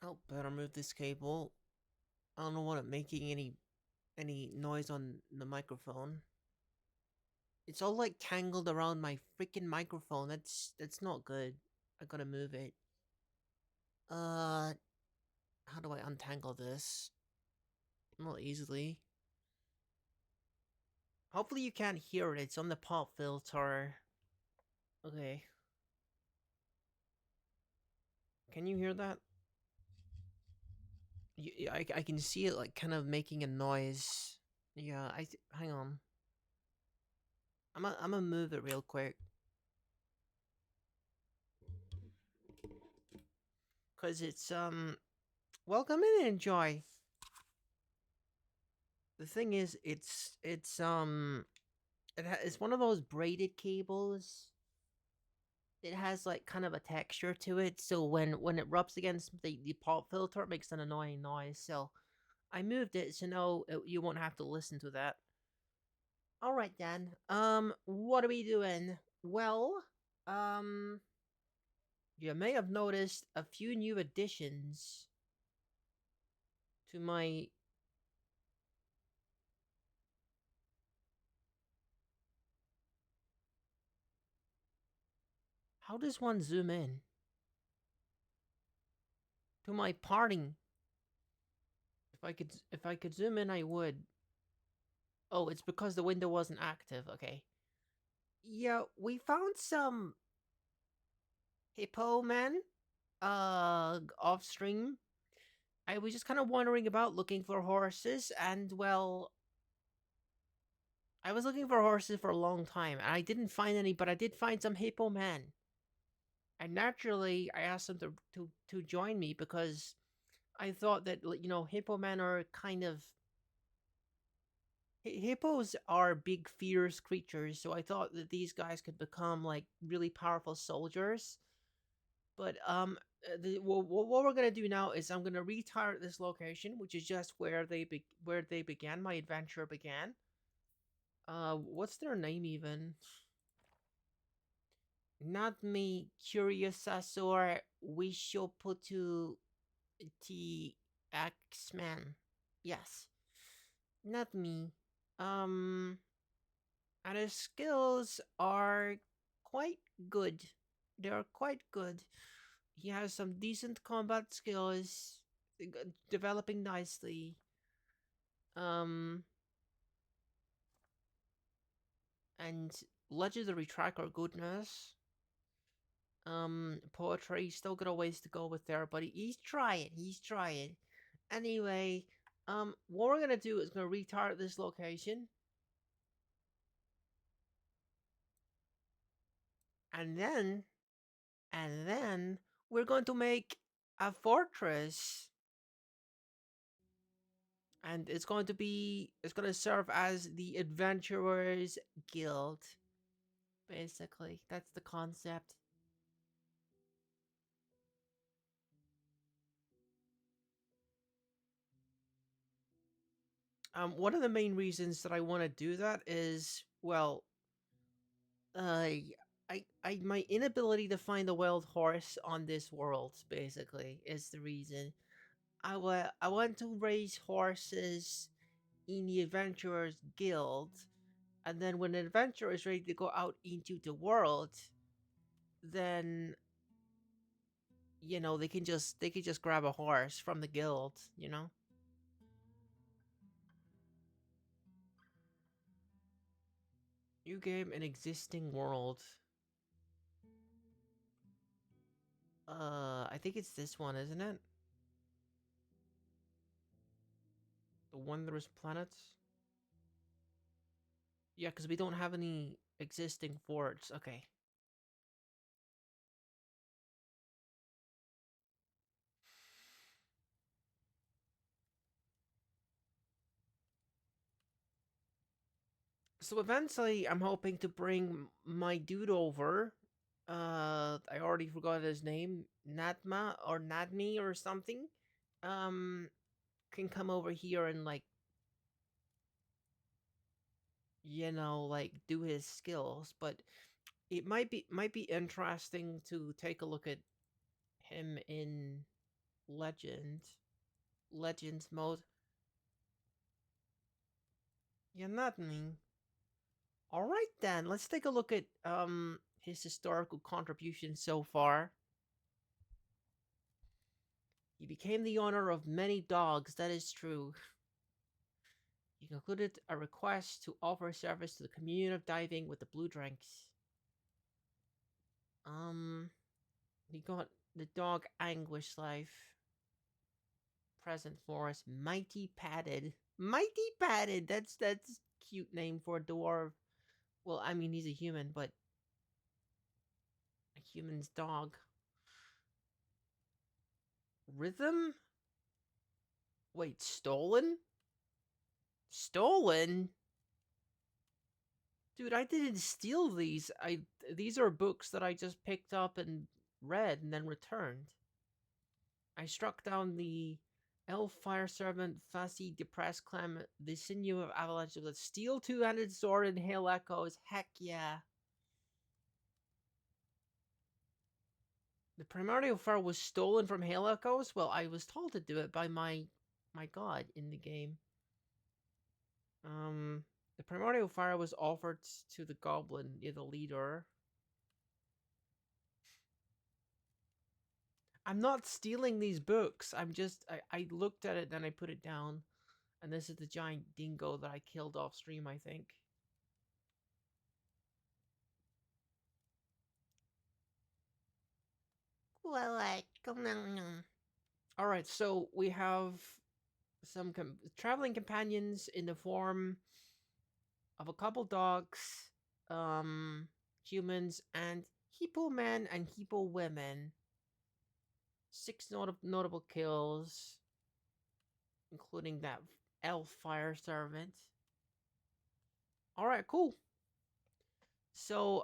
Oh, better move this cable. I don't want it making any noise on the microphone. It's all like tangled around my freaking microphone. That's not good. I gotta move it. Uh, how do I untangle this? Not easily. Hopefully you can't hear it. It's on the pop filter. Okay. Can you hear that? I can see it like kind of making a noise. Yeah, hang on. I'm gonna move it real quick. Cause it's welcome in and enjoy. The thing is, it's one of those braided cables. It has like kind of a texture to it, so when it rubs against the pop filter, it makes an annoying noise. So I moved it so no, you won't have to listen to that. All right then. What are we doing? Well, um, you may have noticed a few new additions to my. How does one zoom in to my parting? If I could zoom in, I would. Oh, it's because the window wasn't active. Okay. Yeah, we found some hippo men off stream. I was just kind of wandering about looking for horses, and well, I was looking for horses for a long time, and I didn't find any, but I did find some hippo men. And naturally, I asked them to join me because I thought that hippo men are kind of hippos are big fierce creatures, so I thought that these guys could become like really powerful soldiers. But what we're gonna do now is I'm gonna retire at this location, which is just where they began. My adventure began. What's their name even? Not me, Curiosasaur Wishoputu T X-Man. Yes, not me. Um, and his skills are quite good. They are quite good. He has some decent combat skills, developing nicely. Um, and legendary tracker goodness. Poetry still got a ways to go with there, but he's trying. He's trying. Anyway, what we're gonna do is gonna retard this location, and then, and then we're going to make a fortress, and it's going to serve as the adventurers guild. Basically, that's the concept. One of the main reasons that I want to do that is, well, uh, my inability to find a wild horse on this world basically is the reason. I want to raise horses in the Adventurers Guild, and then when an adventurer is ready to go out into the world, then they can just grab a horse from the guild. New game an existing world. I think it's this one, isn't it? The Wondrous Planets. Yeah, because we don't have any existing forts. Okay. So eventually, I'm hoping to bring my dude over. I already forgot his name. Natma or Nadmi or something. Um, can come over here and like do his skills. But it might be interesting to take a look at him in Legend. Legends mode. Yeah, not me. All right then, let's take a look at his historical contribution so far. He became the owner of many dogs, that is true. He concluded a request to offer service to the community of diving with the blue drinks. Um, he got the dog Anguish Life. Present for us, Mighty Padded. Mighty Padded. That's cute name for a dwarf. Well, I mean he's a human, but a human's dog. Rhythm? Wait, stolen? Stolen? Dude, I didn't steal these. These are books that I just picked up and read and then returned. I struck down the elf fire servant, fussy, depressed Clem, the sinew of avalanche with a steel two-handed sword and hail echoes. Heck yeah. The primordial fire was stolen from hail echoes? Well, I was told to do it by my god in the game. The primordial fire was offered to the goblin, the leader. I'm not stealing these books. I looked at it, then I put it down. And this is the giant dingo that I killed off stream, I think. Well, alright, so we have some traveling companions in the form of a couple dogs, humans, and hippo men and hippo women. 6 notable kills, including that elf fire servant. All right, cool. So,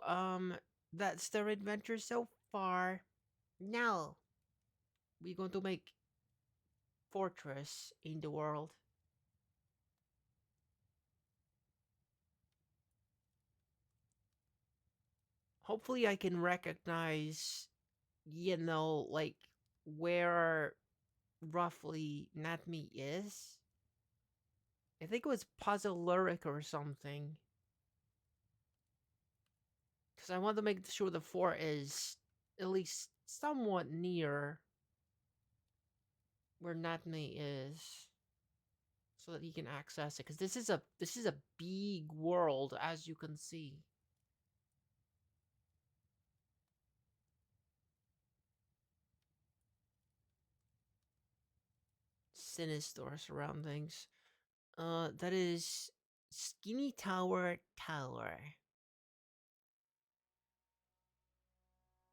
that's their adventure so far. Now, we're going to make fortress in the world. Hopefully, I can recognize, like where roughly Natmi is. I think it was Puzzle Lyric or something. Because I want to make sure the fort is at least somewhat near where Natmi is, so that he can access it. Because this is a big world, as you can see. Sinister surroundings. That is Skinny Tower Tower.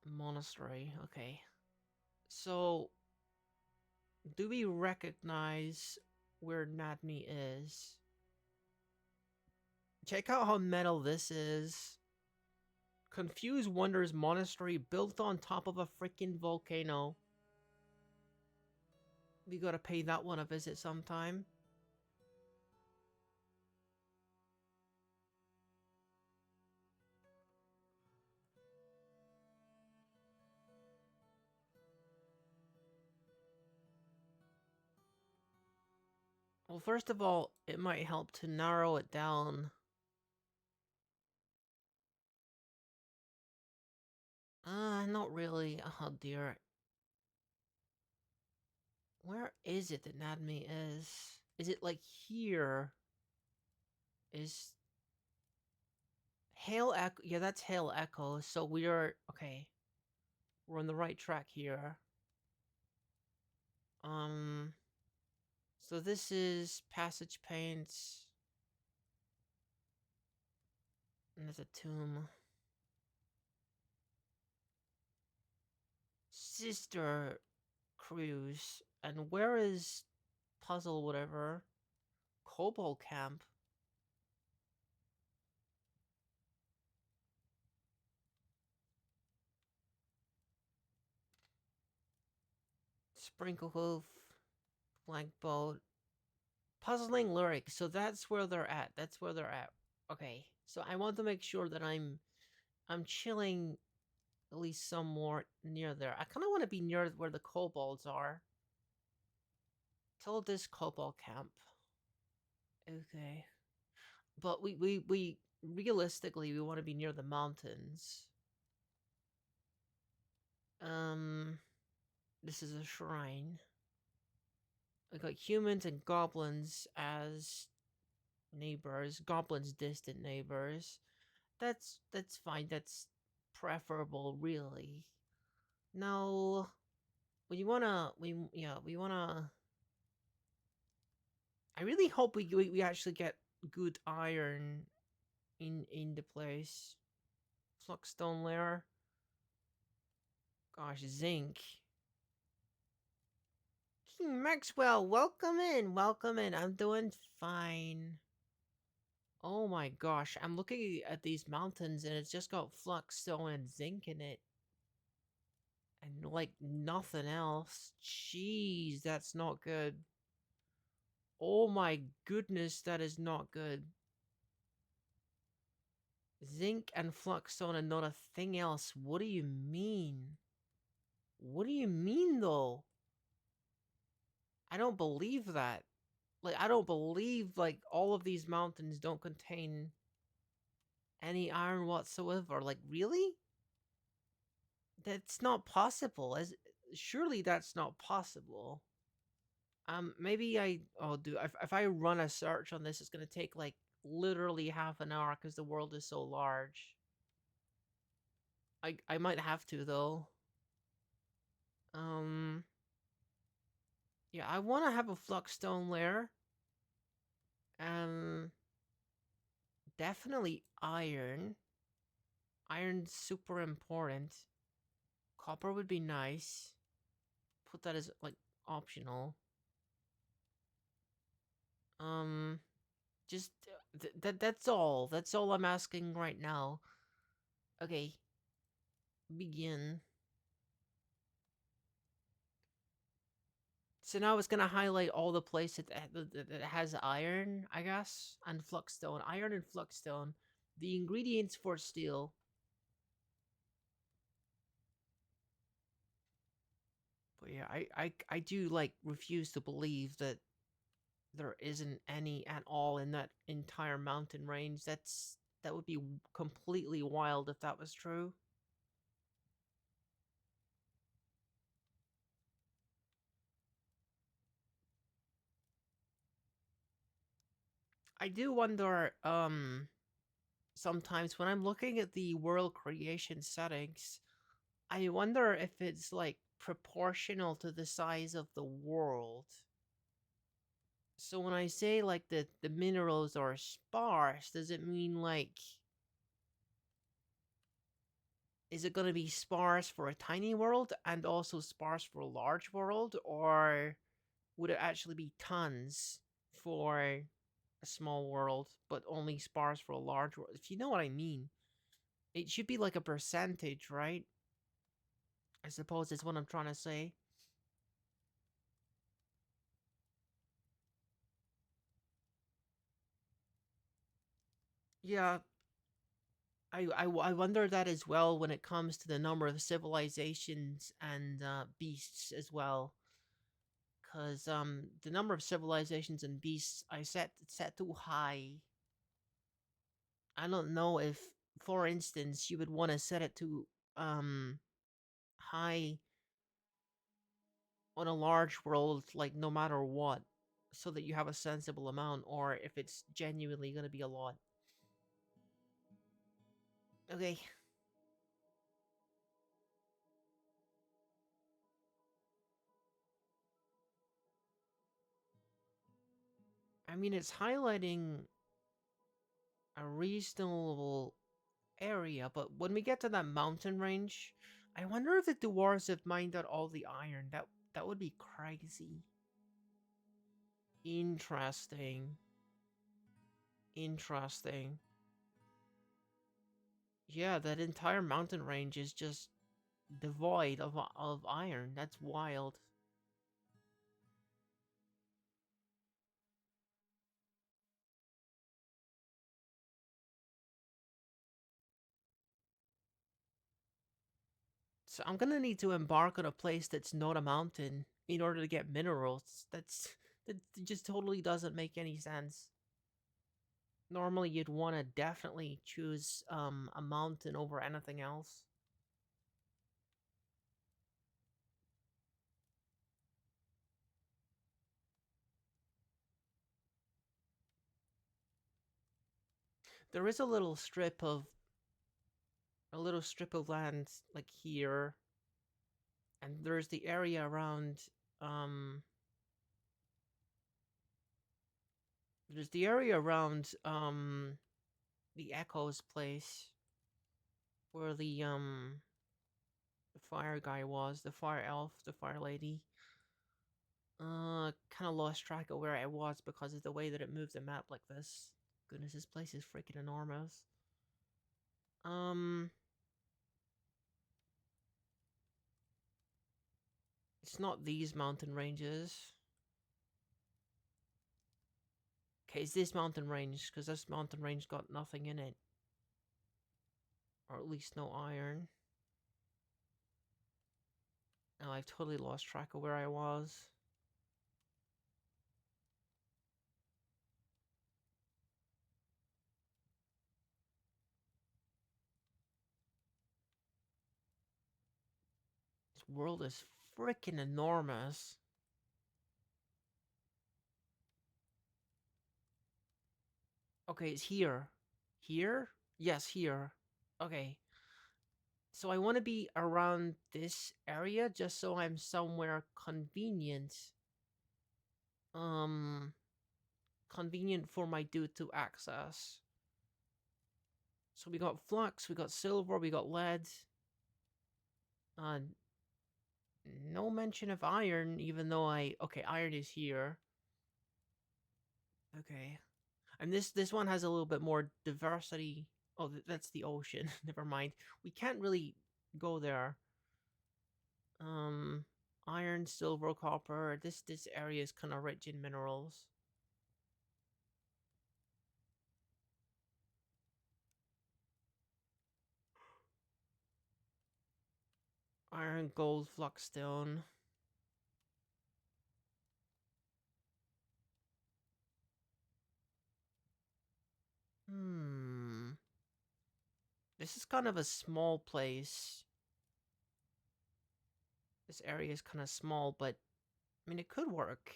Monastery, okay. So, do we recognize where Natmi is? Check out how metal this is. Confused Wonders Monastery built on top of a freaking volcano. We gotta pay that one a visit sometime. Well, first of all, it might help to narrow it down. Not really. Oh dear. Where is it that Nadmi is? Is it like here? Is Hail Echo? Yeah, that's Hail Echo. So we are okay. We're on the right track here. Um. So this is Passage Paints. And there's a tomb. Sister Cruise. And where is Puzzle whatever? Cobalt Camp. Sprinkle Hoof. Blank Boat. Puzzling Lyric. So that's where they're at. That's where they're at. Okay. So I want to make sure that I'm chilling at least somewhat near there. I kind of want to be near where the kobolds are. Till this cobalt camp. Okay. But we realistically we want to be near the mountains. Um this is a shrine. We got humans and goblins as neighbors, goblins distant neighbors. That's fine. That's preferable really. Now, we wanna I really hope we actually get good iron in the place. Flux stone layer. Gosh, zinc. King Maxwell, welcome in, welcome in. I'm doing fine. Oh my gosh, I'm looking at these mountains and it's just got flux stone and zinc in it. And like nothing else. Jeez, that's not good. Oh my goodness, that is not good. Zinc and flux stone and not a thing else. What do you mean? What do you mean though? I don't believe that. Like I don't believe like all of these mountains don't contain any iron whatsoever. Like really? That's not possible. As surely that's not possible. Maybe I'll do if I run a search on this, it's gonna take like literally half an hour because the world is so large. I might have to though. Um, yeah, I want to have a flux stone layer. Um, definitely iron. Iron's super important. Copper would be nice. Put that as like optional. Um, just that's all. That's all I'm asking right now. Okay, begin. So now it's gonna highlight all the places that has iron, I guess, and fluxstone. Iron and fluxstone. The ingredients for steel. But yeah, I do like refuse to believe that there isn't any at all in that entire mountain range. That would be completely wild if that was true. I do wonder, sometimes when I'm looking at the world creation settings, I wonder if it's like proportional to the size of the world. So when I say like the minerals are sparse, does it mean like is it going to be sparse for a tiny world and also sparse for a large world, or would it actually be tons for a small world but only sparse for a large world? If you know what I mean. It should be like a percentage, right? I suppose is what I'm trying to say. Yeah, I wonder that as well when it comes to the number of civilizations and beasts as well. Because the number of civilizations and beasts I set too high. I don't know if, for instance, you would want to set it to um high on a large world, like no matter what, so that you have a sensible amount, or if it's genuinely going to be a lot. Okay, I mean it's highlighting a reasonable area, but when we get to that mountain range, I wonder if the dwarves have mined out all the iron. That would be crazy. Interesting. Interesting. Yeah, that entire mountain range is just devoid of iron. That's wild. So I'm gonna need to embark on a place that's not a mountain in order to get minerals. That just totally doesn't make any sense. Normally, you'd want to definitely choose a mountain over anything else. There is a little strip of land like here, and there's the area around um there's the area around the Echo's place where the fire guy was, the fire elf, the fire lady. Kind of lost track of where I was because of the way that it moved the map like this. Goodness, this place is freaking enormous. Um, it's not these mountain ranges. Okay, it's this mountain range, because this mountain range got nothing in it. Or at least no iron. Now I've totally lost track of where I was. This world is freaking enormous. Okay, it's here. Here? Yes, here. Okay. So I want to be around this area just so I'm somewhere convenient. Um, convenient for my dude to access. So we got flux, we got silver, we got lead. Uh, no mention of iron, even though okay, iron is here. Okay. And this one has a little bit more diversity. Oh, that's the ocean. Never mind. We can't really go there. Um, iron, silver, copper. This area is kind of rich in minerals. Iron, gold, fluxstone. Hmm. This is kind of a small place. This area is kind of small, but I mean, it could work.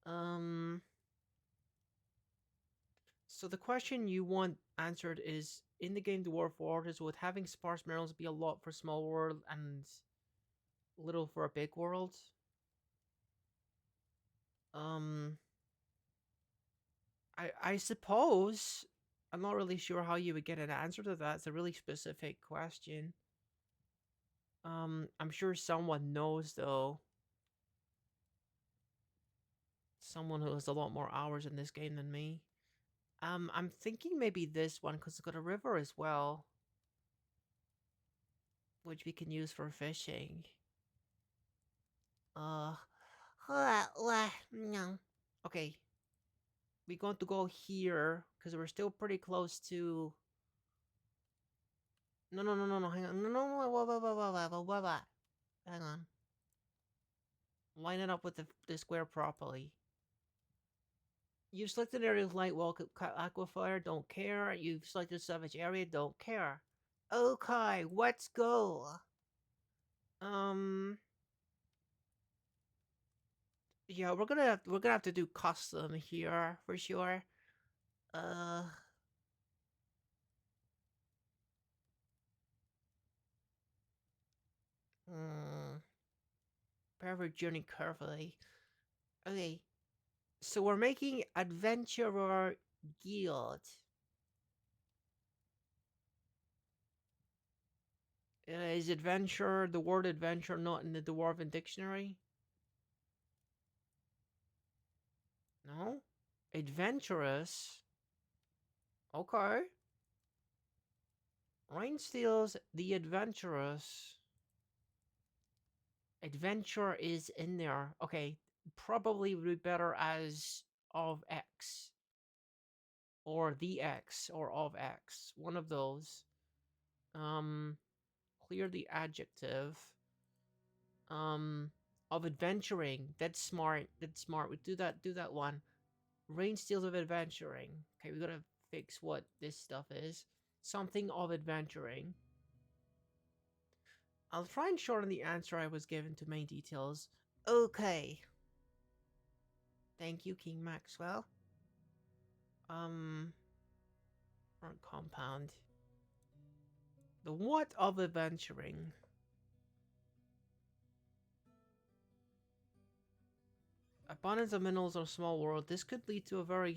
Um. So the question you want answered is, in the game Dwarf Fortress, would having sparse minerals be a lot for small world and little for a big world? Um, I suppose. I'm not really sure how you would get an answer to that. It's a really specific question. I'm sure someone knows though. Someone who has a lot more hours in this game than me. I'm thinking maybe this one because it's got a river as well, which we can use for fishing. Uh, no. Okay, we're going to go here because we're still pretty close to. No. Hang on. No. Whoa. Hang on. Line it up with the square properly. You've selected area of light well aquifer, don't care. You've selected savage area, don't care. Okay, let's go. Um, yeah, we're gonna have to do custom here for sure. Uh, hmm. Private journey carefully. Okay, so we're making adventurer guild. Is adventure the word adventure not in the dwarven dictionary? No? Adventurous? Okay. Rain steals the adventurous. Adventure is in there. Okay. Probably would be better as of X. Or the X. Or of X. One of those. Um clear the adjective. Um of adventuring. That's smart. That's smart. We do that. Do that one. Rain steals of adventuring. Okay, we gotta fix what this stuff is. Something of adventuring. I'll try and shorten the answer I was given to main details. Okay. Thank you, King Maxwell. Front compound. The what of adventuring? Abundance of minerals on a small world. This could lead to a very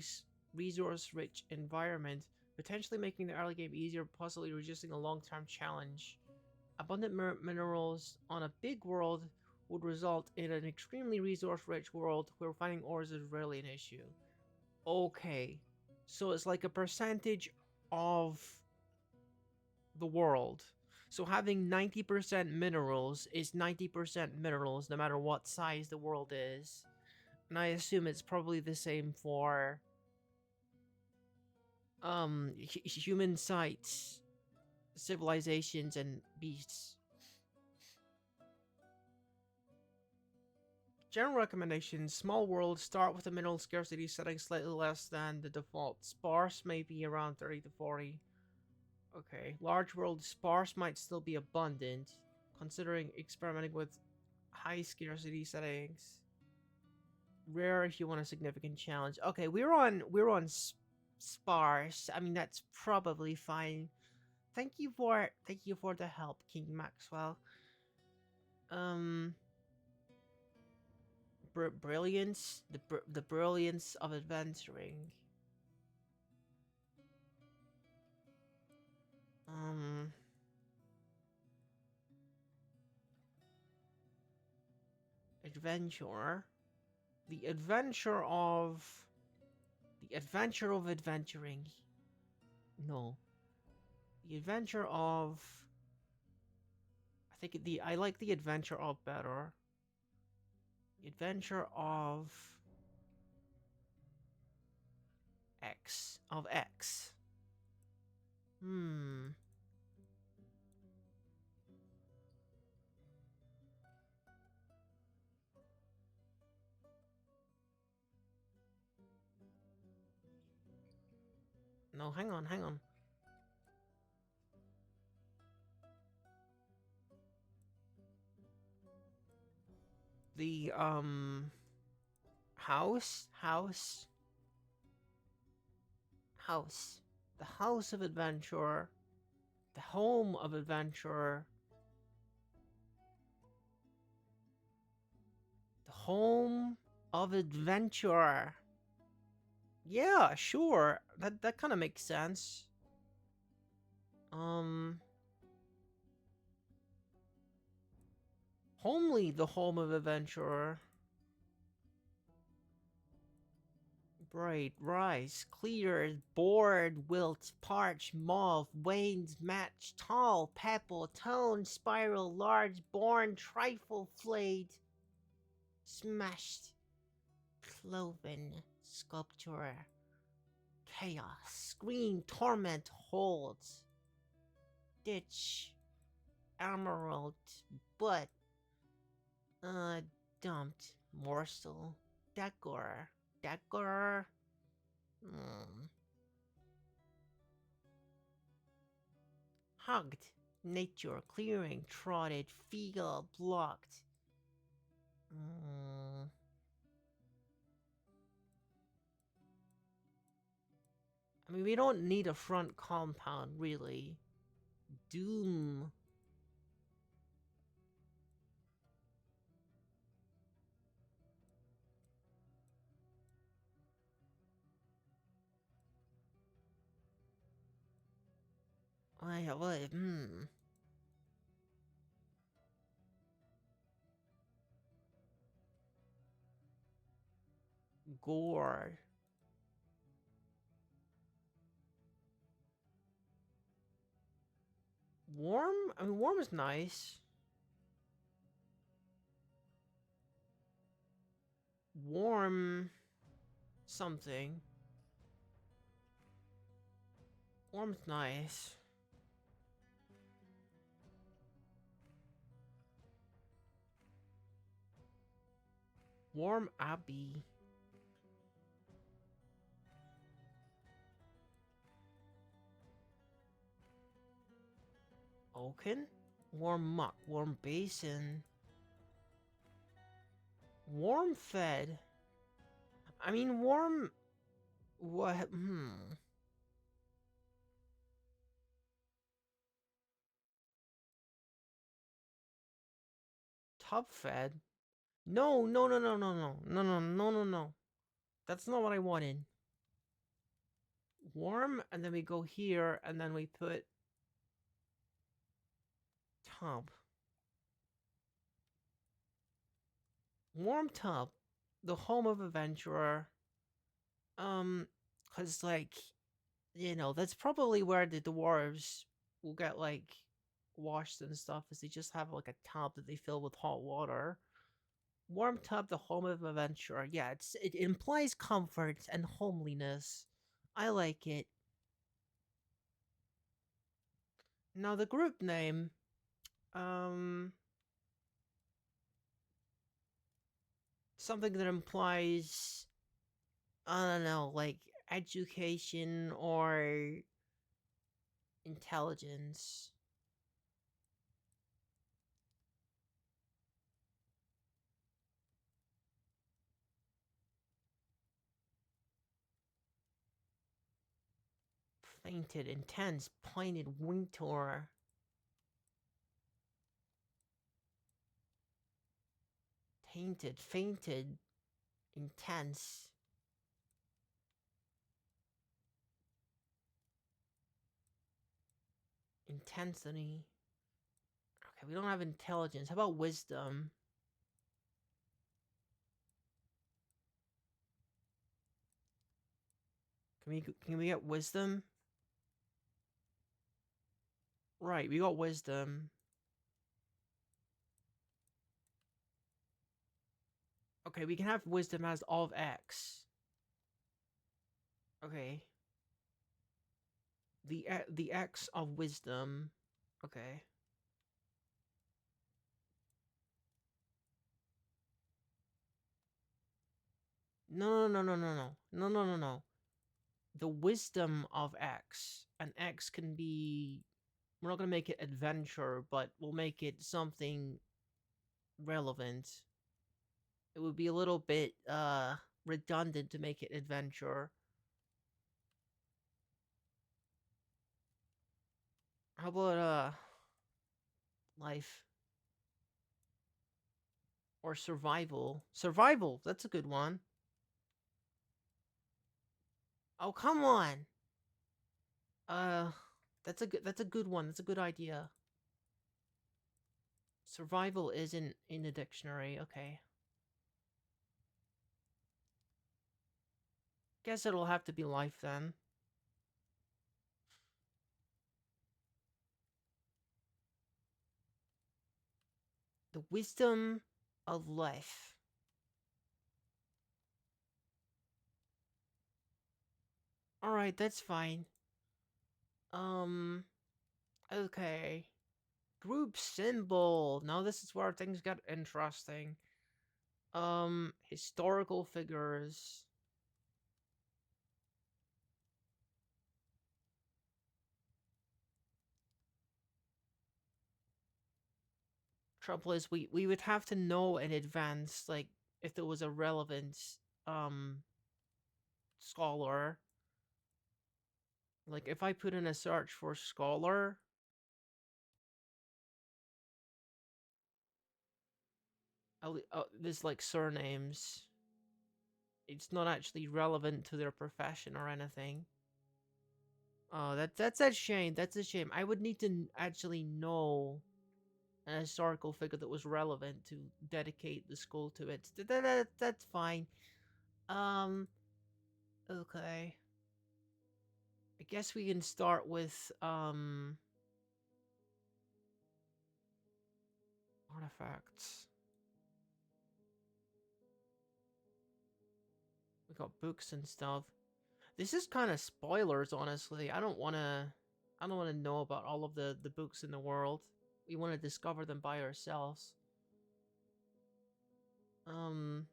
resource-rich environment, potentially making the early game easier, possibly reducing a long-term challenge. Abundant minerals on a big world would result in an extremely resource-rich world where finding ores is rarely an issue. Okay, so it's like a percentage of the world. So having 90% minerals is 90% minerals no matter what size the world is. And I assume it's probably the same for human sites, civilizations, and beasts. General recommendations: small worlds start with a mineral scarcity setting slightly less than the default. Sparse may be around 30 to 40. Okay, large world sparse might still be abundant, considering experimenting with high scarcity settings. Rare if you want a significant challenge. Okay, we're on sparse. I mean, that's probably fine. Thank you for the help, King Maxwell. Um, brilliance, the brilliance of adventuring. Um, adventure, the adventure of adventuring. No, the adventure of. I like the adventure of better. The adventure of X. Hmm. No, hang on. The house. The house of adventure. The home of adventure. The home of adventure. Yeah, sure. That kind of makes sense. Um, Homely, the home of adventure. Bright, rise, clear, bored, wilt, parch, mauve, wanes, match, tall, pebble, tone, spiral, large, born, trifle, flayed, smashed, cloven, sculpture, chaos, screen, torment, holds, ditch, emerald, but, dumped, morsel, decor, hugged, nature, clearing, trotted, field, blocked. I mean, we don't need a front compound, really. Doom. What? Gore. Warm? I mean, warm is nice. Warm something. Warm's nice. Warm Abbey. Oaken? Warm Muck. Warm Basin. Warm Fed. I mean, warm... What? Tub Fed? No, no, no, no, no, no. No, no, no, no, no. That's not what I wanted. Warm, and then we go here, and then we put... Tub. Warm Tub. The home of adventurer. Cause like, you know, that's probably where the dwarves will get like washed and stuff, is they just have like a tub that they fill with hot water. Warm tub, the home of adventurer. Yeah, it implies comfort and homeliness. I like it. Now the group name, um, something that implies, I don't know, like education or intelligence. Fainted, intense, pointed winter. Tainted, fainted, intense. Intensity. Okay, we don't have intelligence. How about wisdom? Can we get wisdom? Right, we got wisdom. Okay, we can have wisdom as of X. Okay. The X of wisdom. Okay. No, no, no, no, no, no. No, no, no, no. The wisdom of X. And X can be... We're not going to make it adventure, but we'll make it something relevant. It would be a little bit redundant to make it adventure. How about life or survival? Survival, that's a good one. Oh, come on. Uh that's a good one. That's a good idea. Survival isn't in the dictionary. Okay. Guess it'll have to be life then. The wisdom of life. Alright, that's fine. Okay. Group symbol. Now this is where things get interesting. Historical figures. Trouble is, we would have to know in advance, like, if there was a relevant, um, scholar. Like, if I put in a search for scholar, there's, like, surnames. It's not actually relevant to their profession or anything. Oh, that's a shame. That's a shame. I would need to actually know an historical figure that was relevant to dedicate the school to it. That's fine. Um, okay. I guess we can start with, artifacts. We got books and stuff. This is kind of spoilers, honestly. I don't want to know about all of the books in the world. We want to discover them by ourselves. Um,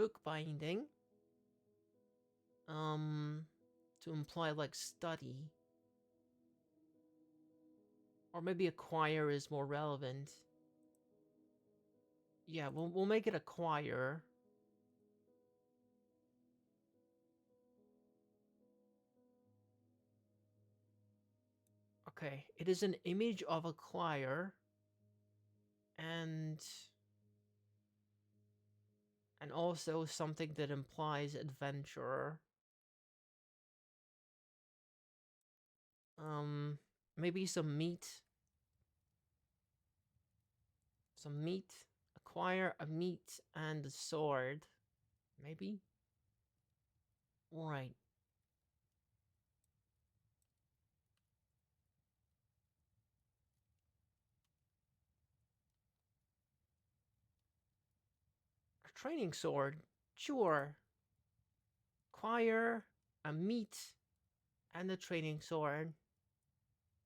bookbinding. Um, to imply like study. Or maybe acquire is more relevant. Yeah, we'll make it acquire. Okay, it is an image of acquire, and also something that implies adventurer. Um, maybe some meat. Some meat. Acquire a meat and a sword. Maybe? Right. A training sword. Sure. Acquire a meat and a training sword.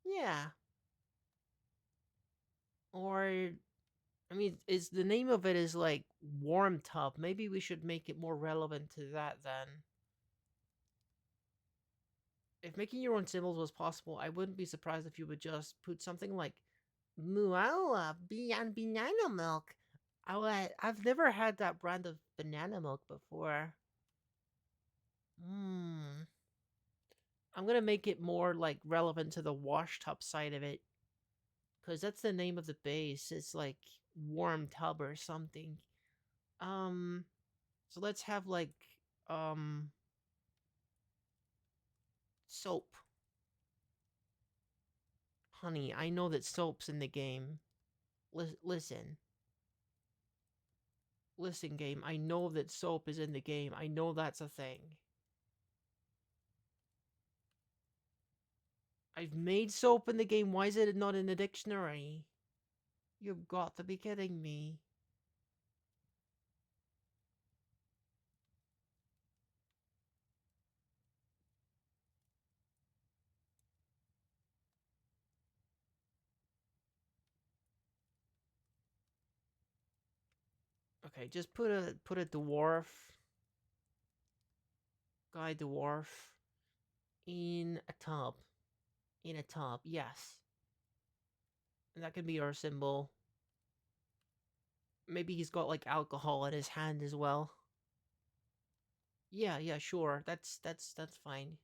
Yeah. Or, I mean, is the name of it is like Warm Tub. Maybe we should make it more relevant to that then. If making your own symbols was possible, I wouldn't be surprised if you would just put something like Muala and banana milk. I've never had that brand of banana milk before. Hmm. I'm gonna make it more like relevant to the wash tub side of it, because that's the name of the base. It's like warm tub or something. Um. So let's have like um soap. Honey, I know that soap's in the game. Listen. Listen, game. I know that soap is in the game. I know that's a thing. I've made soap in the game. Why is it not in the dictionary? You've got to be kidding me. Okay, just put a dwarf. Guy dwarf. In a tub. In a tub, yes. And that can be our symbol. Maybe he's got like alcohol in his hand as well. Yeah, yeah, sure. That's fine.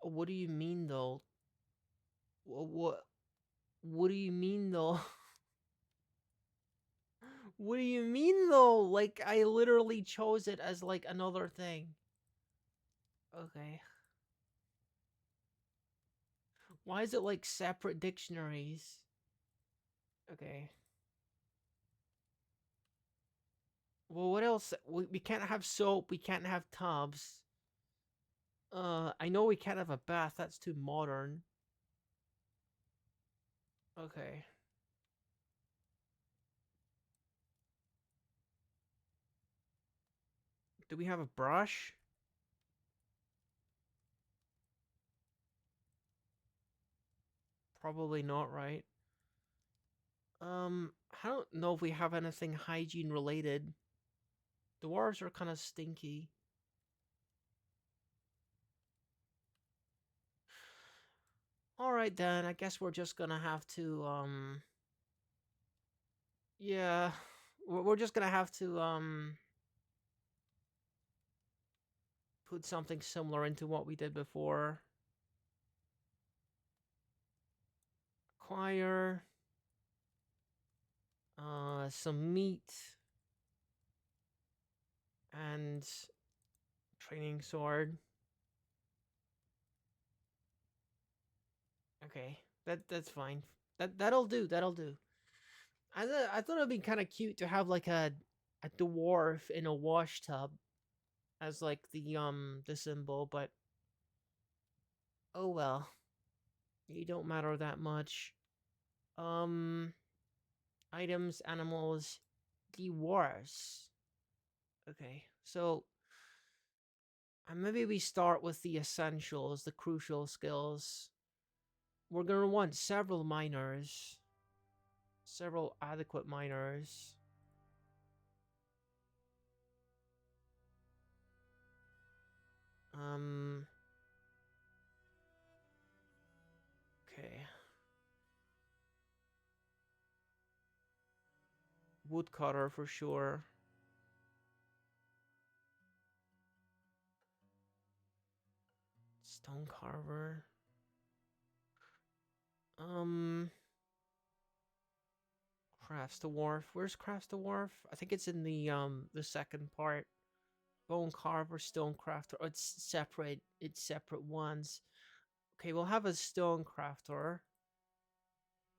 What do you mean though? What do you mean though? What do you mean though? Like I literally chose it as like another thing. Okay. Why is it like separate dictionaries? Okay. Well, what else? We can't have soap. We can't have tubs. I know we can't have a bath. That's too modern. Okay. Do we have a brush? Probably not, right? I don't know if we have anything hygiene related. Dwarves are kind of stinky. All right then. I guess we're just gonna have to yeah, we're just gonna have to put something similar into what we did before. Acquire some meat and training sword. Okay, that's fine. That'll do. That'll do. I thought it'd be kind of cute to have like a dwarf in a wash tub as like the symbol, but oh well. You don't matter that much. Um, items, animals, dwarves. Okay, so maybe we start with the essentials, the crucial skills. We're gonna want several miners. Several adequate miners. Um. Okay. Woodcutter for sure. Stone carver. Um. Crafts the wharf. Where's Crafts the wharf? I think it's in the second part. Bone carver, stone crafter. Oh, it's separate. It's separate ones. Okay, we'll have a stone crafter,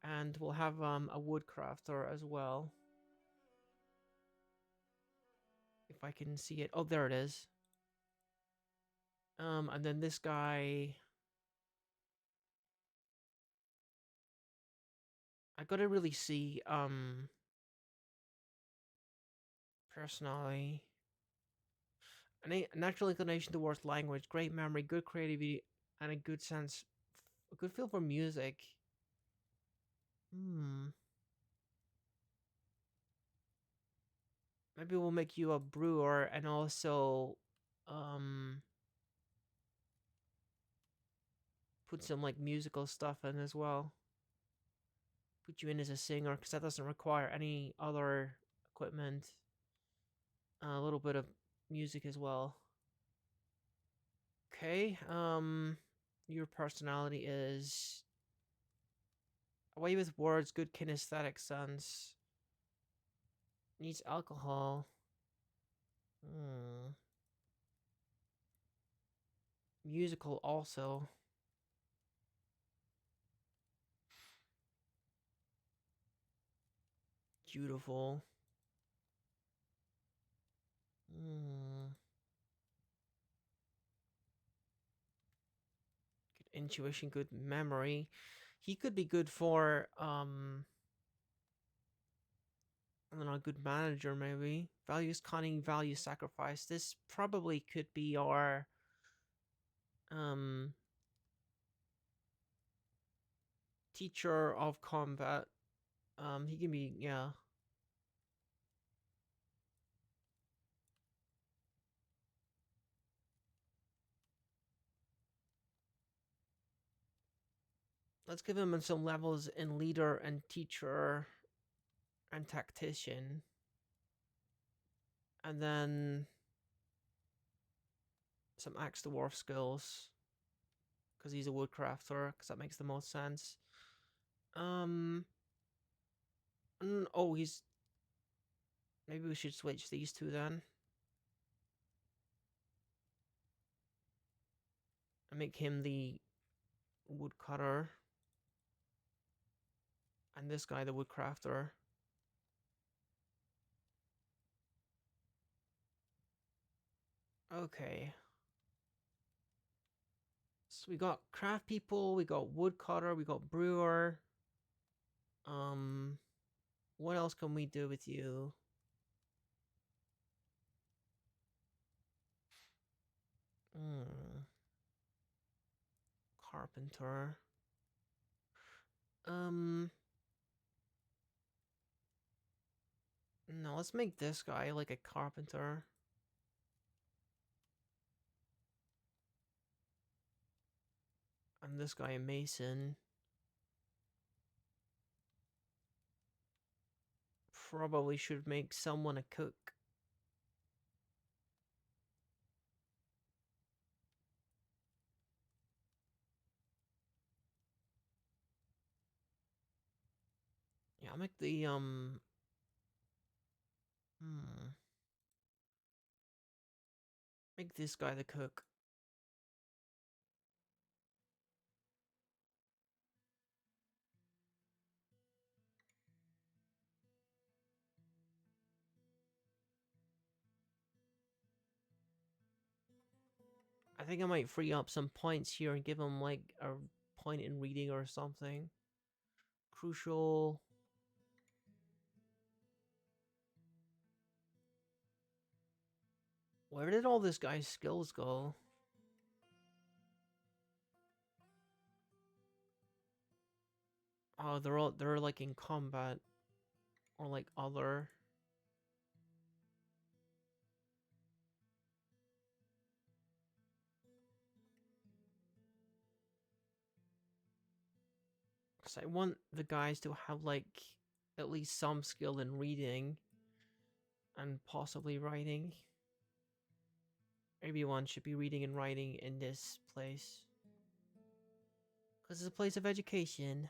and we'll have a wood crafter as well. If I can see it. Oh, there it is. And then this guy. I gotta really see personality. A natural inclination towards language, great memory, good creativity, and a good sense, a good feel for music. Hmm. Maybe we'll make you a brewer and also um put some like musical stuff in as well. Put you in as a singer because that doesn't require any other equipment. A little bit of music as well. Okay. Your personality is away with words, good kinesthetic sense. Needs alcohol. Hmm. Musical also. Beautiful. Hmm. Good intuition, good memory. He could be good for I don't know, a good manager maybe. Values cunning, values sacrifice. This probably could be our um teacher of combat. He can be, yeah. Let's give him some levels in leader and teacher and tactician. And then some axe dwarf skills. Because he's a woodcrafter, because that makes the most sense. Um oh, he's maybe we should switch these two then. And make him the woodcutter. And this guy the woodcrafter. Okay. So we got craft people, we got woodcutter, we got brewer. Um, what else can we do with you? Hmm. Carpenter. Um, no, let's make this guy like a carpenter. And this guy a mason. Probably should make someone a cook. Yeah, I'll make the hmm. Make this guy the cook. I think I might free up some points here and give him like a point in reading or something. Crucial. Where did all this guy's skills go? Oh, they're like in combat. or like other. Because I want the guys to have like at least some skill in reading and possibly writing. Everyone should be reading and writing in this place. Because it's a place of education.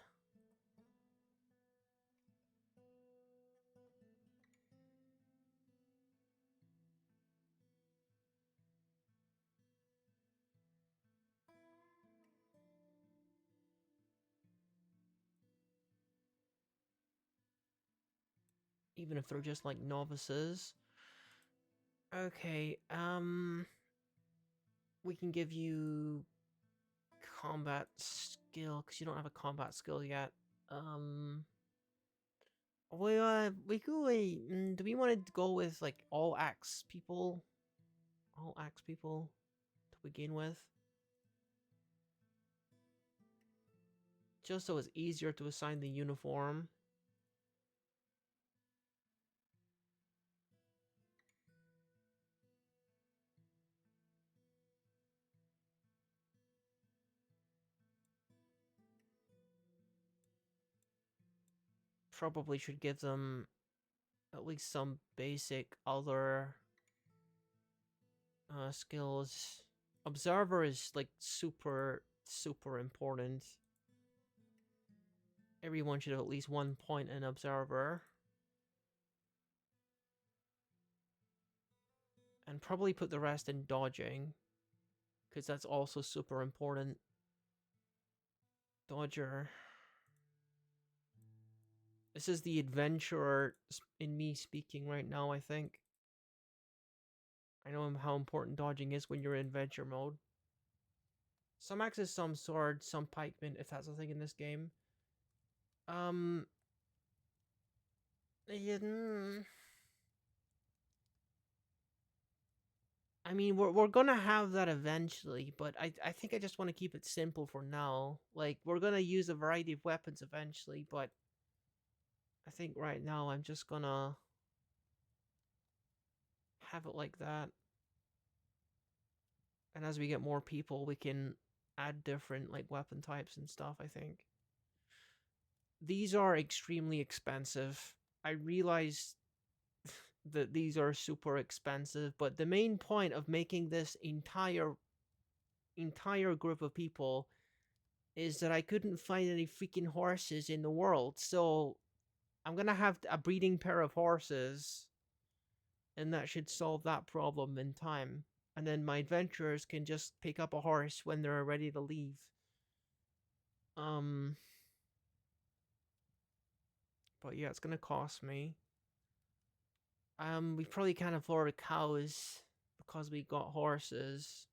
Even if they're just like novices. Okay, we can give you combat skill because you don't have a combat skill yet. We could wait. Do we want to go with like all axe people? All axe people to begin with, just so it's easier to assign the uniform. Probably should give them at least some basic other skills. Observer is like super important. Everyone should have at least 1 point in observer. And probably put the rest in dodging, because that's also super important. Dodger. This is the adventurer in me speaking right now, I think. I know how important dodging is when you're in adventure mode. Some axes, some sword, some pikemen, if that's a thing in this game. Yeah, I mean, we're gonna have that eventually, but I think I just want to keep it simple for now. Like, we're gonna use a variety of weapons eventually, but I think right now I'm just gonna have it like that. And as we get more people, we can add different like weapon types and stuff, I think. These are extremely expensive. I realize that these are super expensive, but the main point of making this entire group of people is that I couldn't find any freaking horses in the world. So I'm gonna have a breeding pair of horses, and that should solve that problem in time. And then my adventurers can just pick up a horse when they're ready to leave. But yeah, it's gonna cost me. We probably can't afford cows because we got horses.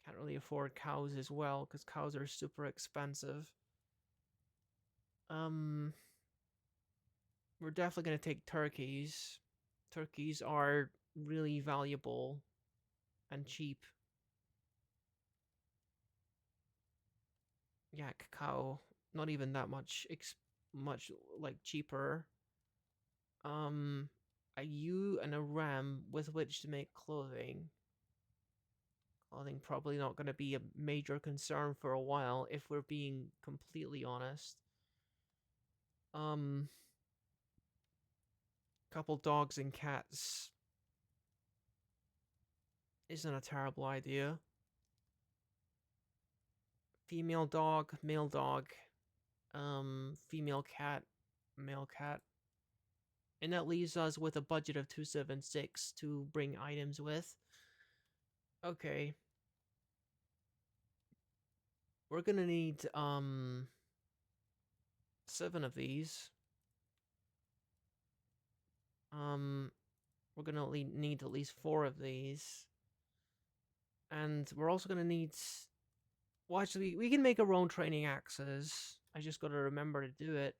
Can't really afford cows as well because cows are super expensive. We're definitely gonna take turkeys. Turkeys are really valuable and cheap. Yeah, cacao, not even that much much like cheaper. A ewe and a ram with which to make clothing. Clothing probably not going to be a major concern for a while if we're being completely honest. Couple dogs and cats isn't a terrible idea. Female dog, male dog, female cat, male cat. And that leaves us with a budget of 276 to bring items with. Okay. We're gonna need 7 of these. We're gonna need at least 4 of these. And we're also gonna need, well, actually, we can make our own training axes. I just gotta remember to do it.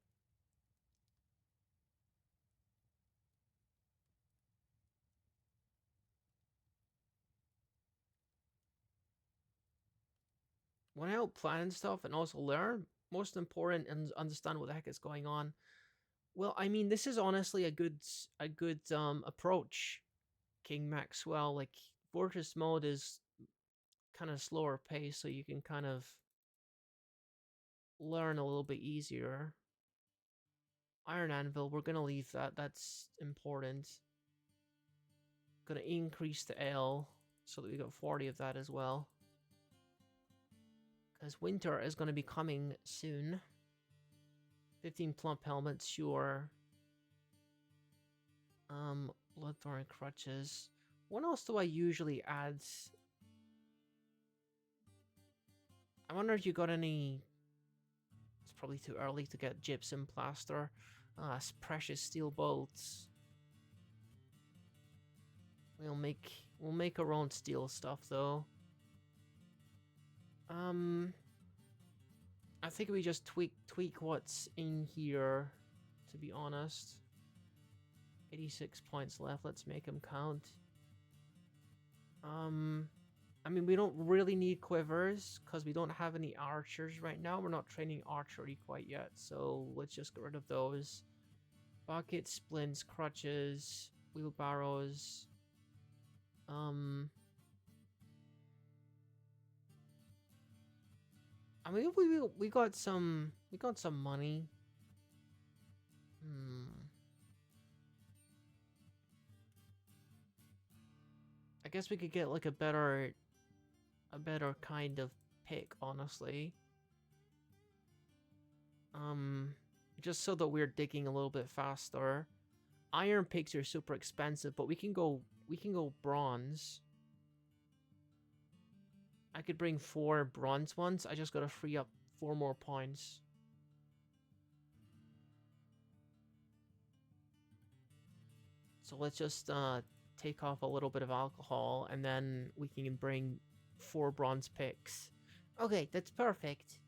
When I help plan stuff and also learn, most important and understand what the heck is going on. Well, I mean, this is honestly a good approach, King Maxwell. Like Fortress mode is kind of slower pace, so you can kind of learn a little bit easier. Iron Anvil, we're gonna leave that. That's important. Gonna increase the L so that we got 40 of that as well. Because winter is gonna be coming soon. 15 plump helmets, sure. Bloodthorn crutches. What else do I usually add? I wonder if you got any. It's probably too early to get gypsum plaster. Precious steel bolts. We'll make our own steel stuff though. I think we just tweak what's in here. To be honest, 86 points left. Let's make them count. I mean, we don't really need quivers because we don't have any archers right now. We're not training archery quite yet, so let's just get rid of those. Buckets, splints, crutches, wheelbarrows. I mean, we got some money. I guess we could get like a better kind of pick, honestly. Just so that we're digging a little bit faster. Iron picks are super expensive, but we can go bronze. I could bring 4 bronze ones. I just gotta free up 4 more points. So let's just take off a little bit of alcohol, and then we can bring 4 bronze picks. Okay, that's perfect.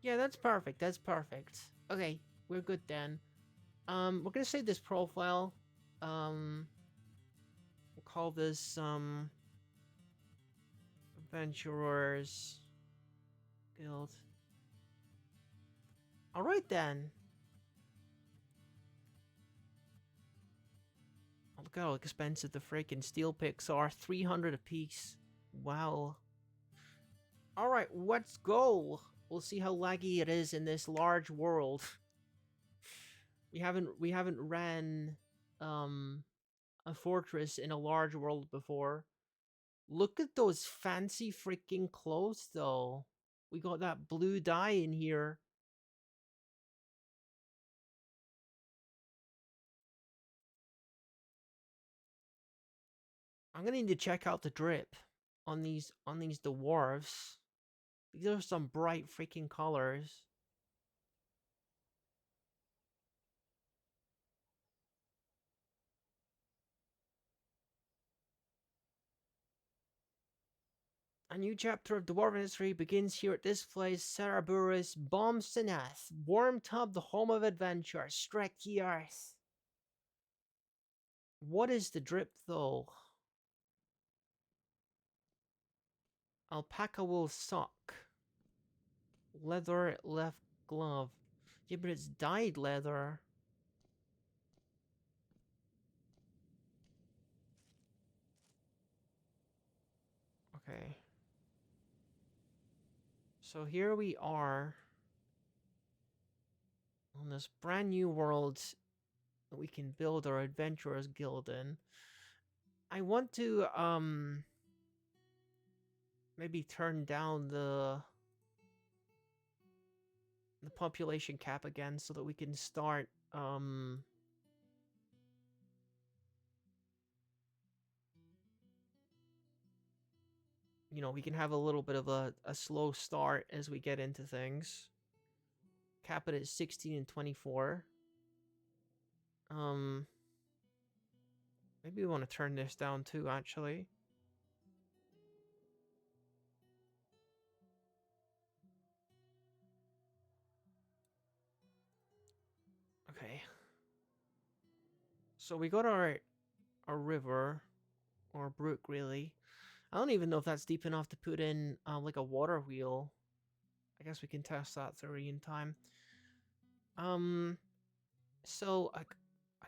Yeah, that's perfect. That's perfect. Okay, we're good then. We're gonna save this profile. We'll call this Adventurers Guild. All right then. Look how expensive the freaking steel picks are. 300 apiece. Wow. All right, let's go. We'll see how laggy it is in this large world. We haven't ran a fortress in a large world before. Look at those fancy freaking clothes though. We got that blue dye in here. I'm gonna need to check out the drip on these dwarves. These are some bright freaking colors. A new chapter of Dwarven history begins here at this place, Cerberus Bomsanath, Warm Tub, the home of adventure, Strek the earth. What is the drip though? Alpaca wool sock. Leather left glove. Yeah, but it's dyed leather. Okay. So here we are on this brand new world that we can build our adventurers guild in. I want to maybe turn down the population cap again so that we can start you know, we can have a little bit of a slow start as we get into things. Cap it at 16 and 24. Maybe we want to turn this down too, actually. Okay. So we got our river, or brook, really. I don't even know if that's deep enough to put in like a water wheel. I guess we can test that theory in time. Um, I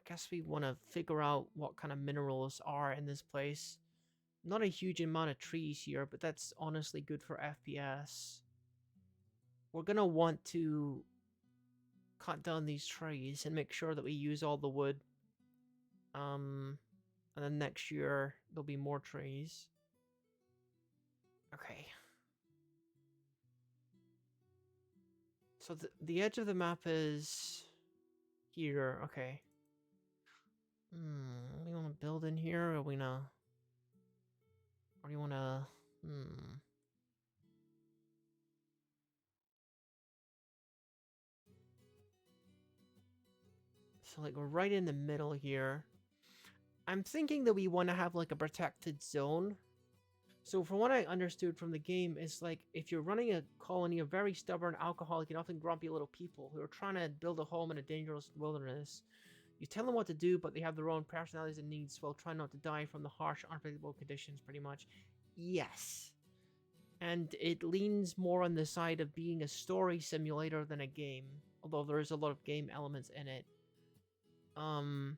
guess we want to figure out what kind of minerals are in this place. Not a huge amount of trees here, but that's honestly good for FPS. We're gonna want to cut down these trees and make sure that we use all the wood. Um, and then next year there'll be more trees. Okay. So the edge of the map is here. Okay. We want to build in here, or we know? Or do you want to? Hmm. So like we're right in the middle here. I'm thinking that we want to have like a protected zone. So from what I understood from the game is like if you're running a colony of very stubborn, alcoholic, and often grumpy little people who are trying to build a home in a dangerous wilderness, you tell them what to do, but they have their own personalities and needs while trying not to die from the harsh, unpredictable conditions, pretty much. Yes. And it leans more on the side of being a story simulator than a game, although there is a lot of game elements in it. Um,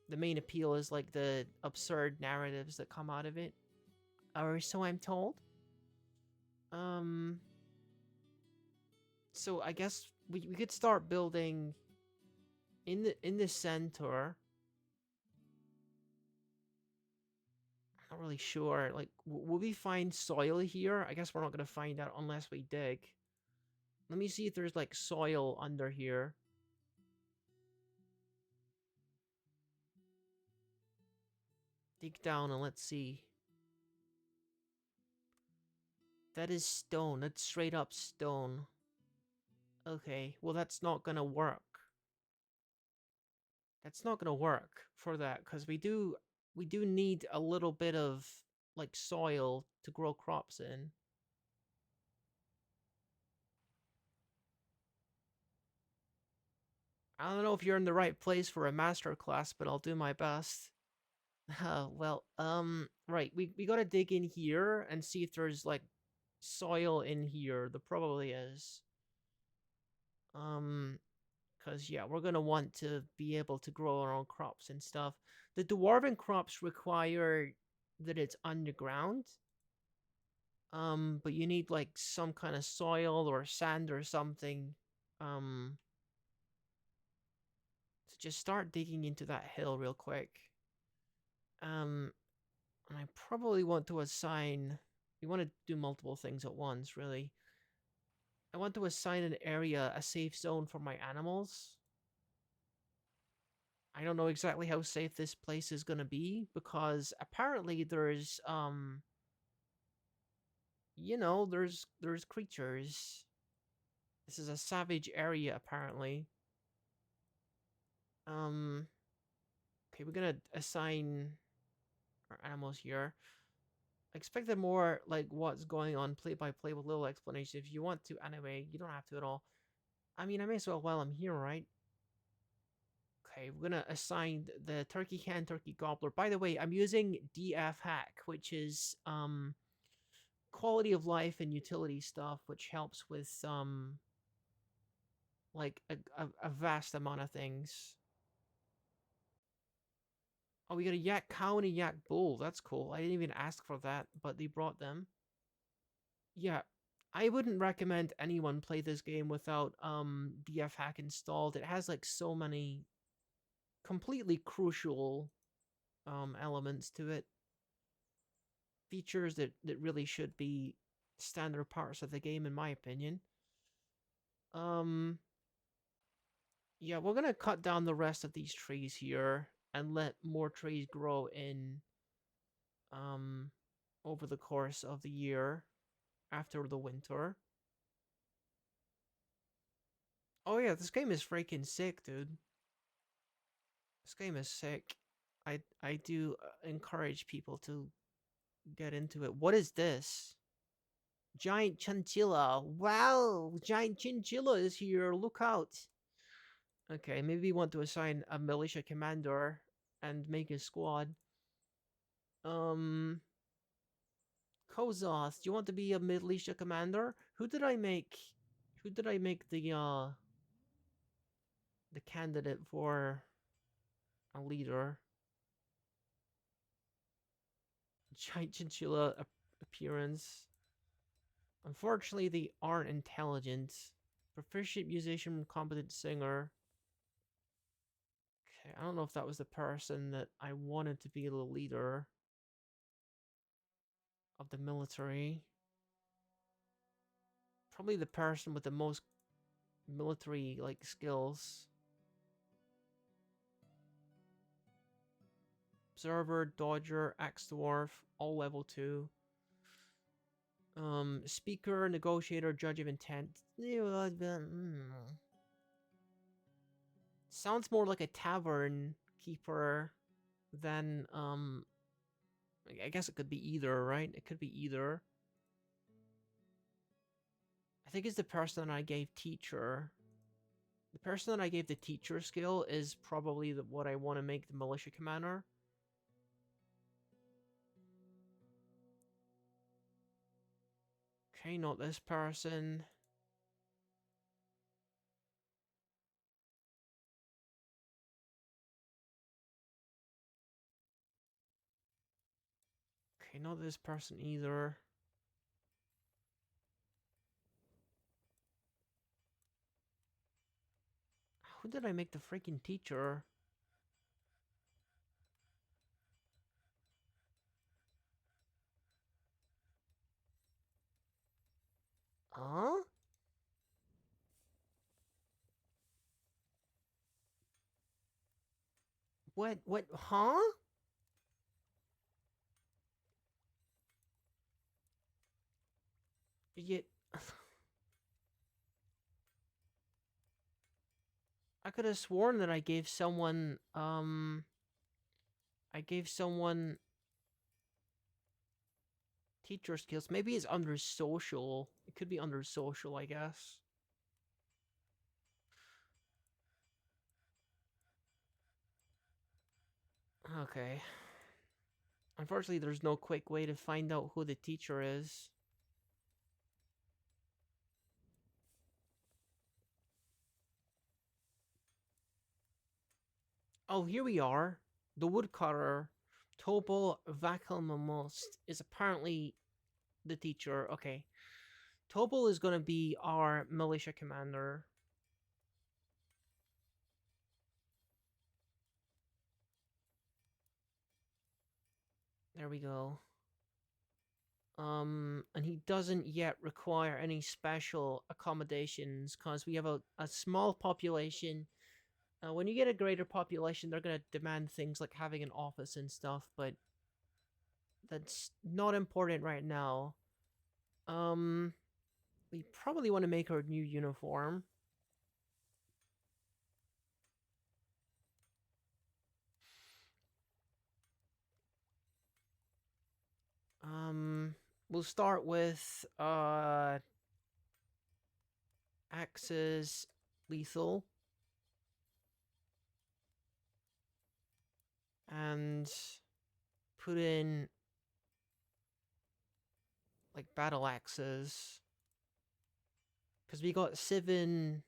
the main appeal is like the absurd narratives that come out of it, or so I'm told. Um, so I guess we could start building in the center. Not really sure. Like, will we find soil here? I guess we're not gonna find out unless we dig. Let me see if there's like soil under here. Dig down and let's see. That is stone. That's straight up stone. Okay, well that's not gonna work. That's not gonna work for that because we do need a little bit of like soil to grow crops in. I don't know if you're in the right place for a master class, but I'll do my best. Right. We gotta dig in here and see if there's like soil in here. There probably is. Um, because yeah, we're gonna want to be able to grow our own crops and stuff. The dwarven crops require that it's underground. But you need like some kind of soil or sand or something. So just start digging into that hill real quick. Um, and I probably want to assign. We want to do multiple things at once, really. I want to assign an area, a safe zone for my animals. I don't know exactly how safe this place is going to be because apparently there's creatures. This is a savage area apparently. Um okay, we're going to assign our animals here. I expected more like what's going on play by play with little explanation. If you want to anyway, you don't have to at all. I mean, I may as well while I'm here, right? Okay, we're gonna assign the turkey hen, turkey gobbler. By the way, I'm using DF hack, which is quality of life and utility stuff, which helps with like a vast amount of things. Oh, we got a yak cow and a yak bull. That's cool. I didn't even ask for that, but they brought them. Yeah, I wouldn't recommend anyone play this game without DF hack installed. It has like so many completely crucial elements to it. Features that really should be standard parts of the game in my opinion. Um yeah, we're gonna cut down the rest of these trees here and let more trees grow in um over the course of the year after the winter. Oh yeah, this game is freaking sick, dude. This game is sick. I do encourage people to get into it. What is this? Giant chinchilla. Wow, giant chinchilla is here. Look out. Okay, maybe we want to assign a militia commander and make a squad. Um, Kozoth, do you want to be a militia commander? Who did I make? Who did I make the the candidate for a leader. Giant chinchilla appearance. Unfortunately, they aren't intelligent. Proficient musician, competent singer. Okay, I don't know if that was the person that I wanted to be the leader of the military. Probably the person with the most military like skills. Observer, Dodger, Axe Dwarf, all level 2. Speaker, Negotiator, Judge of Intent. Sounds more like a tavern keeper than, I guess it could be either, right? It could be either. I think it's the person that I gave teacher. The person that I gave the teacher skill is probably what I want to make the militia commander. Okay, not this person. Okay, not this person either. Who did I make the freaking teacher? Huh? What, huh? Yet, I could have sworn that I gave someone, teacher skills. Maybe it's under social. It could be under social, I guess. Okay. Unfortunately, there's no quick way to find out who the teacher is. Oh, here we are. The woodcutter, Topol Vakalmamost, is apparently the teacher. Okay. Topol is going to be our militia commander. There we go. And he doesn't yet require any special accommodations because we have a small population. When you get a greater population, they're going to demand things like having an office and stuff, but that's not important right now. We probably want to make our new uniform. We'll start with axes lethal and put in like battle axes because we got 7.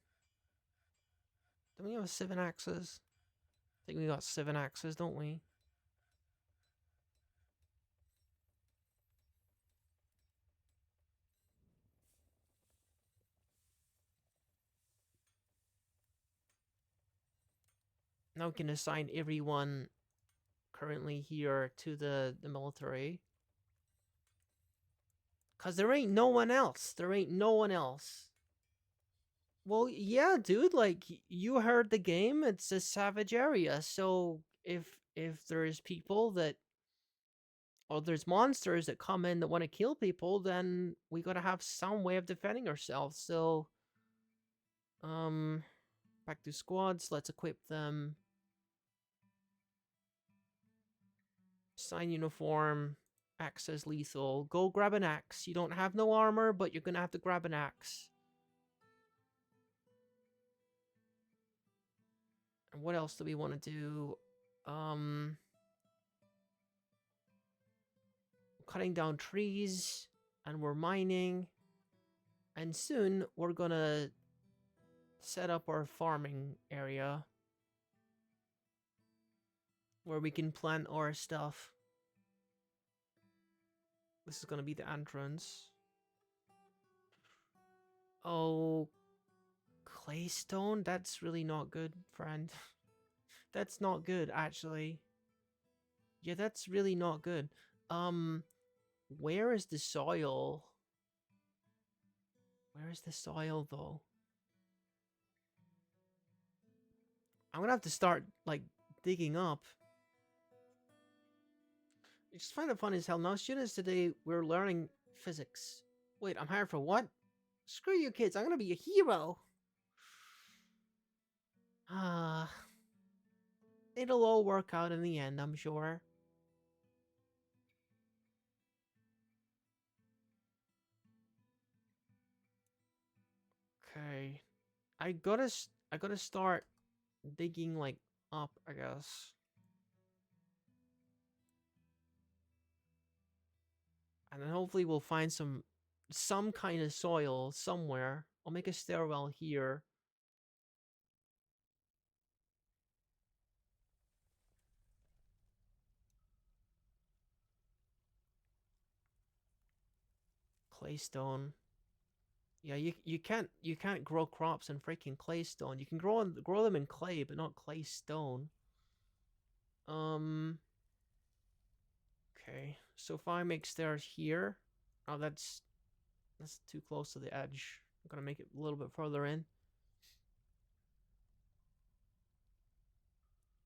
Don't we have 7 axes? I think we got 7 axes, don't we? Now we can assign everyone currently here to the military. Because there ain't no one else. There ain't no one else. Well, yeah, dude, like, you heard the game. It's a savage area. So if there's people that, or there's monsters that come in that want to kill people, then we gotta have some way of defending ourselves. So, back to squads. Let's equip them. Sign uniform. Axes lethal. Go grab an axe. You don't have no armor, but you're gonna have to grab an axe. And what else do we want to do? Cutting down trees, and we're mining. And soon we're gonna set up our farming area where we can plant our stuff. This is gonna be the entrance. Oh, claystone? That's really not good, friend. That's not good, actually. Yeah, that's really not good. Where is the soil? Where is the soil, though? I'm gonna have to start, like, digging up. I just find it funny as hell. Now, students today, we're learning physics. Wait, I'm hired for what? Screw you kids, I'm gonna be a hero. Ah, it'll all work out in the end, I'm sure. Okay. I gotta start digging, like, up, I guess. And then hopefully we'll find some kind of soil somewhere. I'll make a stairwell here. Claystone. Yeah, you can't grow crops in freaking claystone. You can grow them in clay, but not claystone. Um. Okay. So if I make stairs here, oh, that's too close to the edge. I'm gonna make it a little bit further in.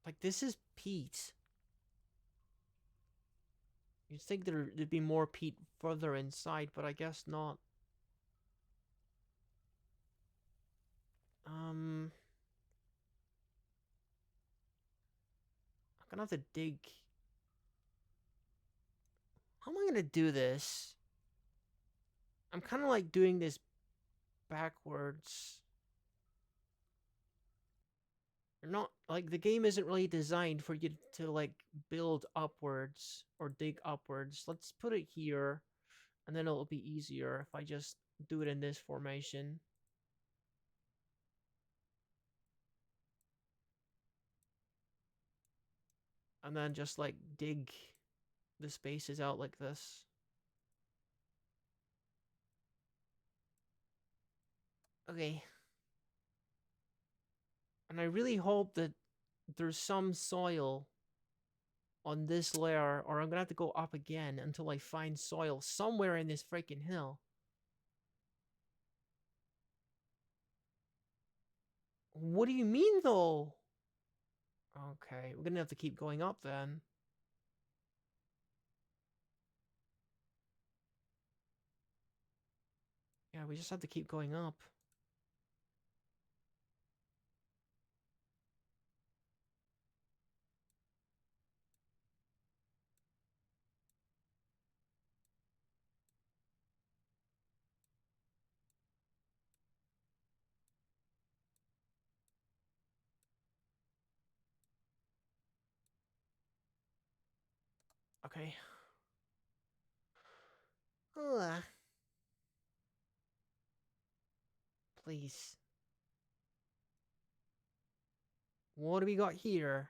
Like, this is peat. You'd think there'd be more peat further inside, but I guess not. I'm gonna have to dig. How am I gonna do this? I'm kind of like doing this backwards. You're not like the game isn't really designed for you to like build upwards or dig upwards. Let's put it here, and then it'll be easier if I just do it in this formation. And then just like dig the spaces out like this. Okay. And I really hope that there's some soil on this layer, or I'm gonna have to go up again until I find soil somewhere in this freaking hill. What do you mean, though? Okay, we're gonna have to keep going up then. Yeah, we just have to keep going up. Okay. Ugh. Please. What do we got here?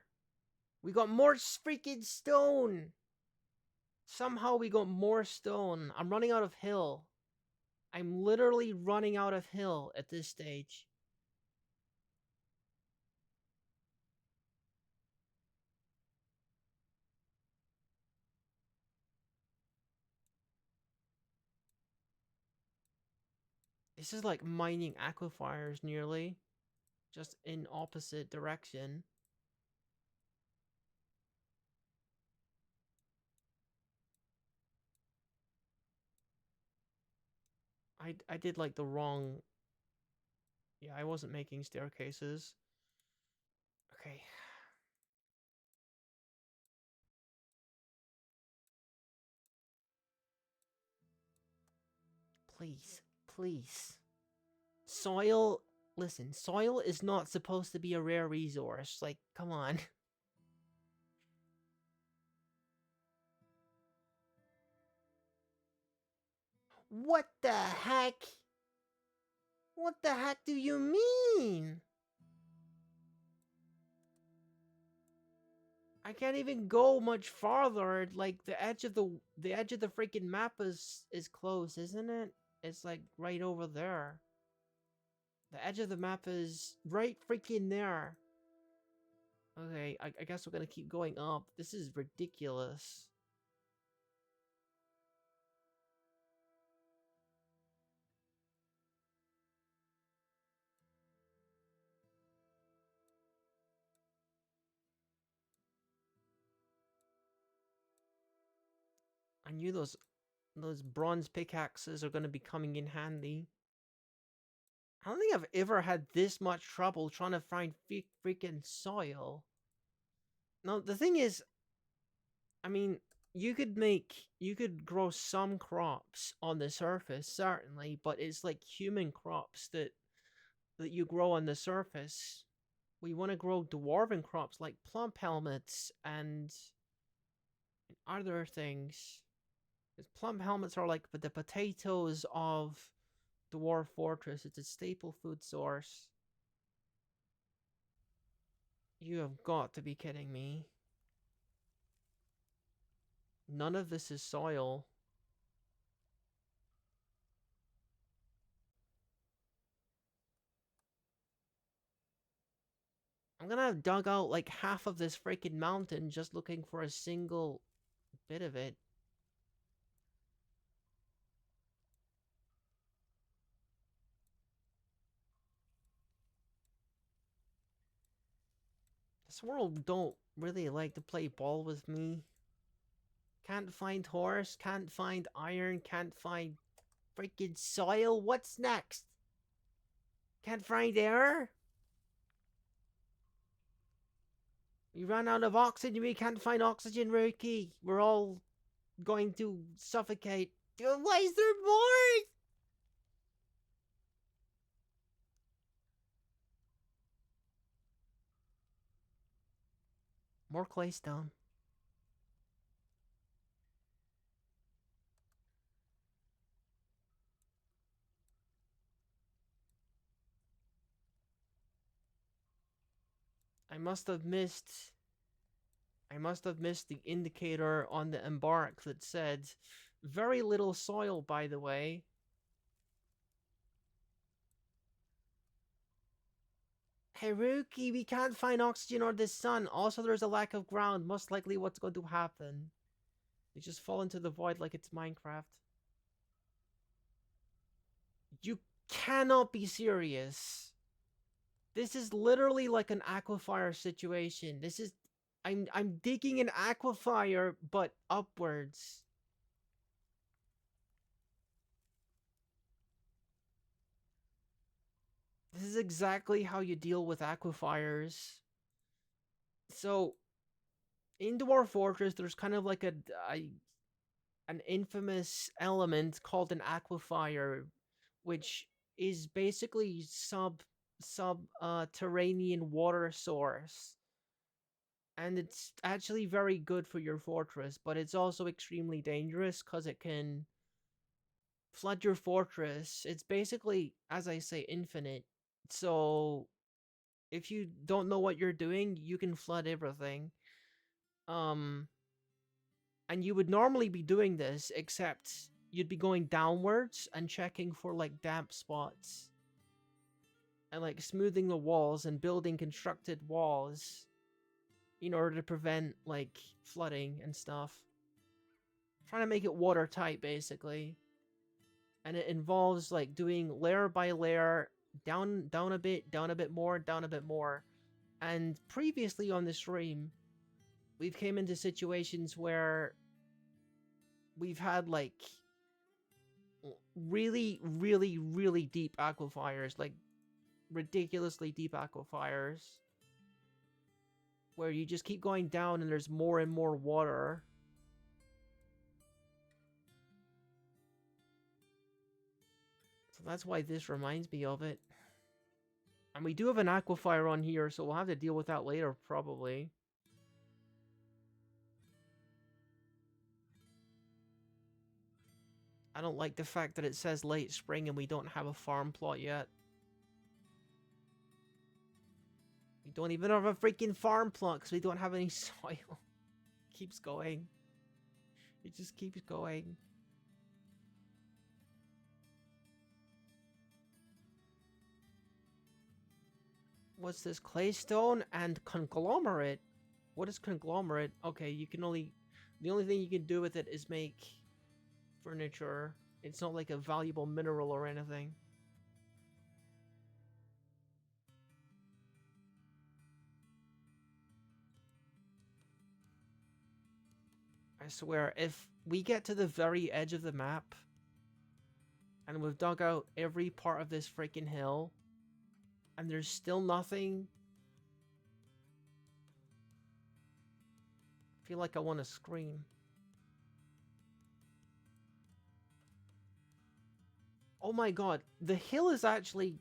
We got more freaking stone! Somehow we got more stone. I'm running out of hill. I'm literally running out of hill at this stage. This is like mining aquifers nearly. Just in opposite direction. I did like the wrong... Yeah, I wasn't making staircases. Okay. Please. Please. Soil... Listen, soil is not supposed to be a rare resource. Like, come on. What the heck? What the heck do you mean? I can't even go much farther. Like the edge of the freaking map is close, isn't it? It's like right over there. The edge of the map is right freaking there. Okay, I guess we're gonna keep going up. This is ridiculous. I knew those bronze pickaxes are gonna be coming in handy. I don't think I've ever had this much trouble trying to find freaking soil. No, the thing is, I mean, you could grow some crops on the surface, certainly, but it's like human crops that you grow on the surface. We want to grow dwarven crops like plump helmets and other things. Because plump helmets are like the potatoes of Dwarf Fortress. It's a staple food source. You have got to be kidding me. None of this is soil. I'm gonna have dug out like half of this freaking mountain just looking for a single bit of it. This world don't really like to play ball with me. Can't find horse, can't find iron, can't find freaking soil. What's next? Can't find air? We ran out of oxygen. We can't find oxygen, Rookie. We're all going to suffocate. Why is there more? More claystone. I must have missed the indicator on the embark that said very little soil, by the way. Hey, Rookie, we can't find oxygen or the sun. Also, there's a lack of ground. Most likely what's going to happen. They just fall into the void like it's Minecraft. You cannot be serious. This is literally like an aquifer situation. This is... I'm digging an aquifer, but upwards. This is exactly how you deal with aquifers. So, in Dwarf Fortress, there's kind of like an infamous element called an aquifer, which is basically subterranean water source. And it's actually very good for your fortress, but it's also extremely dangerous because it can flood your fortress. It's basically, as I say, infinite. So if you don't know what you're doing, you can flood everything. Um, and you would normally be doing this, except you'd be going downwards and checking for like damp spots. And like smoothing the walls and building constructed walls in order to prevent like flooding and stuff. Trying to make it watertight basically. And it involves like doing layer by layer, down a bit more, down a bit more. And previously on the stream, we've came into situations where we've had like really, really, really deep aquifers, like ridiculously deep aquifers, where you just keep going down and there's more and more water. So that's why this reminds me of it. And we do have an aquifer on here, so we'll have to deal with that later, probably. I don't like the fact that it says late spring and we don't have a farm plot yet. We don't even have a freaking farm plot because we don't have any soil. Keeps going. It just keeps going. What's this? Claystone and conglomerate? What is conglomerate? Okay, you can only... The only thing you can do with it is make furniture. It's not like a valuable mineral or anything. I swear, if we get to the very edge of the map and we've dug out every part of this freaking hill and there's still nothing, I feel like I want to scream. Oh my god, the hill is actually...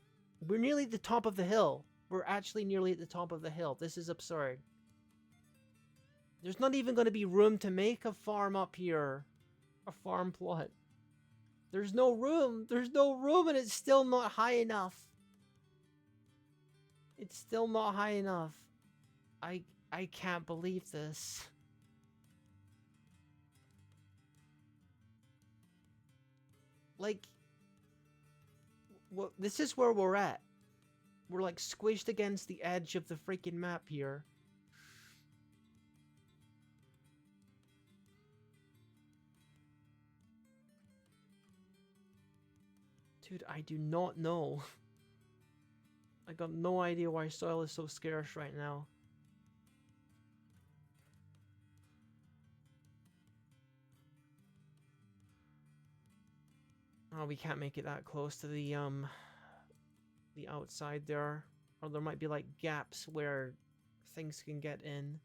We're nearly at the top of the hill. We're actually nearly at the top of the hill. This is absurd. There's not even going to be room to make a farm up here. A farm plot. There's no room. There's no room and it's still not high enough. It's still not high enough. I can't believe this. Like... Well, this is where we're at. We're like squished against the edge of the freaking map here. Dude, I do not know. I got no idea why soil is so scarce right now. Oh, we can't make it that close to the outside there. Or there might be like gaps where things can get in.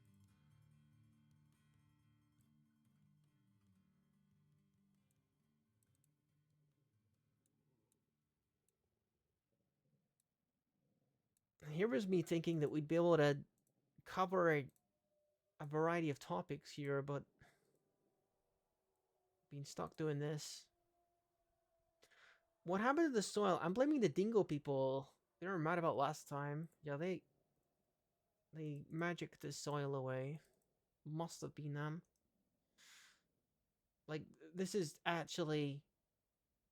Here was me thinking that we'd be able to cover a variety of topics here, but being stuck doing this. What happened to the soil? I'm blaming the dingo people. They were mad about last time. Yeah, they magicked the soil away. Must have been them. Like, this is actually...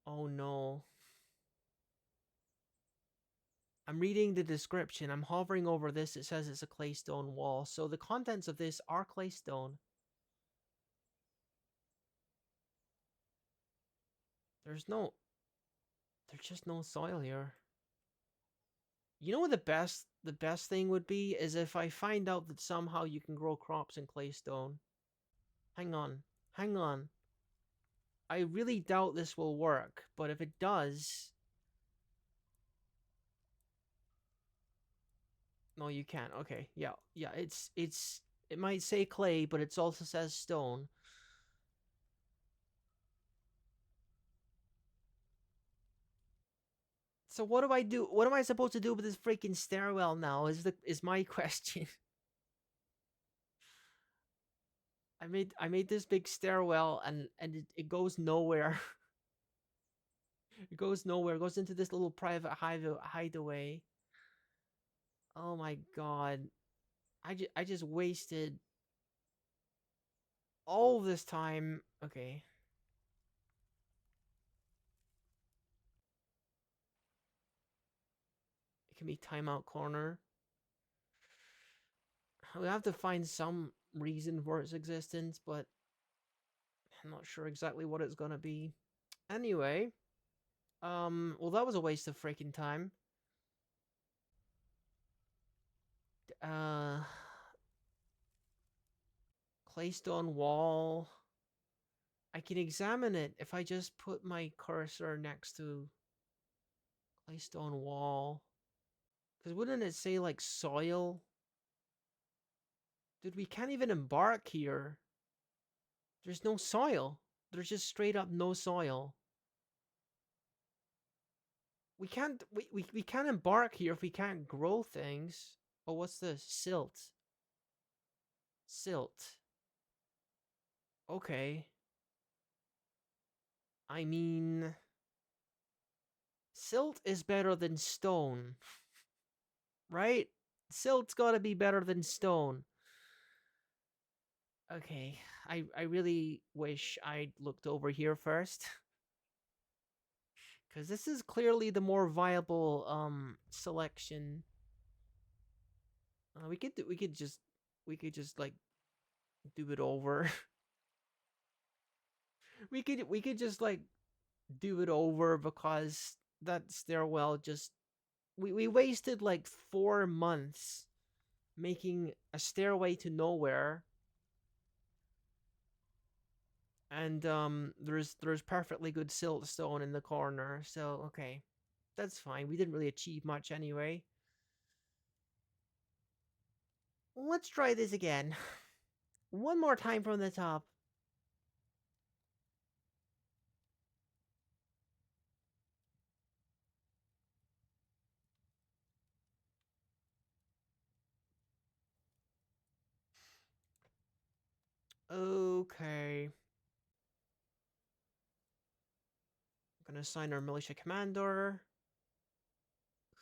Oh no. I'm reading the description. I'm hovering over this. It says it's a claystone wall. So the contents of this are claystone. There's just no soil here. You know what the best thing would be is if I find out that somehow you can grow crops in claystone. Hang on. Hang on. I really doubt this will work, but if it does... No, you can't. Okay. Yeah. Yeah, it might say clay, but it also says stone. So what do I do? What am I supposed to do with this freaking stairwell now? Is my question. I made this big stairwell and it goes nowhere. It goes nowhere. It goes into this little private hideaway. Oh my god. I just wasted all this time. Okay. It can be timeout corner. We have to find some reason for its existence, but I'm not sure exactly what it's gonna be. Anyway, well, that was a waste of freaking time. Uh, claystone wall. I can examine it if I just put my cursor next to claystone wall. Because wouldn't it say, like, soil? Dude, we can't even embark here. There's no soil. There's just straight up no soil. We can't embark here if we can't grow things. Oh, what's this? Silt. Silt. Okay. I mean... Silt is better than stone. Right? Silt's gotta be better than stone. Okay, I really wish I'd looked over here first. Because this is clearly the more viable selection. We could just like do it over. we could just like do it over because that stairwell just we wasted like 4 months making a stairway to nowhere, and there's perfectly good siltstone in the corner, so okay, that's fine. We didn't really achieve much anyway. Let's try this again. One more time from the top. Okay. Gonna assign our militia commander,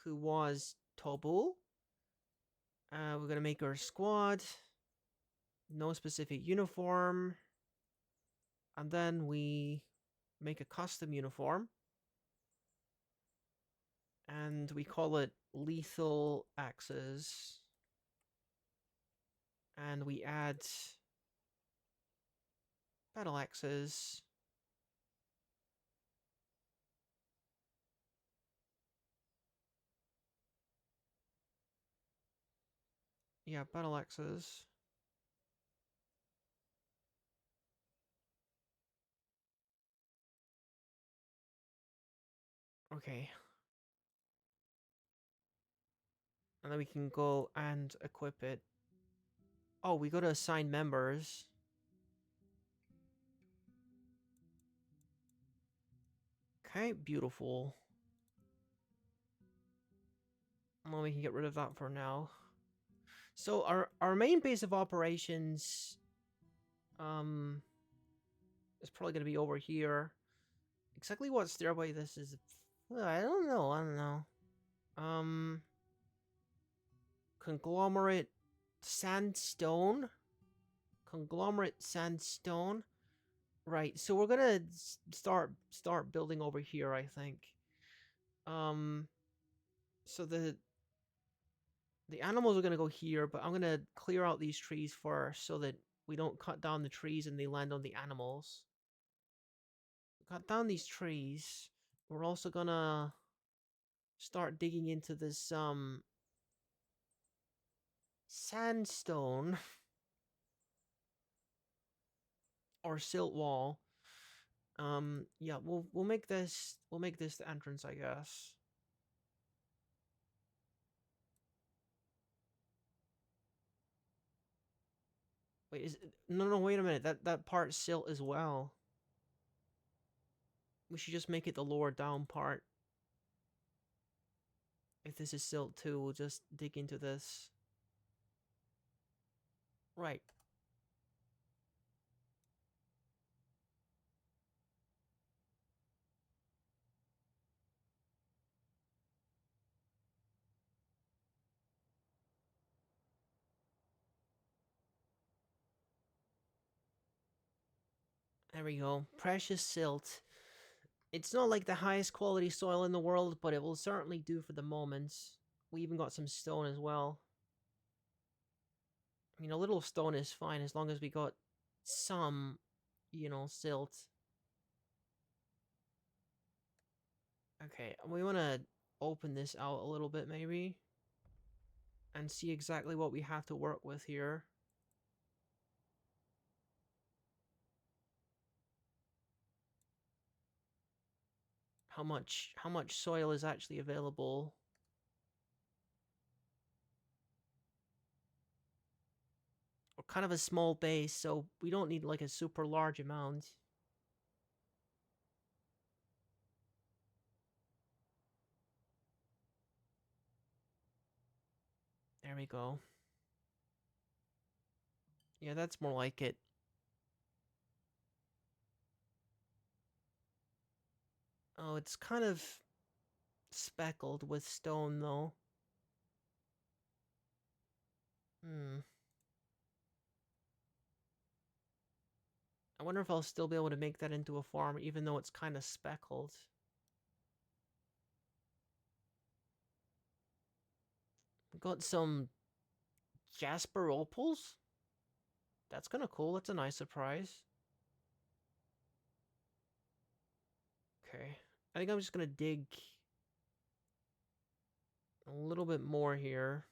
who was Tobu. We're gonna make our squad. No specific uniform. And then we make a custom uniform. And we call it Lethal Axes. And we add Battle Axes. Yeah, Battle Axes. Okay. And then we can go and equip it. Oh, we gotta assign members. Okay, beautiful. Well, we can get rid of that for now. So our main base of operations is probably gonna be over here. Exactly what stairway this is, well, I don't know. Um Conglomerate sandstone. Conglomerate sandstone. Right, so we're gonna start building over here, I think. Um so the animals are gonna go here, but I'm gonna clear out these trees first so that we don't cut down the trees and they land on the animals. Cut down these trees. We're also gonna start digging into this sandstone or silt wall. Yeah, we'll make this the entrance, I guess. Wait, no, wait a minute. That part's silt as well. We should just make it the lower down part. If this is silt too, we'll just dig into this. Right. There we go. Precious silt. It's not like the highest quality soil in the world, but it will certainly do for the moment. We even got some stone as well. I mean, a little stone is fine as long as we got some, silt. Okay, we want to open this out a little bit, maybe, and see exactly what we have to work with here. How much soil is actually available? We're kind of a small base, so we don't need like a super large amount. There we go. Yeah, that's more like it. Oh, it's kind of speckled with stone, though. I wonder if I'll still be able to make that into a farm, even though it's kind of speckled. Got some Jasper opals. That's kind of cool. That's a nice surprise. Okay. I think I'm just going to dig a little bit more here.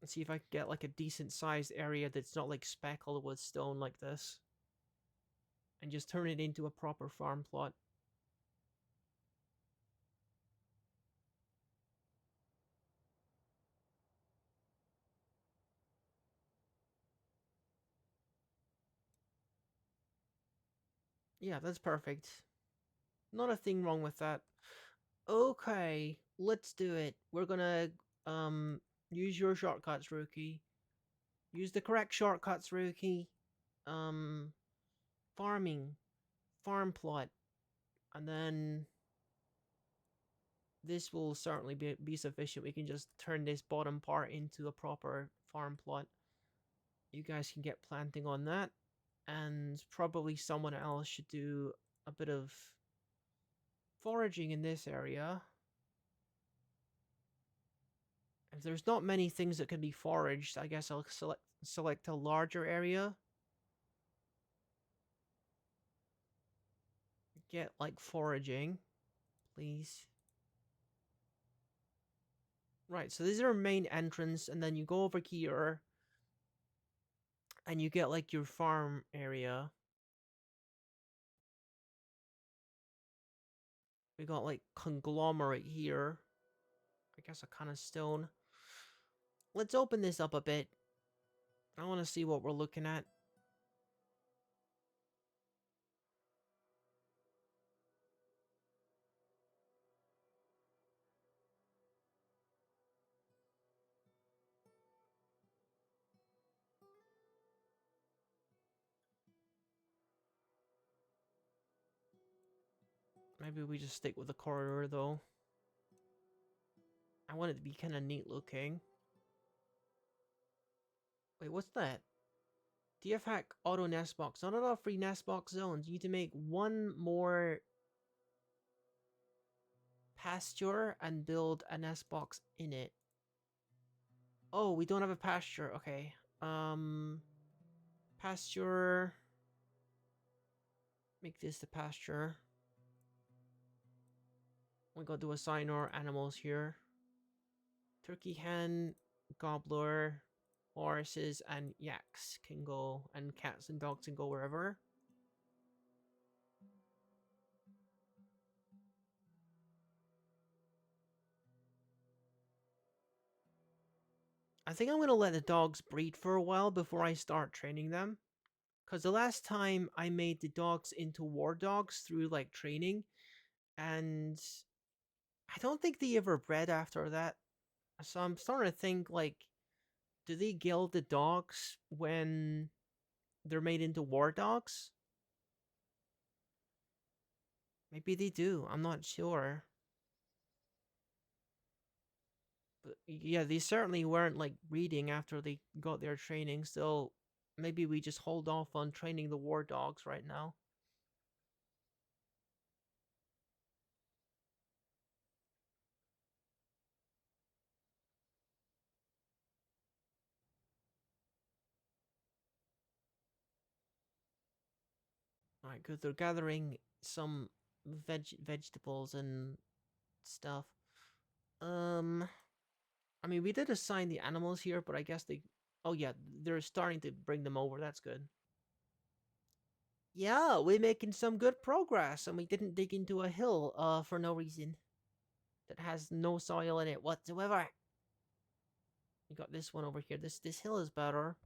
And see if I can get like a decent sized area that's not like speckled with stone like this. And just turn it into a proper farm plot. Yeah, that's perfect. Not a thing wrong with that. Okay, let's do it. We're gonna use your shortcuts, Rookie. Use the correct shortcuts, Rookie. Um farming, farm plot, and then this will certainly be sufficient. We can just turn this bottom part into a proper farm plot. You guys can get planting on that, and probably someone else should do a bit of foraging in this area. If there's not many things that can be foraged, I guess I'll select a larger area. Get like foraging, please. Right, so this is our main entrance, and then you go over here and you get like your farm area. We got like conglomerate here. I guess a kind of stone. Let's open this up a bit. I want to see what we're looking at. Maybe we just stick with the corridor though. I want it to be kind of neat looking. Wait, what's that? DF hack auto nest box. Not enough free nest box zones. You need to make one more pasture and build a nest box in it. Oh, we don't have a pasture. Okay. Pasture. Make this the pasture. We gotta do assign our animals here. Turkey hen, gobbler, horses, and yaks can go, and cats and dogs can go wherever. I think I'm gonna let the dogs breed for a while before I start training them. Because the last time I made the dogs into war dogs through like training, and I don't think they ever bred after that. So I'm starting to think like, do they gild the dogs when they're made into war dogs? Maybe they do. I'm not sure. But yeah, they certainly weren't like breeding after they got their training. So maybe we just hold off on training the war dogs right now. All right, good. They're gathering some vegetables and stuff. Um, I mean, we did assign the animals here, but I guess they. Oh yeah, they're starting to bring them over. That's good. Yeah, we're making some good progress, and we didn't dig into a hill for no reason. That has no soil in it whatsoever. We got this one over here. This hill is better.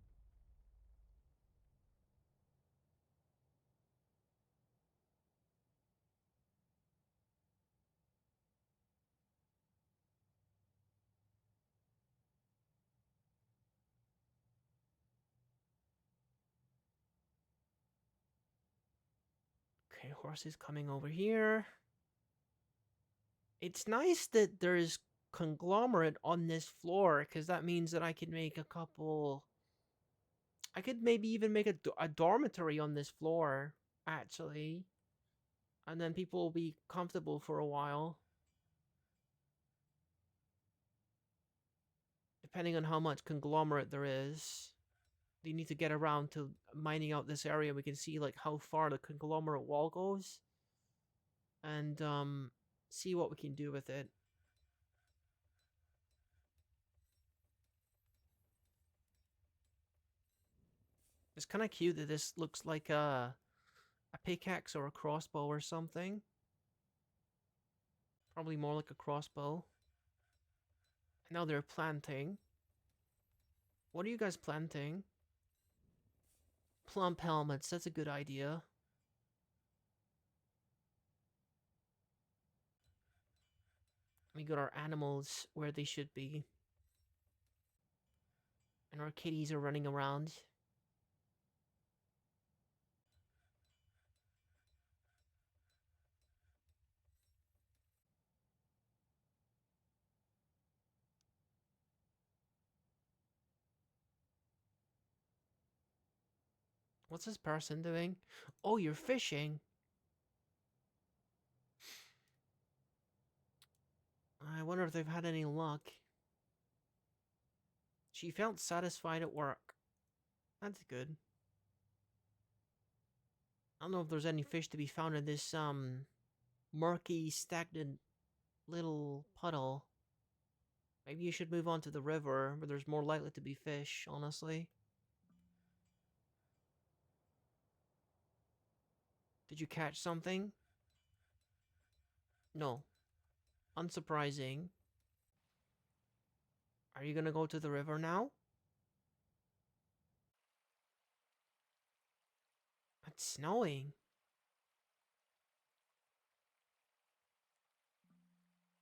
Okay, horses coming over here. It's nice that there's conglomerate on this floor, because that means that I can make a couple I could maybe even make a dormitory on this floor, actually. And then people will be comfortable for a while. Depending on how much conglomerate there is. You need to get around to mining out this area. We can see like how far the conglomerate wall goes. And see what we can do with it. It's kind of cute that this looks like a pickaxe or a crossbow or something. Probably more like a crossbow. And now they're planting. What are you guys planting? Plump helmets, that's a good idea. We got our animals where they should be. And our kitties are running around. What's this person doing? Oh, you're fishing. I wonder if they've had any luck. She felt satisfied at work. That's good. I don't know if there's any fish to be found in this, murky, stagnant little puddle. Maybe you should move on to the river, where there's more likely to be fish, honestly. Did you catch something? No. Unsurprising. Are you gonna go to the river now? It's snowing.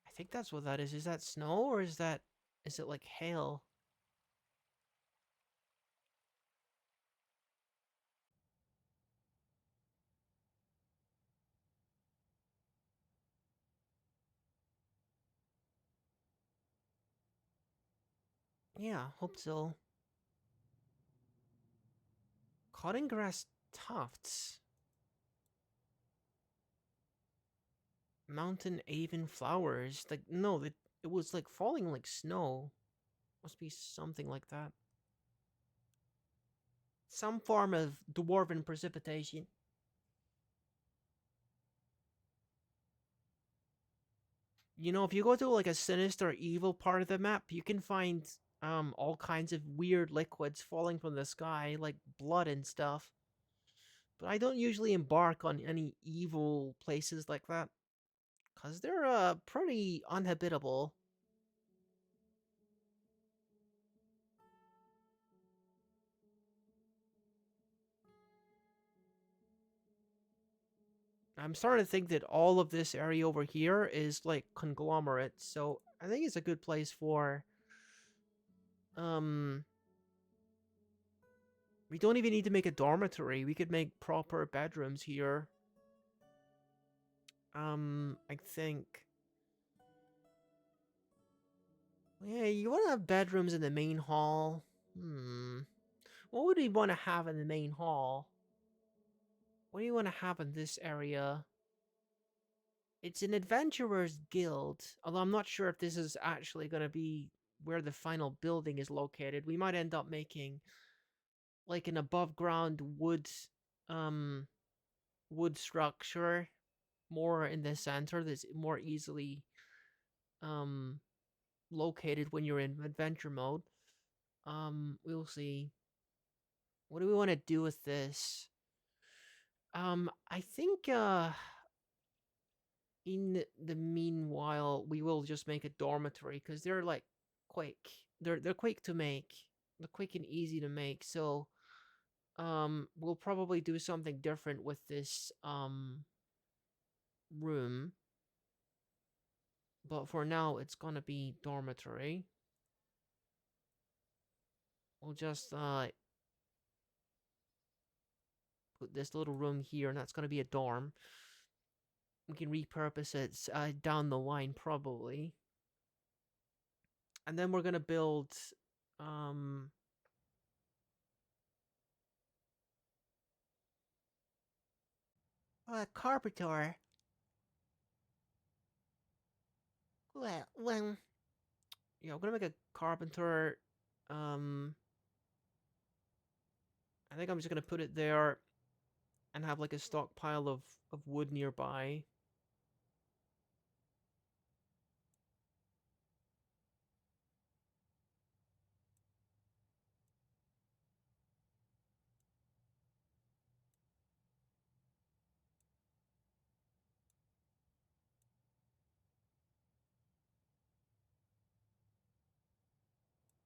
I think that's what that is. Is that snow or is that... is it like hail? Yeah, hope so. Cutting grass tufts. Mountain Avon flowers. Like, no, it was like falling like snow. Must be something like that. Some form of dwarven precipitation. You know, if you go to like a sinister evil part of the map, you can find all kinds of weird liquids falling from the sky, like blood and stuff. But I don't usually embark on any evil places like that, cause they're pretty uninhabitable. I'm starting to think that all of this area over here is like conglomerate, so I think it's a good place for um we don't even need to make a dormitory. We could make proper bedrooms here. I think. Yeah, you want to have bedrooms in the main hall. What would we want to have in the main hall? What do you want to have in this area? It's an adventurer's guild, although I'm not sure if this is actually going to be where the final building is located. We might end up making like an above ground um wood structure more in the center that's more easily um located when you're in adventure mode. We'll see. What do we want to do with this? I think in the meanwhile we will just make a dormitory because they're like quick. They're quick to make. They're quick and easy to make. So we'll probably do something different with this room. But for now it's gonna be dormitory. We'll just put this little room here, and that's gonna be a dorm. We can repurpose it down the line probably. And then we're gonna build um Carpenter. Well, yeah, I'm gonna make a carpenter. Um, I think I'm just gonna put it there and have like a stockpile of wood nearby.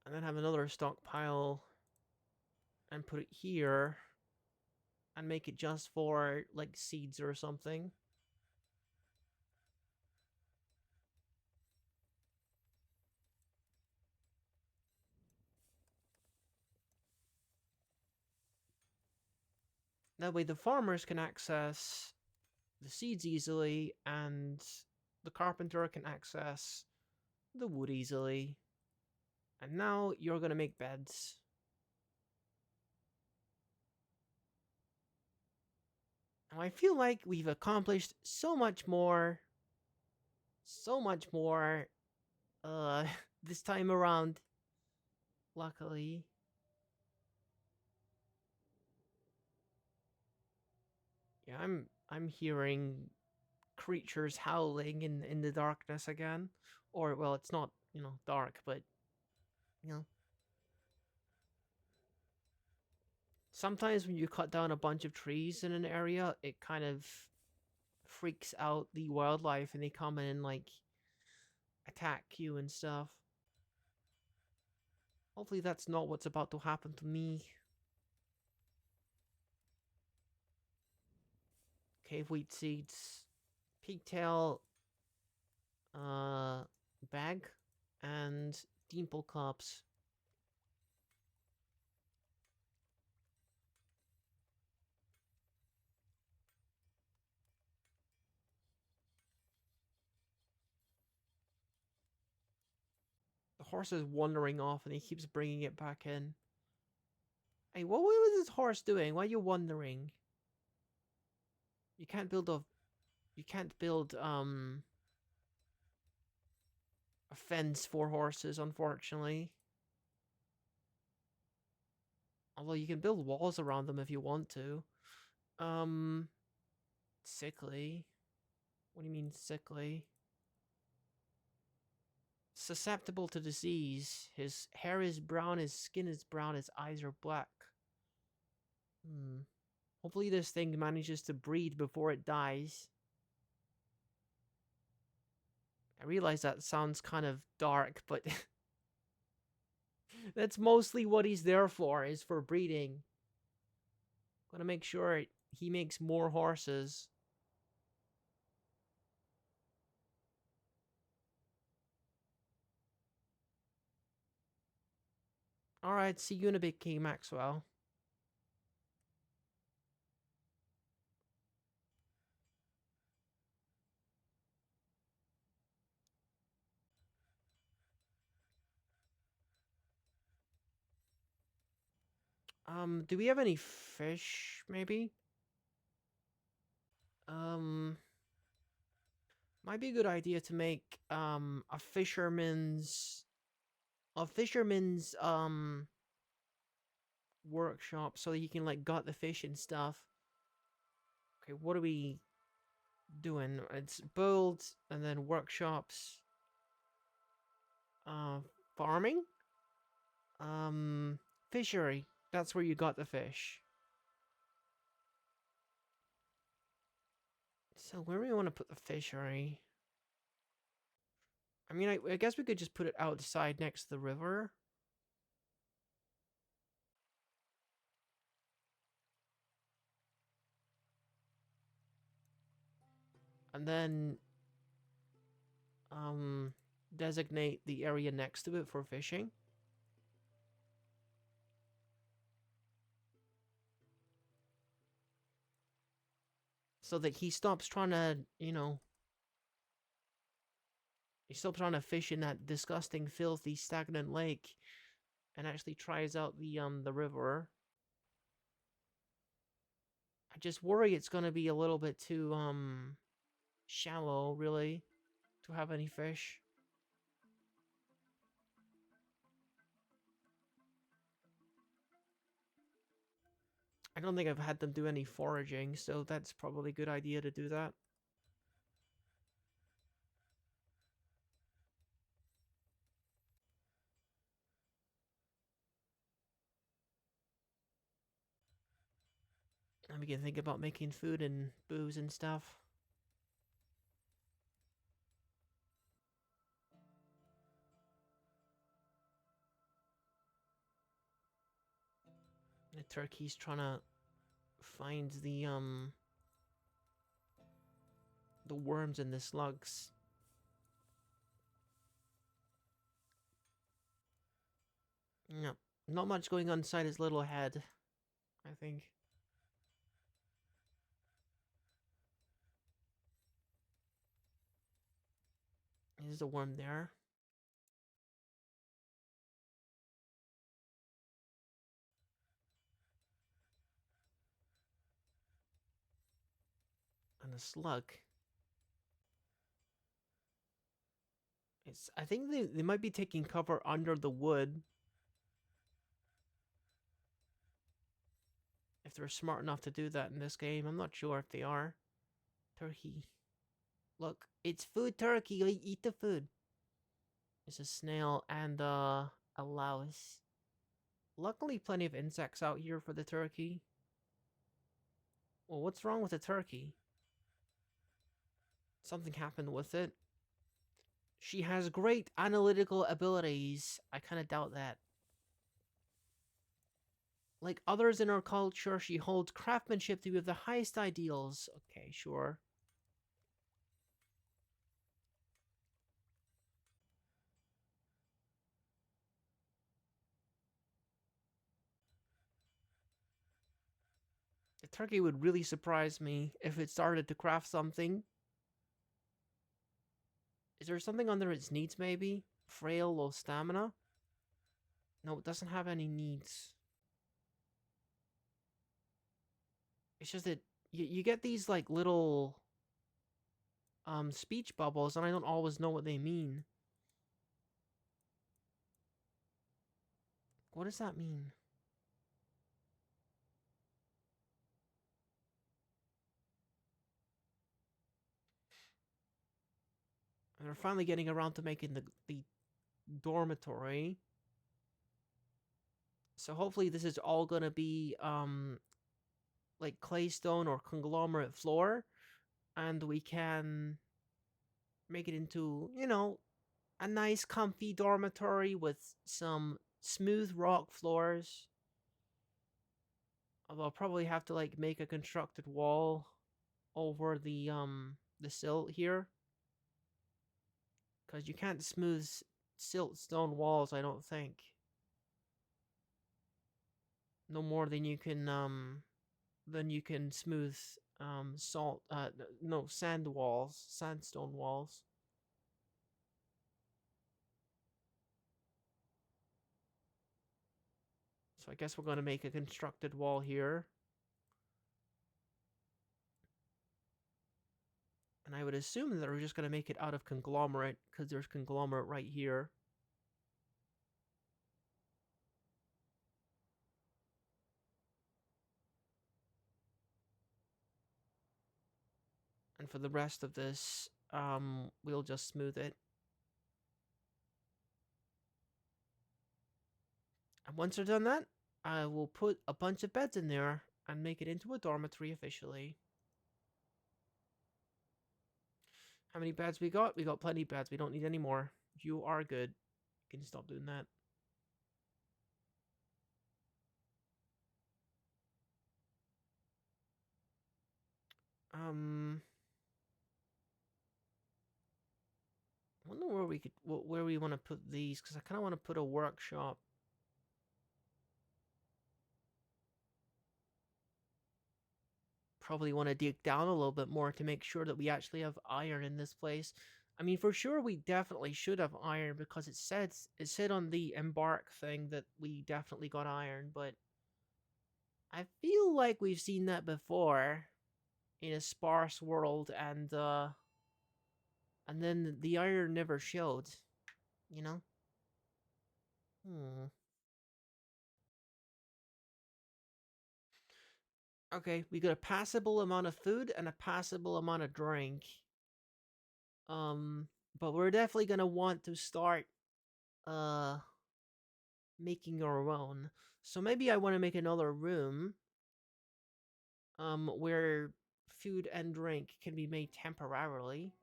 And then have another stockpile and put it here and make it just for like seeds or something. That way the farmers can access the seeds easily and the carpenter can access the wood easily. And now you're gonna make beds. And I feel like we've accomplished so much more, uh, this time around. Luckily. Yeah, I'm hearing creatures howling in the darkness again. Or well, it's not, dark, but you know, sometimes when you cut down a bunch of trees in an area, it kind of freaks out the wildlife and they come in and like attack you and stuff. Hopefully that's not what's about to happen to me. Cave wheat seeds, pigtail, uh, bag, and dimple cups. The horse is wandering off and he keeps bringing it back in. Hey, what was this horse doing? Why are you wandering? You can't build a fence for horses, unfortunately. Although you can build walls around them if you want to. Sickly. What do you mean sickly? Susceptible to disease. His hair is brown, his skin is brown, his eyes are black. Hopefully this thing manages to breed before it dies. I realize that sounds kind of dark, but that's mostly what he's there for, is for breeding. Gonna make sure he makes more horses. Alright, see you in a bit, King Maxwell. Do we have any fish, maybe? Might be a good idea to make, a fisherman's, workshop so that you can, like, gut the fish and stuff. Okay, what are we doing? It's build, and then workshops. Farming? Fishery. That's where you got the fish. So where do we want to put the fishery? I mean, I guess we could just put it outside next to the river. And then, designate the area next to it for fishing. So that he stops trying to, he stops trying to fish in that disgusting, filthy, stagnant lake and actually tries out the river. I just worry it's gonna be a little bit too shallow, really, to have any fish. I don't think I've had them do any foraging, so that's probably a good idea to do that. And we can think about making food and booze and stuff. The turkey's trying to find the worms and the slugs. No, not much going on inside his little head, I think. There's a worm there. And a slug. I think they might be taking cover under the wood. If they're smart enough to do that in this game. I'm not sure if they are. Turkey. Look, it's food turkey. Eat the food. It's a snail and a louse. Luckily, plenty of insects out here for the turkey. Well, what's wrong with the turkey? Something happened with it. She has great analytical abilities. I kind of doubt that. Like others in her culture, she holds craftsmanship to be of the highest ideals. Okay, sure. The turkey would really surprise me if it started to craft something. Is there something under its needs, maybe? Frail, low stamina? No, it doesn't have any needs. It's just that you get these, like, little speech bubbles, and I don't always know what they mean. What does that mean? And they're finally getting around to making the dormitory. So hopefully this is all gonna be like claystone or conglomerate floor, and we can make it into, you know, a nice comfy dormitory with some smooth rock floors. Although I'll probably have to like make a constructed wall over the silt here, because you can't smooth silt stone walls, I don't think. No more than you can smooth salt no sand walls, sandstone walls. So I guess we're going to make a constructed wall here. And I would assume that we're just going to make it out of conglomerate, because there's conglomerate right here. And for the rest of this, we'll just smooth it. And once we're done that, I will put a bunch of beds in there and make it into a dormitory officially. How many beds we got? We got plenty of beds. We don't need any more. You are good. You can stop doing that. I wonder where we want to put these, because I kind of want to put a workshop. Probably want to dig down a little bit more to make sure that we actually have iron in this place. I mean, for sure, we definitely should have iron, because it said on the embark thing that we definitely got iron, but I feel like we've seen that before in a sparse world, and then the iron never showed. You know. Hmm. Okay, we got a passable amount of food and a passable amount of drink. Um, but we're definitely gonna want to start uh making our own. So maybe I want to make another room where food and drink can be made temporarily.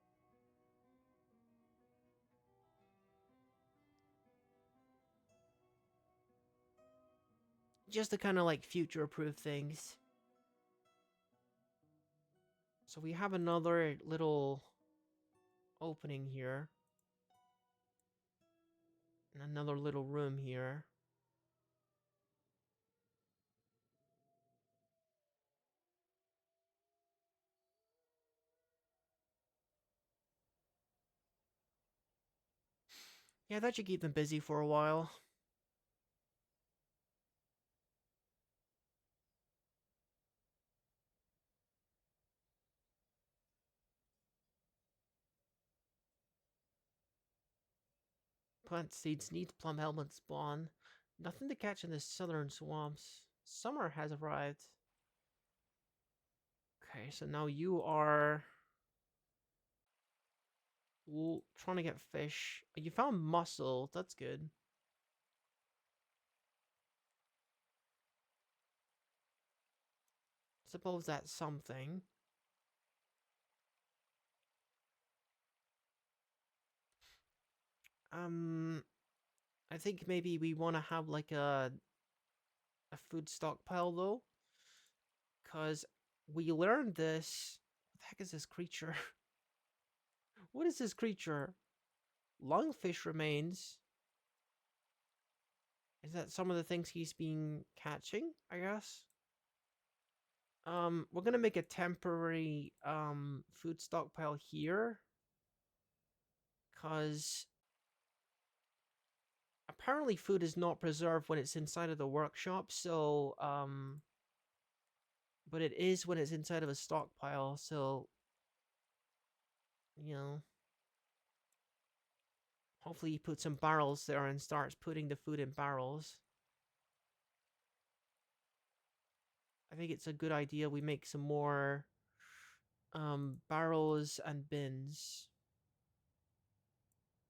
Just to kind of like future proof things. So we have another little opening here. And another little room here. Yeah, that should keep them busy for a while. Plant seeds need plum helmet spawn. Nothing to catch in the southern swamps. Summer has arrived. Okay, so now you are trying to get fish. You found mussel. That's good. Suppose that's something. Um, I think maybe we want to have like a food stockpile though, because we learned this. What the heck is this creature? What is this creature? Lungfish remains. Is that some of the things he's been catching? I guess. We're gonna make a temporary food stockpile here, cause apparently food is not preserved when it's inside of the workshop. So but it is when it's inside of a stockpile. So you know, hopefully he puts some barrels there and starts putting the food in barrels. I think it's a good idea we make some more barrels and bins.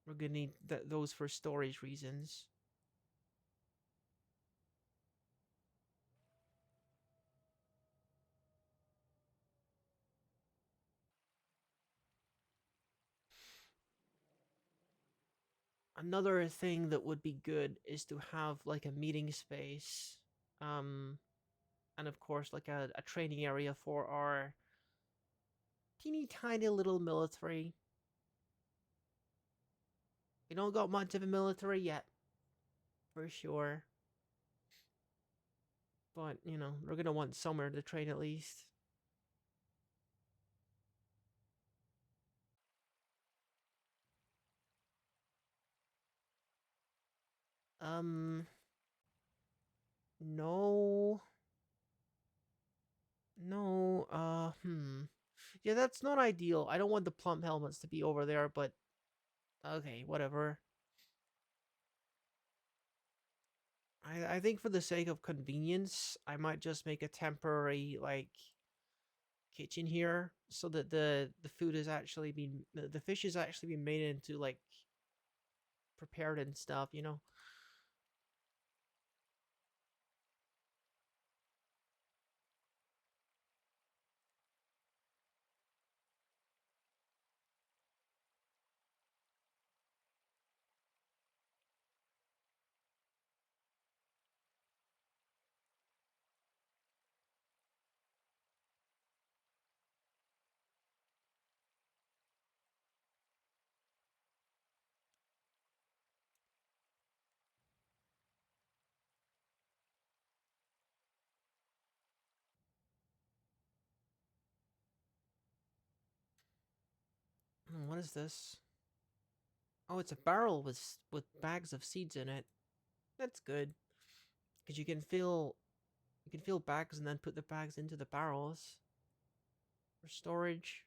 We're gonna need those for storage reasons. Another thing that would be good is to have like a meeting space, um, and of course like a training area for our teeny tiny little military. We don't got much of a military yet, for sure. But, you know, we're gonna want somewhere to train at least. Um, no. No, Yeah, that's not ideal. I don't want the plump helmets to be over there, but okay, whatever. I think for the sake of convenience, I might just make a temporary, like, kitchen here so that the food is actually being the fish is actually being made into like prepared and stuff, you know. What is this? Oh, it's a barrel with bags of seeds in it. That's good because You can fill bags and then put the bags into the barrels for storage.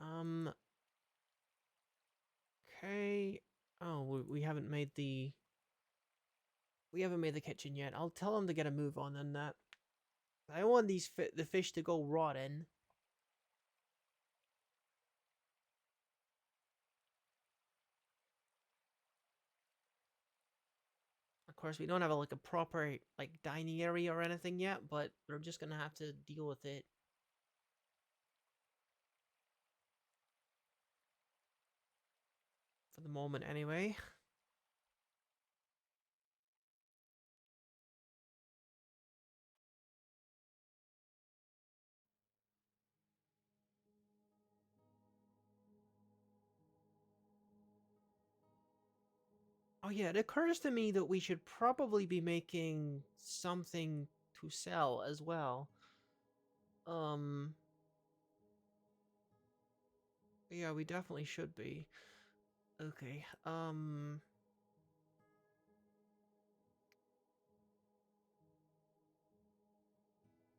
Um. Okay. Oh, we haven't made the kitchen yet. I'll tell them to get a move on that. I don't want the fish to go rotten. Of course, we don't have like a proper like dining area or anything yet, but we're just gonna have to deal with it for the moment, anyway. Oh yeah, it occurs to me that we should probably be making something to sell as well. Um, yeah, we definitely should be. Okay.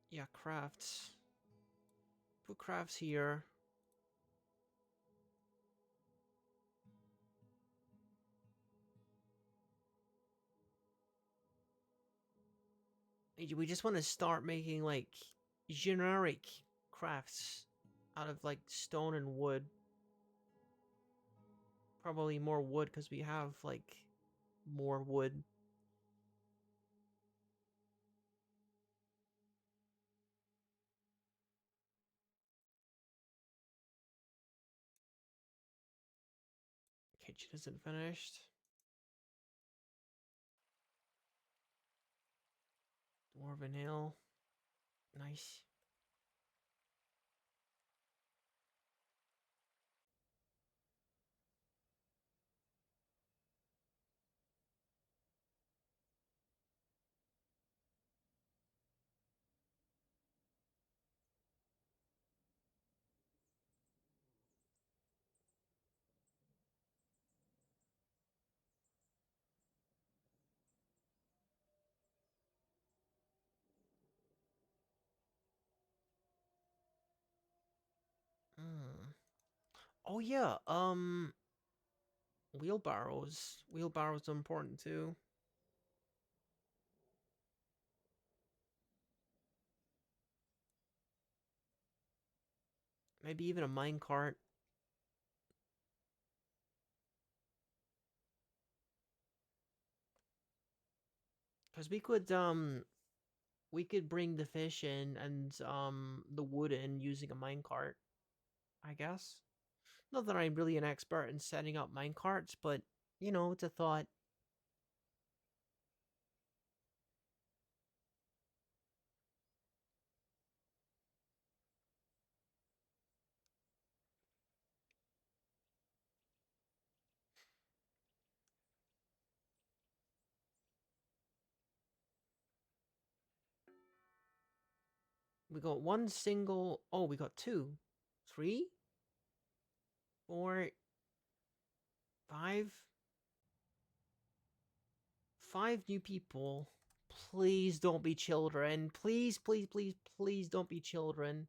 Yeah, crafts. Put crafts here. We just want to start making like generic crafts out of like stone and wood. Probably more wood because we have like more wood. Kitchen isn't finished. Dwarven ale. Nice. Mm. Oh yeah, wheelbarrows. Wheelbarrows are important too. Maybe even a minecart. Because we could bring the fish in and the wood in using a minecart, I guess. Not that I'm really an expert in setting up minecarts, but you know, it's a thought. We got one single. Oh, we got two, three, four, five, five new people. Please don't be children. Please, please, please, please don't be children.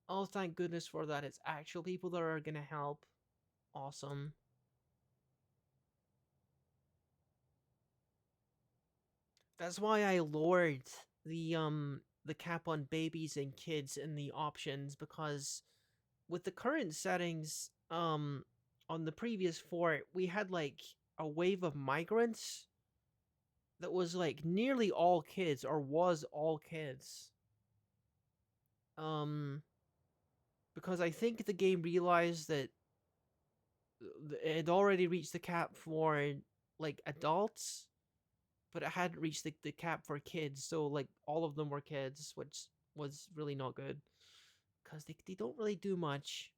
Oh, thank goodness for that. It's actual people that are gonna help. Awesome. That's why I lowered the cap on babies and kids in the options, because with the current settings on the previous fort we had like a wave of migrants that was like nearly all kids, or was all kids. Um because I think the game realized that it had already reached the cap for like adults, but it hadn't reached the cap for kids, so like all of them were kids, which was really not good because they don't really do much.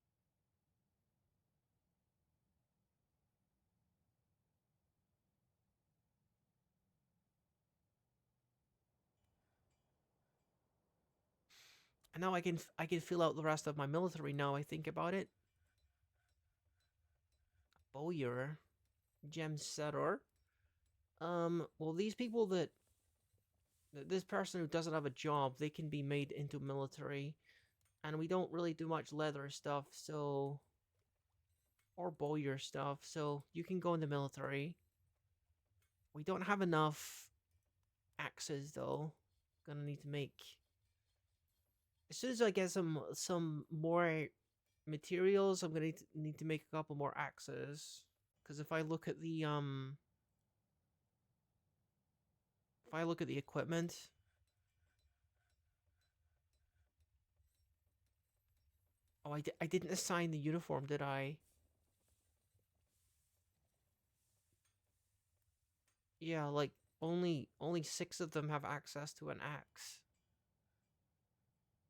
And now I can fill out the rest of my military now I think about it. Bowyer, gem setter. Well, these people this person who doesn't have a job, they can be made into military, and we don't really do much leather stuff, so or bowyer stuff, so you can go in the military. We don't have enough axes though. Gonna need to make as soon as I get some more materials, I'm gonna need to make a couple more axes. Because if I look at the equipment, oh, I didn't assign the uniform, did I? Yeah, like only 6 of them have access to an axe.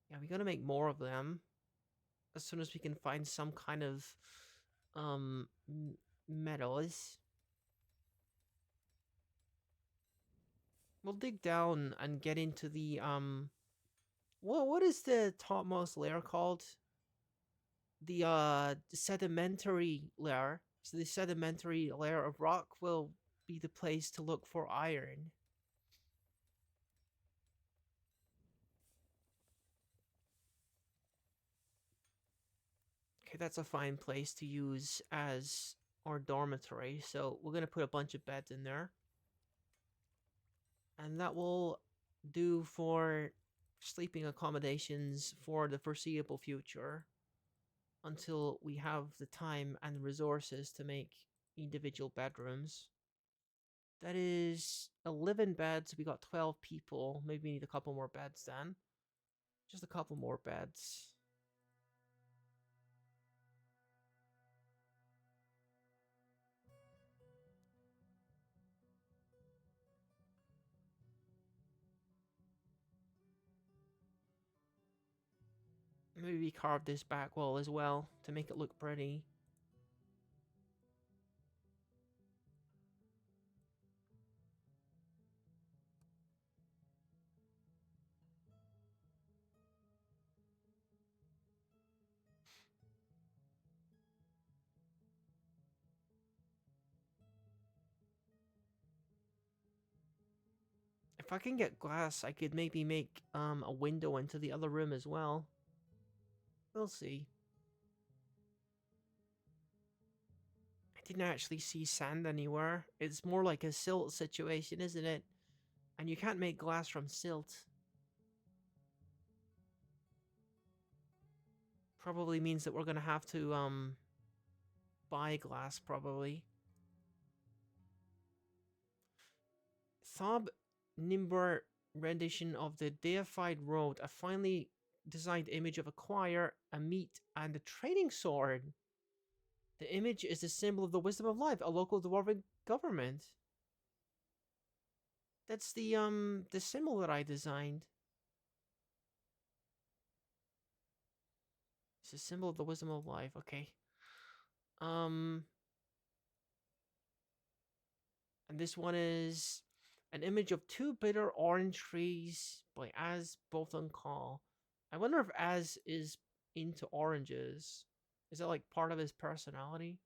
Yeah, we gotta make more of them as soon as we can find some kind of um metals. We'll dig down and get into the what is the topmost layer called? The sedimentary layer. So the sedimentary layer of rock will be the place to look for iron. Okay, that's a fine place to use as our dormitory. So we're gonna put a bunch of beds in there. And that will do for sleeping accommodations for the foreseeable future until we have the time and resources to make individual bedrooms. That is 11 beds. We got 12 people. Maybe we need a couple more beds then. Just a couple more beds. Maybe we carve this back wall as well to make it look pretty. If I can get glass, I could maybe make a window into the other room as well. We'll see. I didn't actually see sand anywhere. It's more like a silt situation, isn't it? And you can't make glass from silt. Probably means that we're gonna have to buy glass probably. Thob Nimber rendition of the deified road, a finely designed image of a choir, a meat, and a training sword. The image is a symbol of the wisdom of life, a local dwarven government. That's the symbol that I designed. It's a symbol of the wisdom of life. Okay. Um, and this one is an image of 2 bitter orange trees by Az Bothon Call. I wonder if Az is into oranges. Is that like part of his personality?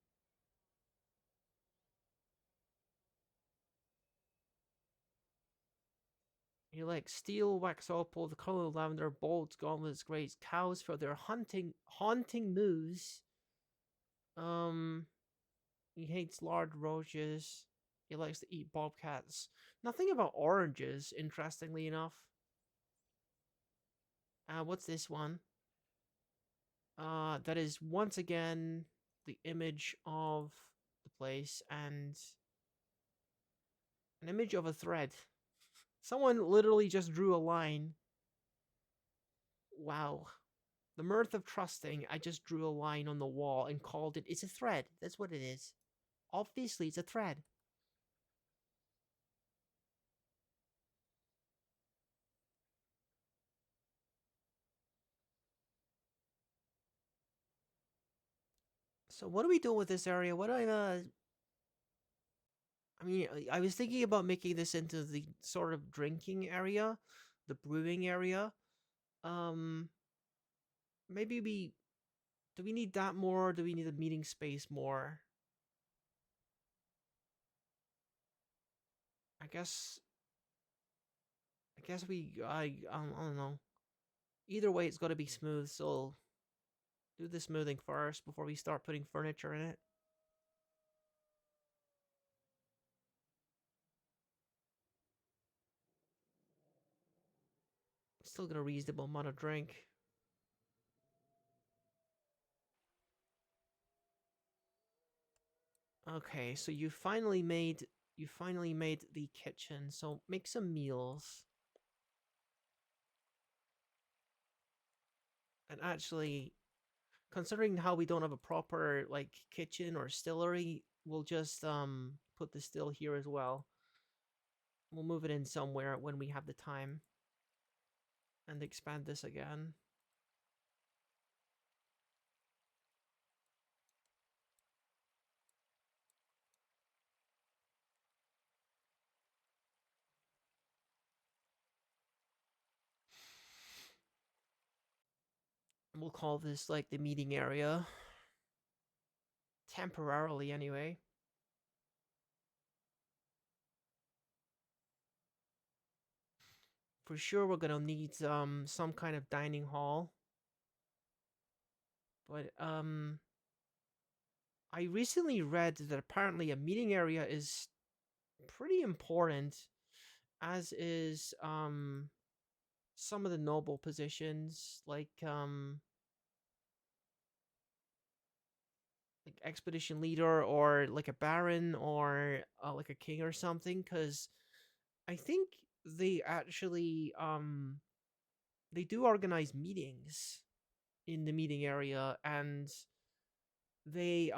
He likes steel, wax opal, the color of lavender, bolts, gauntlets, grays, cows for their haunting moves. Um, he hates large roaches. He likes to eat bobcats. Nothing about oranges, interestingly enough. What's this one? That is once again the image of the place and an image of a thread. Someone literally just drew a line. Wow. The mirth of trusting, I just drew a line on the wall and called it, it's a thread. That's what it is. Obviously, it's a thread. So what do we do with this area? What I mean, I was thinking about making this into the sort of drinking area, the brewing area. Um, maybe do we need that more? Or do we need a meeting space more? I guess I don't know. Either way, it's got to be smooth. So do the smoothing first before we start putting furniture in it. Still got a reasonable amount of drink. Okay, so you finally made the kitchen. So make some meals. And actually, considering how we don't have a proper like kitchen or distillery, we'll just put the still here as well. We'll move it in somewhere when we have the time and expand this again. We'll call this like the meeting area. Temporarily, anyway. For sure, we're gonna need some kind of dining hall. But I recently read that apparently a meeting area is pretty important, as is some of the noble positions like expedition leader or like a baron or like a king or something, because I think they actually they do organize meetings in the meeting area, and they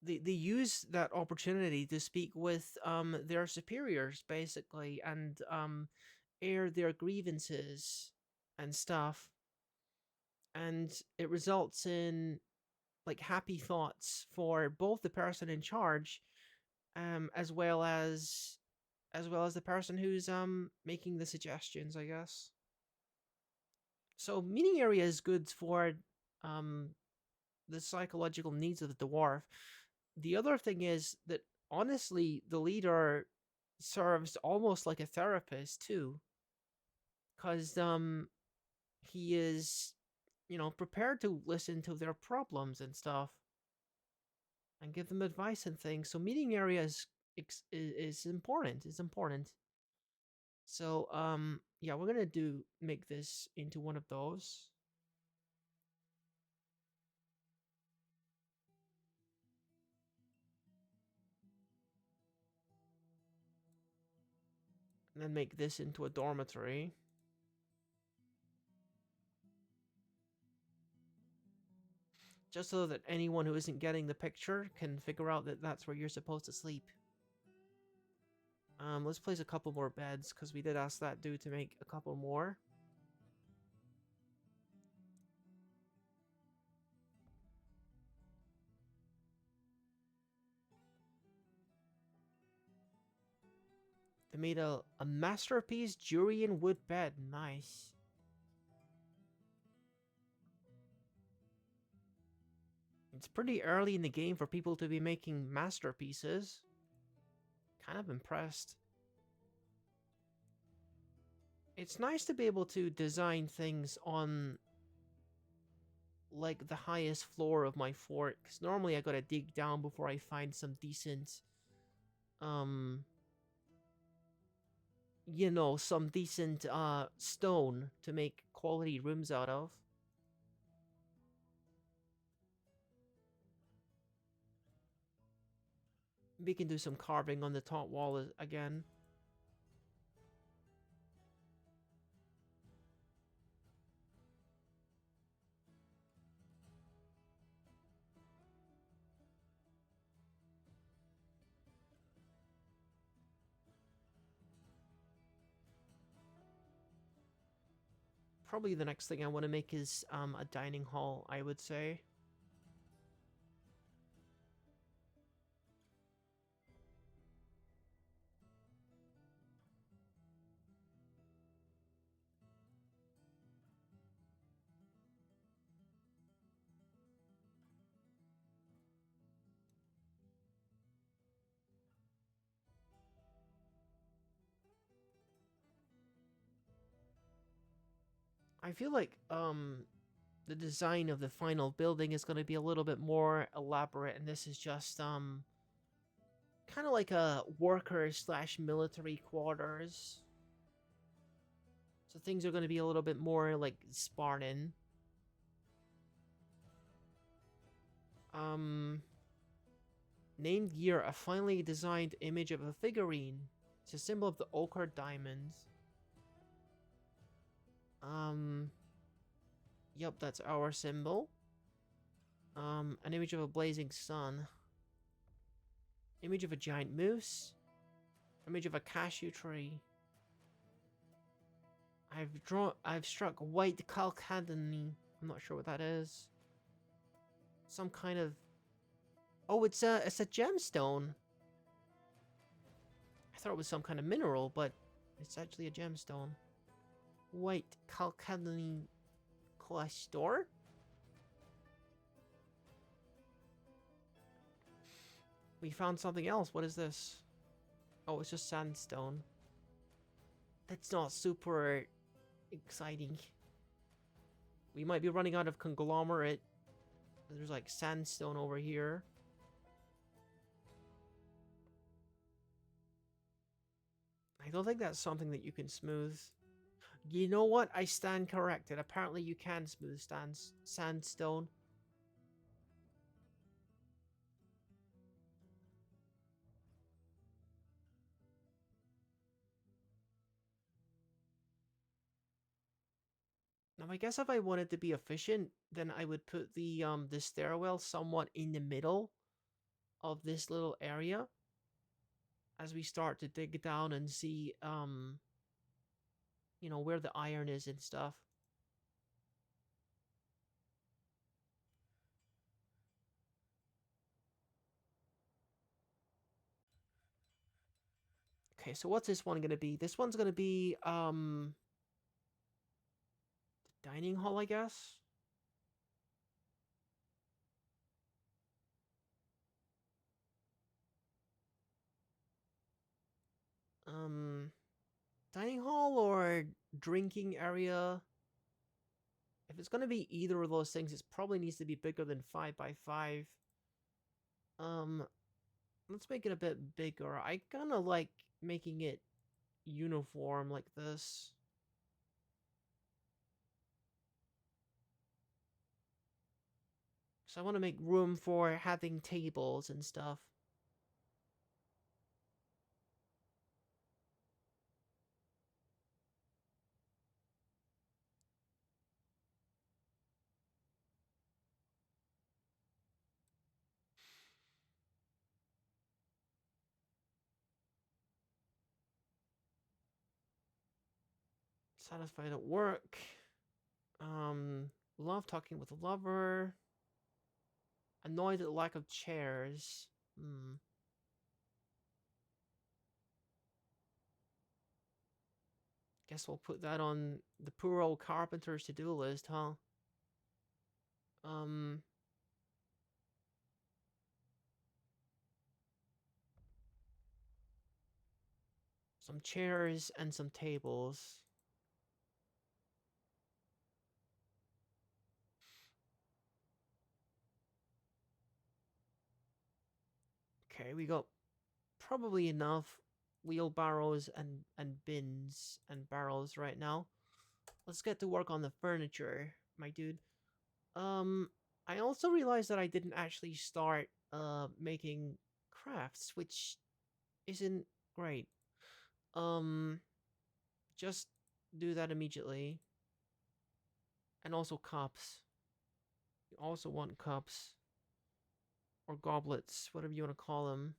they use that opportunity to speak with their superiors basically, and air their grievances and stuff, and it results in like happy thoughts for both the person in charge as well as the person who's making the suggestions, I guess. So meeting area is good for um the psychological needs of the dwarf. The other thing is that honestly the leader serves almost like a therapist too, because he is, prepared to listen to their problems and stuff and give them advice and things. So meeting area is important. It's important. So yeah, we're gonna do make this into one of those. And then make this into a dormitory. Just so that anyone who isn't getting the picture can figure out that that's where you're supposed to sleep. Let's place a couple more beds, because we did ask that dude to make a couple more. They made a masterpiece Jurian wood bed. Nice. It's pretty early in the game for people to be making masterpieces. Kind of impressed. It's nice to be able to design things on like the highest floor of my fort, because normally I gotta dig down before I find some decent some decent stone to make quality rooms out of. We can do some carving on the top wall again. Probably the next thing I want to make is a dining hall, I would say. I feel like the design of the final building is going to be a little bit more elaborate, and this is just kind of like a worker slash military quarters. So things are going to be a little bit more like Spartan. Um, Named year, a finely designed image of a figurine. It's a symbol of the ochre diamonds. Um, yep, that's our symbol. An image of a blazing sun. Image of a giant moose. Image of a cashew tree. I've struck white calcadony. I'm not sure what that is. Some kind of... Oh, it's a gemstone. I thought it was some kind of mineral, but it's actually a gemstone. White calcadony cluster? We found something else. What is this? Oh, it's just sandstone. That's not super exciting. We might be running out of conglomerate. There's like sandstone over here. I don't think that's something that you can smooth. You know what? I stand corrected. Apparently you can smooth sandstone. Now, I guess if I wanted to be efficient, then I would put the stairwell somewhat in the middle of this little area as we start to dig down and see you know, where the iron is and stuff. Okay, so what's this one gonna be? This one's gonna be the dining hall, I guess. Um Dining hall or drinking area. If it's gonna be either of those things, it probably needs to be bigger than 5 by 5. Um, let's make it a bit bigger. I kind of like making it uniform like this. So I want to make room for having tables and stuff. Satisfied at work. Love talking with a lover. Annoyed at the lack of chairs. Guess we'll put that on the poor old carpenter's to-do list, huh? Um, some chairs and some tables. Okay, we got probably enough wheelbarrows and bins and barrels right now. Let's get to work on the furniture, my dude. I also realized that I didn't actually start making crafts, which isn't great. Um, just do that immediately. And also cups. You also want cups or goblets, whatever you want to call them.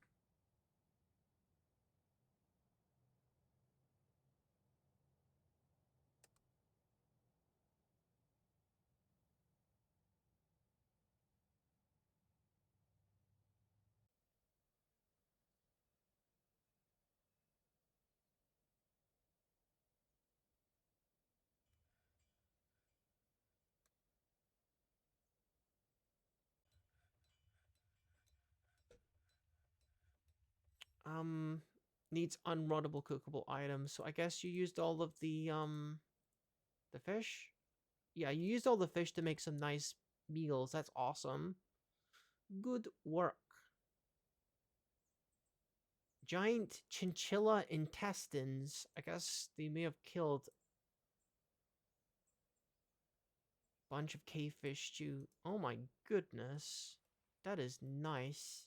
Um, Needs unrunnable cookable items. So I guess you used all of the fish. Yeah, you used all the fish to make some nice meals. That's awesome. Good work. Giant chinchilla intestines. I guess they may have killed a bunch of cavefish stew. Oh my goodness. That is nice.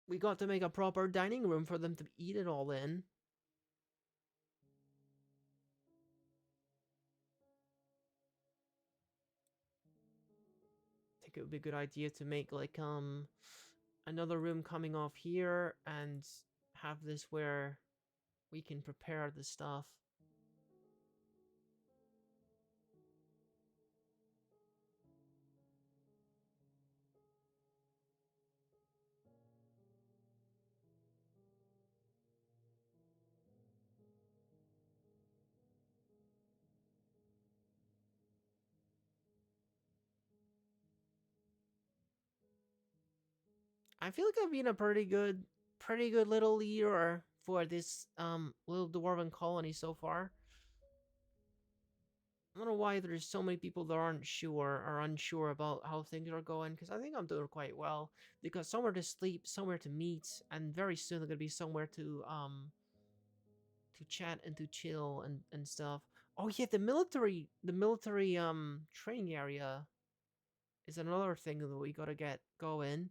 We got to make a proper dining room for them to eat it all in. I think it would be a good idea to make like another room coming off here and have this where we can prepare the stuff. I feel like I've been a pretty good little leader for this little dwarven colony so far. I don't know why there's so many people that aren't sure or unsure about how things are going, because I think I'm doing quite well. They got somewhere to sleep, somewhere to meet, and very soon they're gonna be somewhere to chat and to chill and stuff. Oh yeah, the military training area is another thing that we gotta get going.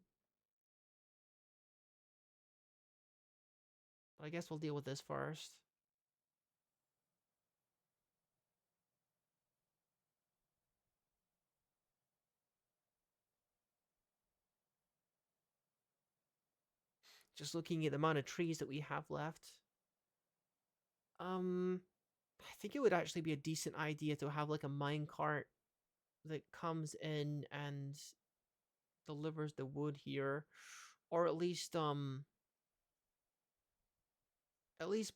But I guess we'll deal with this first. Just looking at the amount of trees that we have left. Um, I think it would actually be a decent idea to have like a minecart that comes in and delivers the wood here, or at least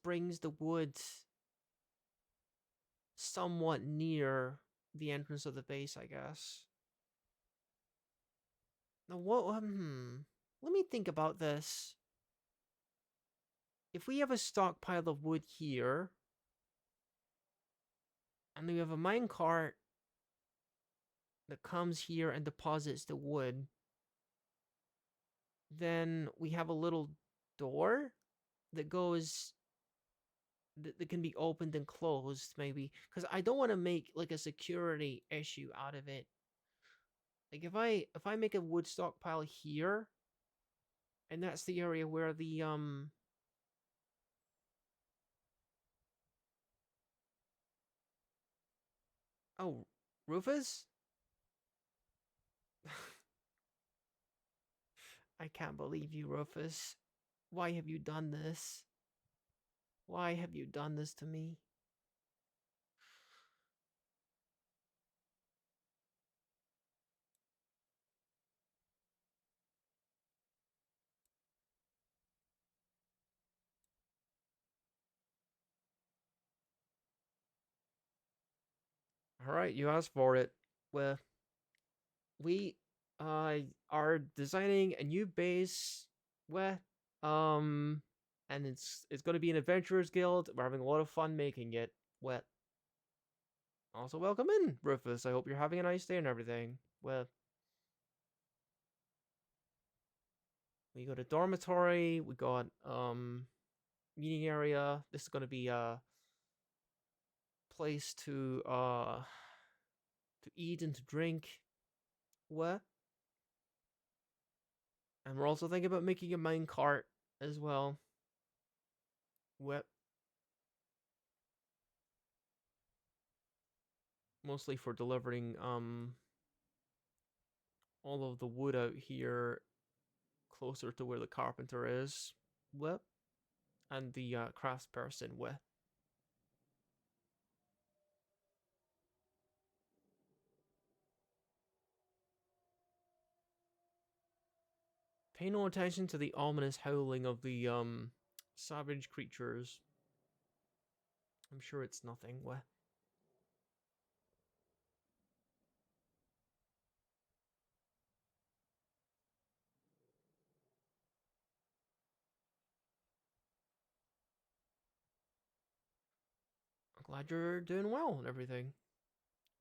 brings the wood somewhat near the entrance of the base, I guess. Now what let me think about this. If we have a stockpile of wood here, and we have a minecart that comes here and deposits the wood, then we have a little door that goes that can be opened and closed, maybe, because I don't want to make like a security issue out of it. Like if I make a wood stockpile here, and that's the area where the oh, Rufus. I can't believe you, Rufus. Why have you done this? Why have you done this to me? All right, you asked for it. Well, we are designing a new base. Well, um, and it's going to be an adventurers guild. We're having a lot of fun making it. Well, also welcome in, Rufus. I hope you're having a nice day and everything. Well, we got a dormitory. We got meeting area. This is going to be a place to eat and to drink. What? And we're also thinking about making a mine cart as well. What? Mostly for delivering all of the wood out here closer to where the carpenter is. What? And the craftsperson. What? Pay no attention to the ominous howling of the savage creatures. I'm sure it's nothing. What? Glad you're doing well and everything.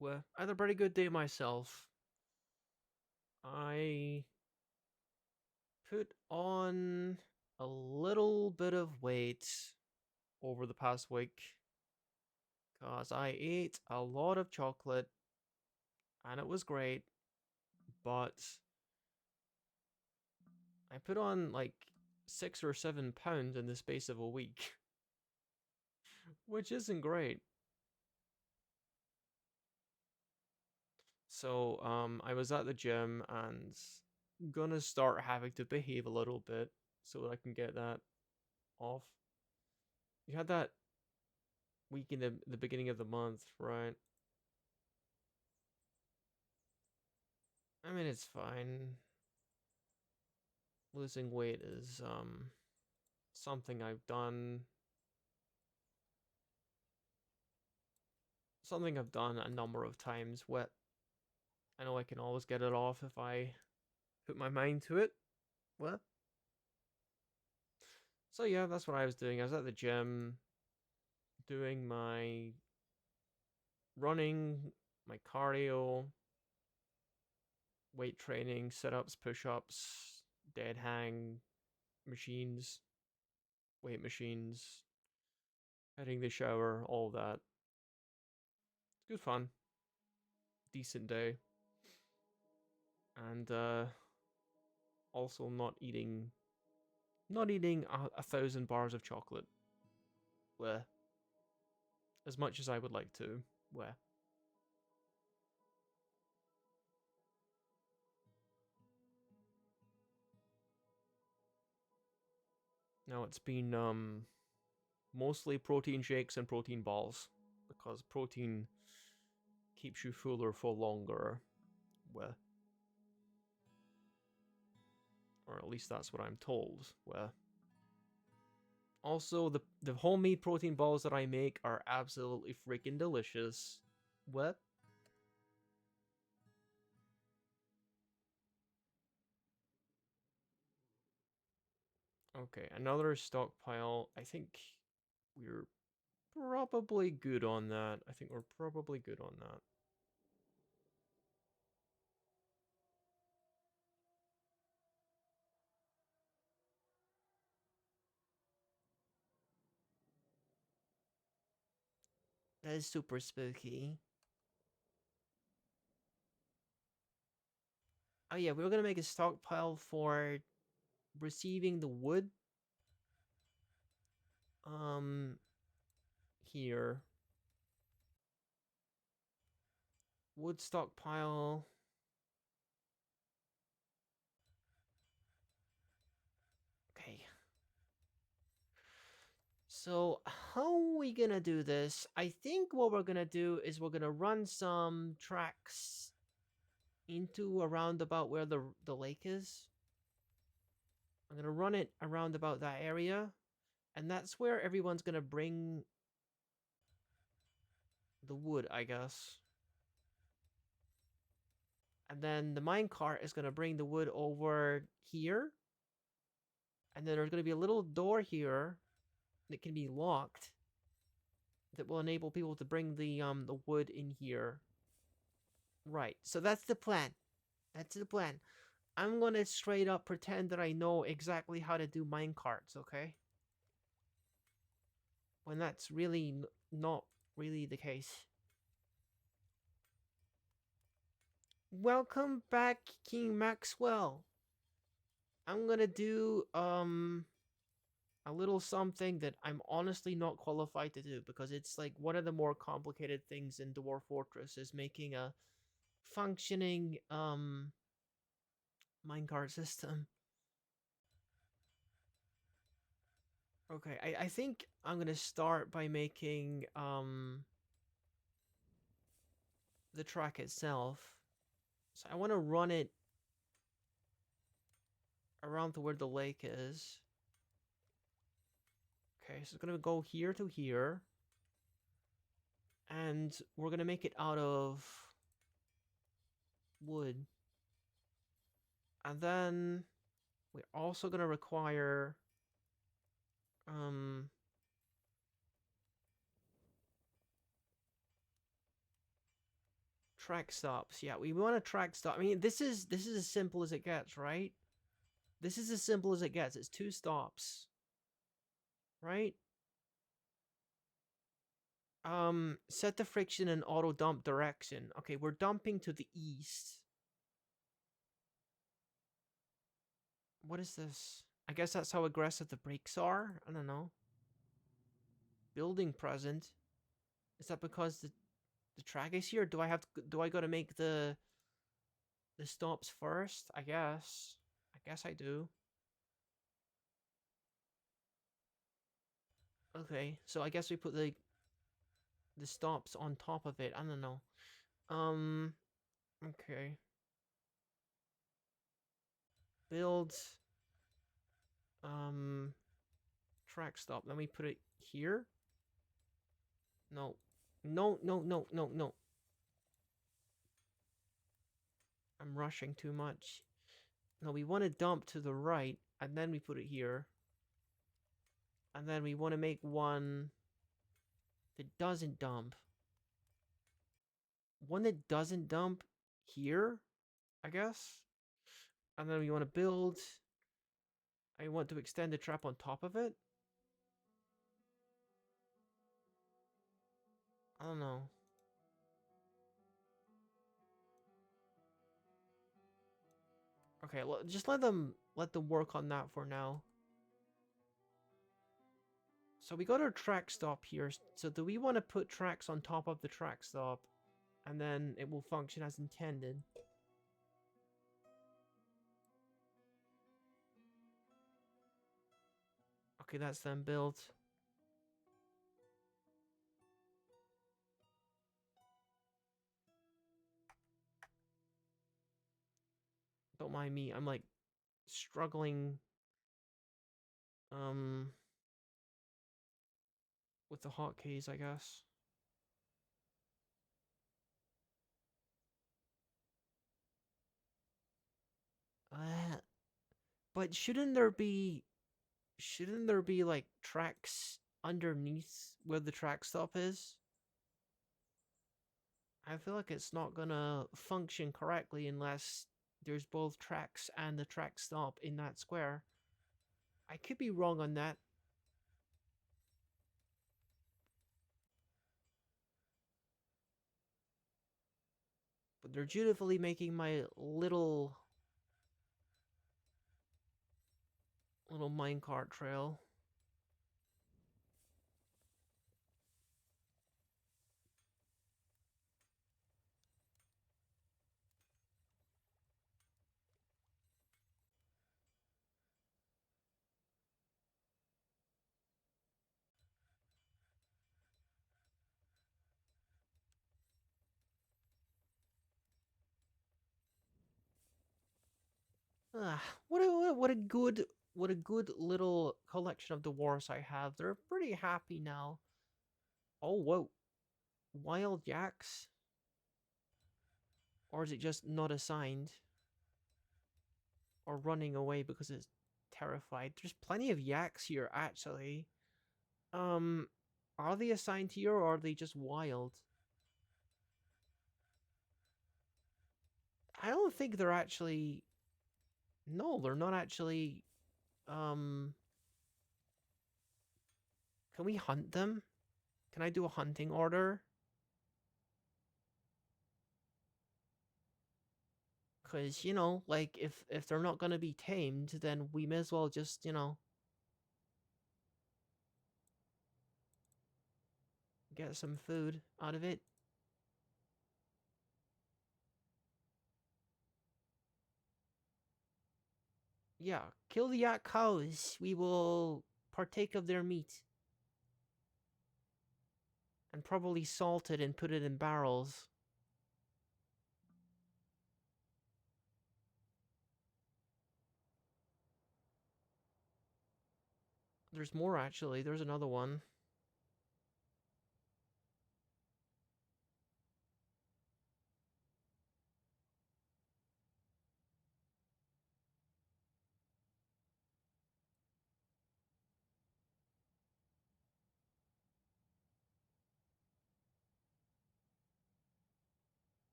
Well, I had a pretty good day myself. I put on a little bit of weight over the past week because I ate a lot of chocolate and it was great, but I put on like 6 or 7 pounds in the space of a week, which isn't great. So, I was at the gym and gonna start having to behave a little bit so that I can get that off. You had that week in the beginning of the month, right? I mean, it's fine. Losing weight is something I've done a number of times. What I know I can always get it off if I put my mind to it. What? So yeah, that's what I was doing. I was at the gym doing my running, my cardio, weight training, sit-ups, push-ups, dead hang machines, weight machines, heading the shower, all that. Good fun. Decent day. And also not eating a thousand bars of chocolate. Where as much as I would like to. Where now it's been mostly protein shakes and protein balls because protein keeps you fuller for longer. Where or at least that's what I'm told. Where also the homemade protein balls that I make are absolutely freaking delicious. What? Okay, another stockpile. I think we're probably good on that. I think we're probably good on that. That is super spooky. Oh yeah, we were gonna make a stockpile for receiving the wood. Um, here. Wood stockpile. Okay. So, how are we gonna do this? I think what we're gonna do is we're gonna run some tracks into around about where the lake is. I'm gonna run it around about that area, and that's where everyone's gonna bring the wood, I guess. And then the minecart is gonna bring the wood over here, and then there's gonna be a little door here that can be locked that will enable people to bring the wood in here. Right. So that's the plan. That's the plan. I'm gonna straight up pretend that I know exactly how to do minecarts, okay? When that's really not really the case. Welcome back, King Maxwell. I'm gonna do a little something that I'm honestly not qualified to do because it's like one of the more complicated things in Dwarf Fortress is making a functioning minecart system. Okay, I think I'm gonna start by making the track itself. So I want to run it around to where the lake is. Okay, so it's gonna go here to here. And we're gonna make it out of wood. And then we're also gonna require um Track stops. Yeah, we want a track stop. I mean, this is as simple as it gets, right? This is as simple as it gets. It's 2 stops, right? Set the friction in auto dump direction. Okay, we're dumping to the east. What is this? I guess that's how aggressive the brakes are. I don't know. Building present. Is that because the track is here? Do I got to make the stops first? I guess. I guess I do. Okay, so I guess we put the stops on top of it. I don't know. Um okay. Build um track stop. Let me put it here. No. No, no, no, no, no. I'm rushing too much. No, we want to dump to the right, and then we put it here. And then we want to make one that doesn't dump. One that doesn't dump here, I guess. And then we want to build. I want to extend the trap on top of it. I don't know. Okay, just let them work on that for now. So we got our track stop here. So do we want to put tracks on top of the track stop, and then it will function as intended? Okay, that's then built. Don't mind me. I'm like struggling with the hotkeys, I guess. But shouldn't there be like tracks underneath where the track stop is? I feel like it's not gonna function correctly unless there's both tracks and the track stop in that square. I could be wrong on that. But they're dutifully making my little minecart trail. Ah, what a good little collection of dwarves I have. They're pretty happy now. Oh whoa, wild yaks, or is it just not assigned, or running away because it's terrified? There's plenty of yaks here actually. Um, are they assigned here or are they just wild? I don't think they're actually. No, they're not actually. Um, can we hunt them? Can I do a hunting order? Because, you know, like, if they're not gonna be tamed, then we may as well just, you know, get some food out of it. Yeah, kill the yak cows. We will partake of their meat. And probably salt it and put it in barrels. There's more, actually. There's another one.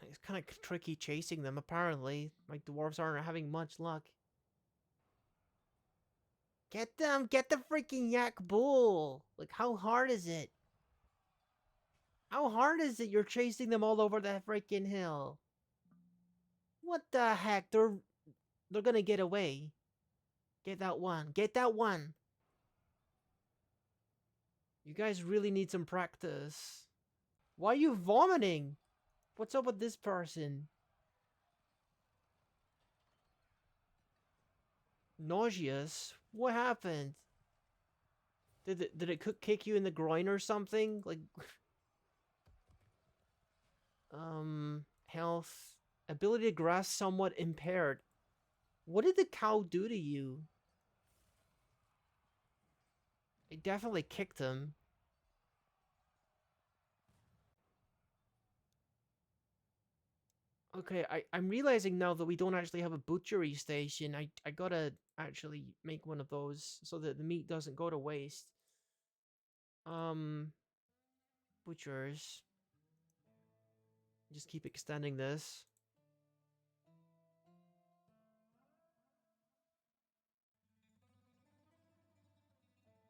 It's kind of tricky chasing them, apparently. Like, dwarves aren't having much luck. Get them! Get the freaking yak bull! Like, how hard is it? How hard is it you're chasing them all over the freaking hill? What the heck? They're gonna get away. Get that one. Get that one! You guys really need some practice. Why are you vomiting? What's up with this person? Nauseous? What happened? Did it kick you in the groin or something? Like, health. Ability to grasp somewhat impaired. What did the cow do to you? It definitely kicked him. Okay, I'm realizing now that we don't actually have a butchery station. I gotta actually make one of those so that the meat doesn't go to waste. Um, butchers. Just keep extending this.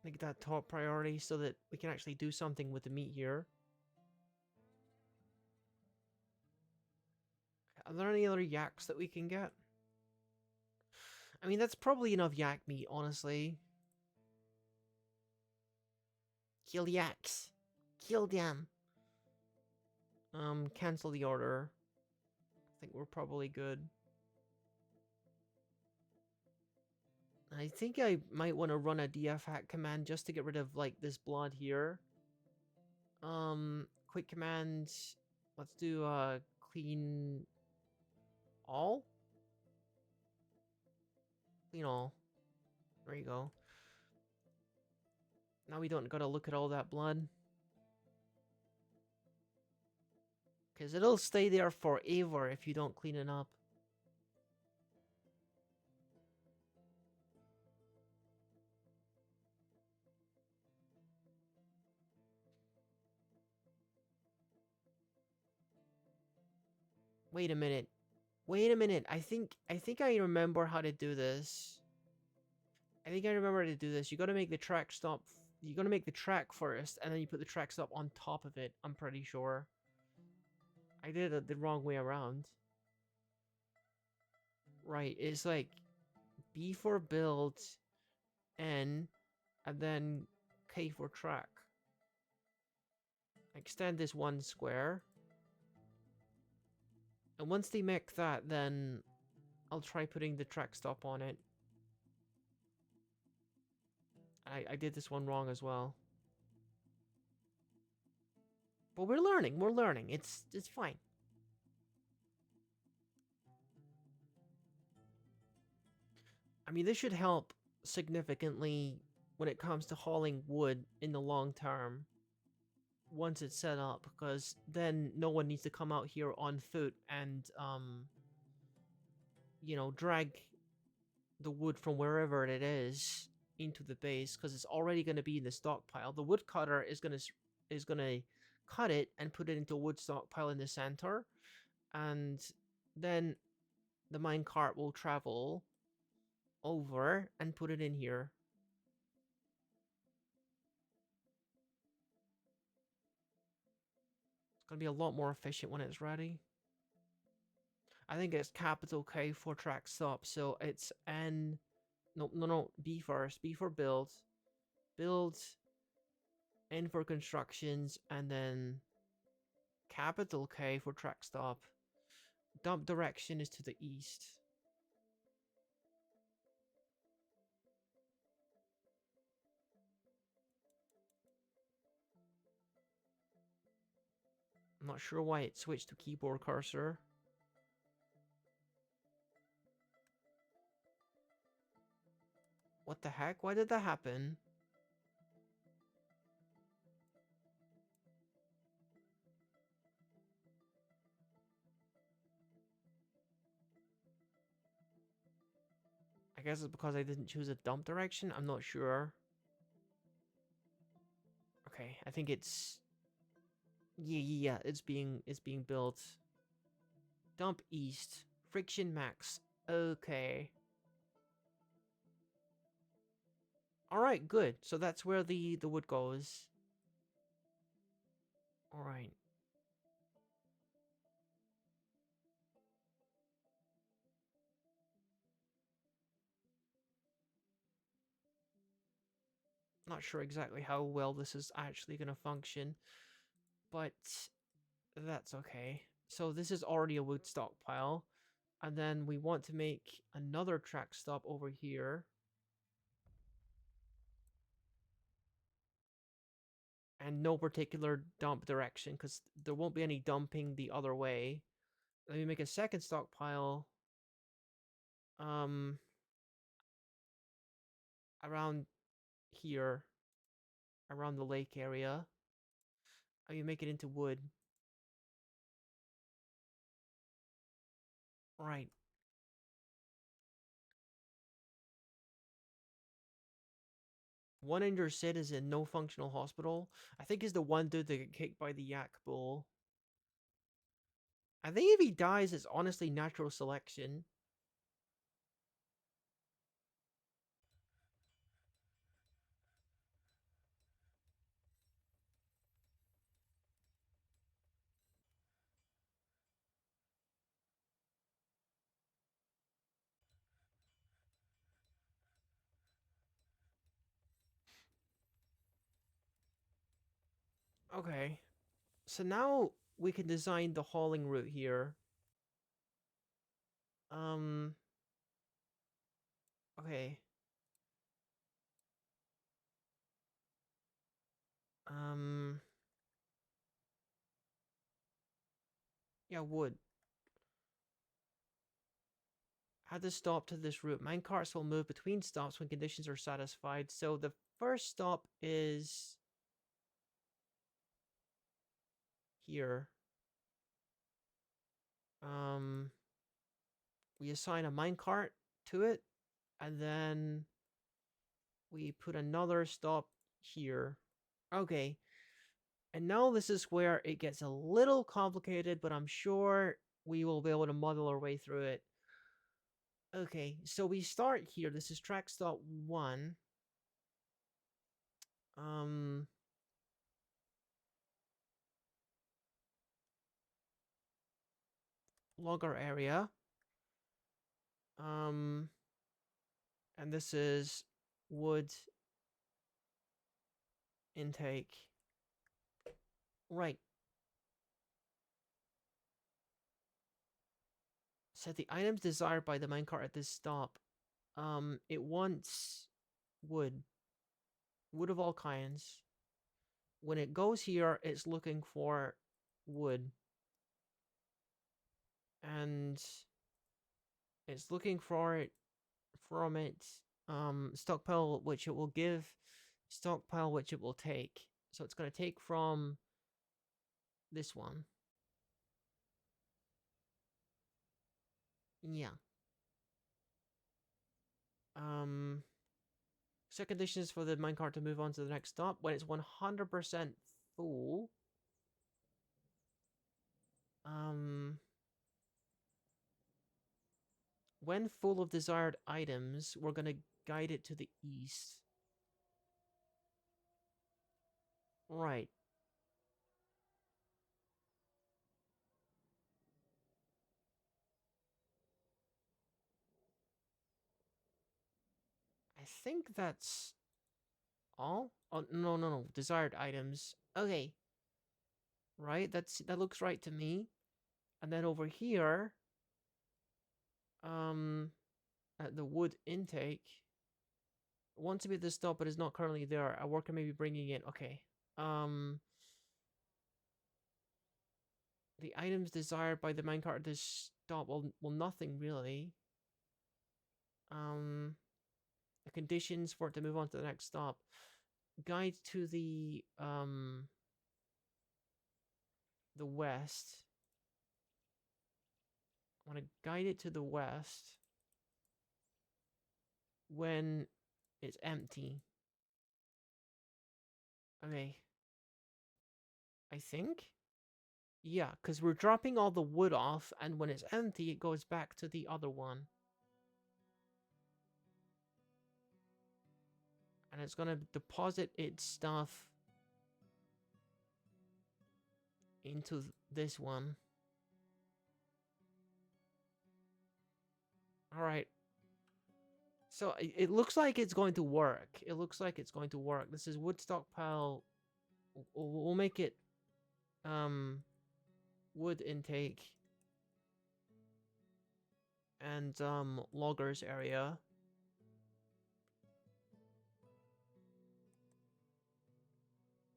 Make that top priority so that we can actually do something with the meat here. Are there any other yaks that we can get? I mean, that's probably enough yak meat, honestly. Kill yaks. Kill them. Cancel the order. I think we're probably good. I think I might want to run a DF hack command just to get rid of, like, this blood here. Quick command. Let's do, clean all? Clean all. There you go. Now we don't gotta look at all that blood. Because it'll stay there forever if you don't clean it up. Wait a minute. Wait a minute. I think I remember how to do this. I think I remember how to do this. You gotta make the track stop. You gotta make the track first, and then you put the track stop on top of it. I'm pretty sure. I did it the wrong way around. Right, it's like B for build, N, and then K for track. Extend this one square. And once they make that, then I'll try putting the track stop on it. I did this one wrong as well. But we're learning. It's fine. I mean, this should help significantly when it comes to hauling wood in the long term. Once it's set up, because then no one needs to come out here on foot and, you know, drag the wood from wherever it is into the base, because it's already going to be in the stockpile. The woodcutter is going to cut it and put it into a wood stockpile in the center, and then the minecart will travel over and put it in here. It's going to be a lot more efficient when it's ready. I think it's capital K for track stop, so it's N. No, B first. B for build. Build. N for constructions, and then capital K for track stop. Dump direction is to the east. I'm not sure why it switched to keyboard cursor. What the heck? Why did that happen? I guess it's because I didn't choose a dump direction. I'm not sure. Okay, I think it's... Yeah, it's being built. Dump east. Friction max. Okay. Alright, good. So that's where the wood goes. Alright. Not sure exactly how well this is actually going to function, but that's okay. So this is already a wood stockpile, and then we want to make another track stop over here. And no particular dump direction, because there won't be any dumping the other way. Let me make a second stockpile um around here, around the lake area. You make it into wood. Right. One injured citizen, no functional hospital. I think is the one dude that got kicked by the yak bull. I think if he dies, it's honestly natural selection. Okay. So now we can design the hauling route here. Um, okay. Um, yeah, wood. Add the stop to this route. Minecarts will move between stops when conditions are satisfied. So the first stop is here. Um, we assign a minecart to it, and then we put another stop here. Okay, and now this is where it gets a little complicated, but I'm sure we will be able to muddle our way through it. Okay, so we start here. This is track stop 1. Um, logger area. Um, and this is wood intake. Right. Set the items desired by the minecart at this stop. It wants wood. Wood of all kinds. When it goes here, it's looking for wood. And it's looking for it from its stockpile, which it will give, stockpile, which it will take. So it's going to take from this one. Yeah. Set conditions for the minecart to move on to the next stop. When it's 100% full, when full of desired items, we're going to guide it to the east. Right. I think that's all. Oh, no, no, no. Desired items. Okay. Right? That looks right to me. And then over here, at the wood intake, wants to be at the stop, but is not currently there. A worker may be bringing it. Okay. Um, the items desired by the minecart at this stop. Well, nothing really. The conditions for it to move on to the next stop. Guide to the west. I want to guide it to the west when it's empty. Okay. I think. Yeah, because we're dropping all the wood off, and when it's empty, it goes back to the other one. And it's gonna deposit its stuff into this one. Alright. So it looks like it's going to work. It looks like it's going to work. This is wood stockpile. We'll make it wood intake and loggers area.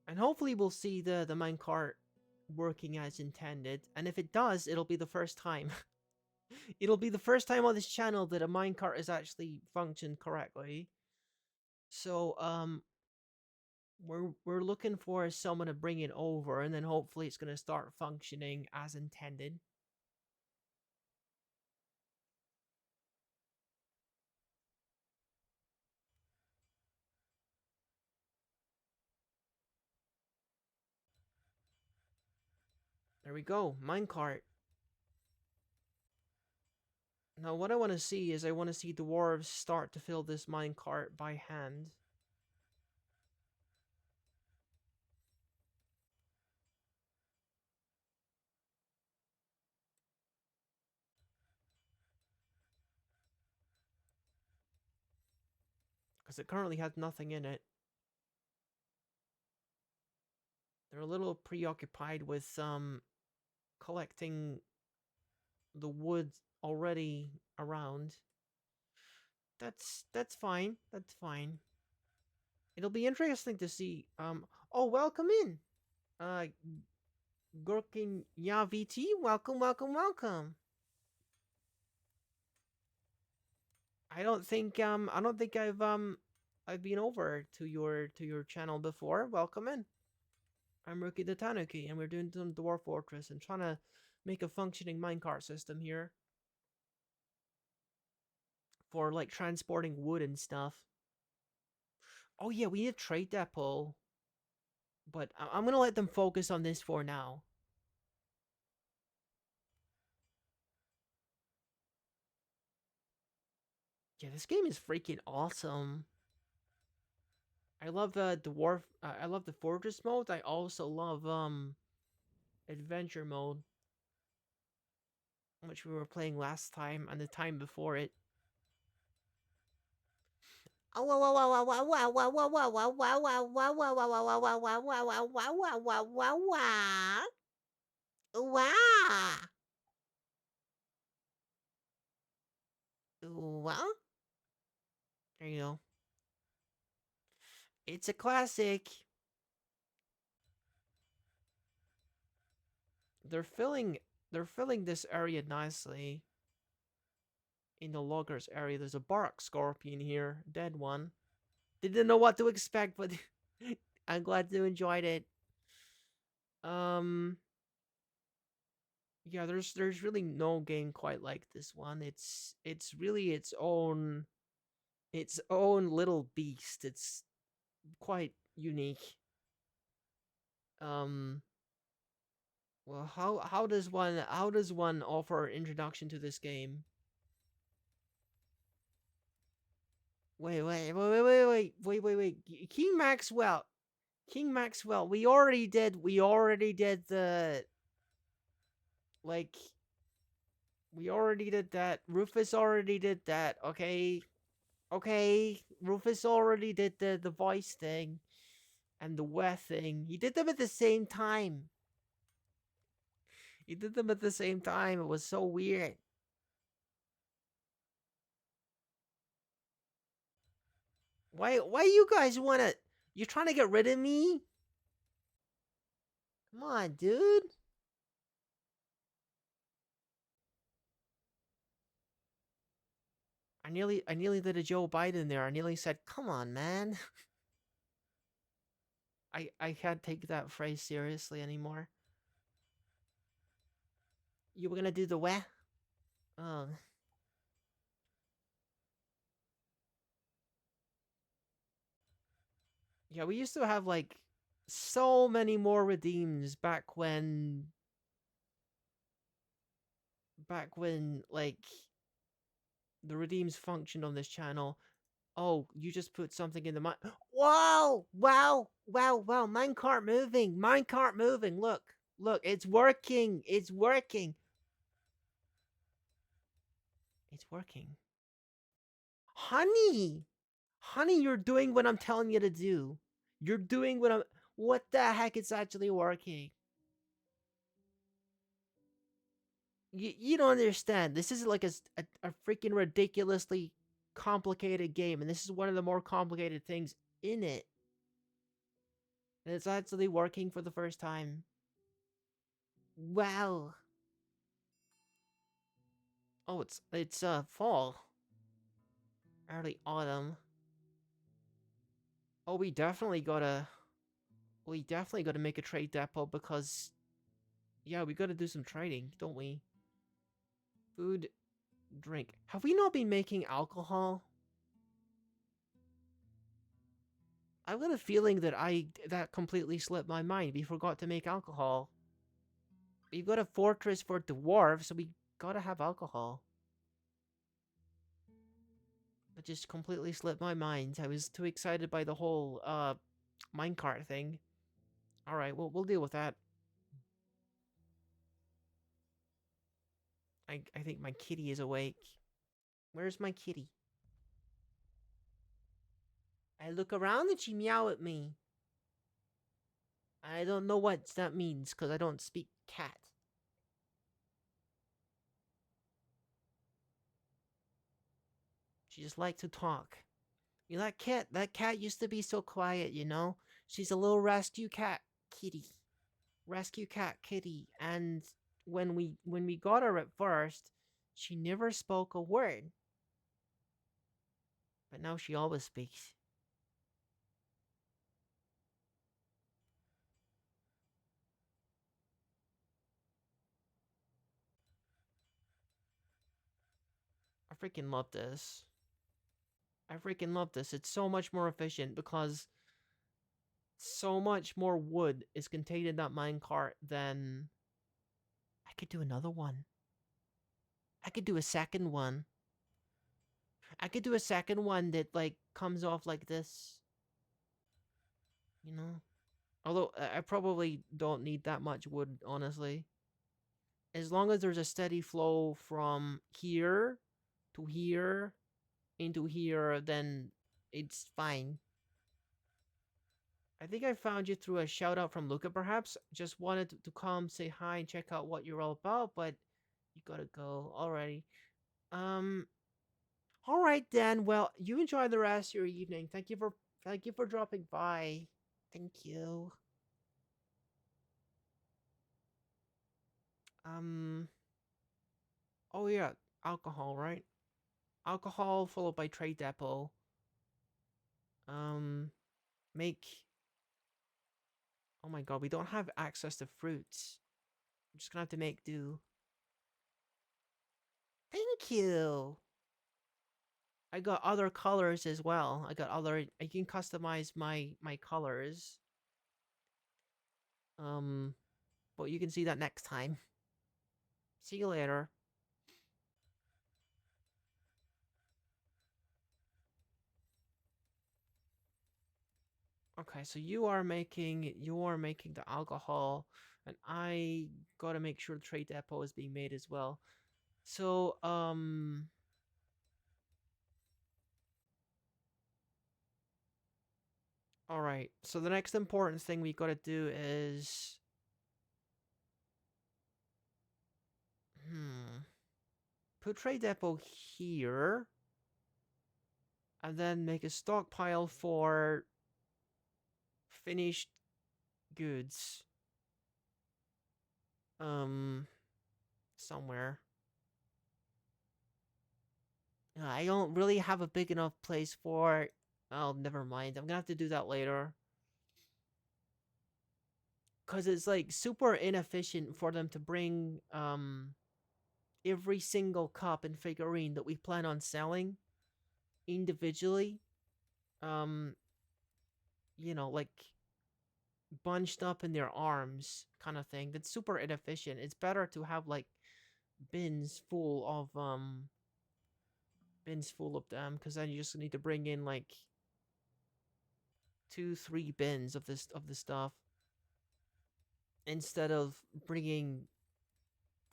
And hopefully we'll see the minecart working as intended. And if it does, it'll be the first time. It'll be the first time on this channel that a minecart has actually functioned correctly. So we're looking for someone to bring it over, and then hopefully it's gonna start functioning as intended. There we go, minecart. Now what I want to see is I want to see dwarves start to fill this minecart by hand. Because it currently has nothing in it. They're a little preoccupied with collecting the wood already around. That's fine. That's fine. It'll be interesting to see. Oh, welcome in. Gurkin Yaviti, welcome, welcome, welcome. I don't think I've been over to your channel before. Welcome in. I'm Rookie the Tanuki, and we're doing some Dwarf Fortress and trying to make a functioning minecart system here for like transporting wood and stuff. Oh yeah, we need a trade depot, but I'm gonna let them focus on this for now. Yeah, this game is freaking awesome. I love the dwarf. I love the fortress mode. I also love adventure mode, which we were playing last time and the time before it. Well, there you go. It's a classic. They're filling they're filling this area nicely. In the loggers area, there's a bark scorpion here, dead one. Didn't know what to expect, but I'm glad you enjoyed it. Um, yeah, there's really no game quite like this one. It's really its own little beast. It's quite unique. Um, well, how does one offer introduction to this game? Wait. King Maxwell. We already did the like we already did that. Rufus already did that. Okay. Okay. Rufus already did the voice thing and the wet thing. He did them at the same time. He did them at the same time. It was so weird. Why you guys wanna you're trying to get rid of me? Come on, dude. I nearly did a Joe Biden there. I nearly said, "Come on, man." I can't take that phrase seriously anymore. You were gonna do the what? Oh. Yeah, we used to have like so many more redeems back when back when like the redeems functioned on this channel. Oh, you just put something in the mine. Whoa! Wow! Wow! Wow! Minecart moving! Minecart moving! Look! Look! It's working! It's working! It's working. Honey! Honey, you're doing what I'm telling you to do. You're doing what I'm. What the heck? It's actually working. You don't understand. This is like a freaking ridiculously complicated game, and this is one of the more complicated things in it. And it's actually working for the first time. Wow. Oh, it's fall. Early autumn. Oh, we definitely gotta make a trade depot because yeah, we gotta do some trading, don't we? Food, drink. Have we not been making alcohol? I've got a feeling that completely slipped my mind. We forgot to make alcohol. We've got a fortress for dwarves, so we gotta have alcohol. That just completely slipped my mind. I was too excited by the whole minecart thing. All right, we'll deal with that. I think my kitty is awake. Where's my kitty? I look around and she meow at me. I don't know what that means because I don't speak cat. She just likes to talk. You know, that cat used to be so quiet, you know? She's a little rescue cat kitty. Rescue cat kitty. And when we got her at first, she never spoke a word. But now she always speaks. I freaking love this. I freaking love this. It's so much more efficient because so much more wood is contained in that minecart than I could do another one. I could do a second one. I could do a second one that like comes off like this, you know? Although I probably don't need that much wood, honestly. As long as there's a steady flow from here to here into here, then it's fine. I think I found you through a shout out from Luca, perhaps. Just wanted to come say hi and check out what you're all about, but you gotta go already. Um, all right then. Well, you enjoy the rest of your evening. Thank you for dropping by. Thank you. Um. Oh yeah, alcohol, right? Alcohol followed by trade depot. Um. Make. Oh my god, we don't have access to fruits. I'm just gonna have to make do. Thank you. I got other colors as well. I can customize my colors. Um, but you can see that next time. See you later. Okay, so you are making the alcohol, and I gotta make sure the trade depot is being made as well. So all right. So the next important thing we gotta do is put trade depot here, and then make a stockpile for finished goods. Um, somewhere. I don't really have a big enough place for. Oh, never mind. I'm gonna have to do that later. Cause it's like super inefficient for them to bring every single cup and figurine that we plan on selling individually. Um, like bunched up in their arms kind of thing. That's super inefficient. It's better to have like bins full of them, because then you just need to bring in like 2, 3 bins of this stuff instead of bringing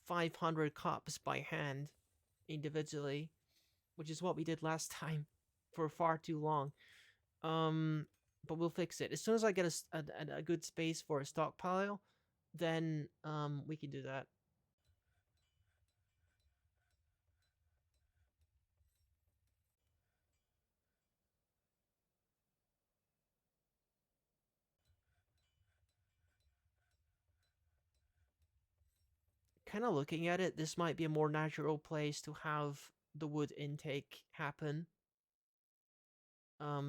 500 cups by hand individually, which is what we did last time for far too long. But we'll fix it as soon as I get a good space for a stockpile. Then we can do that. Kind of looking at it, this might be a more natural place to have the wood intake happen.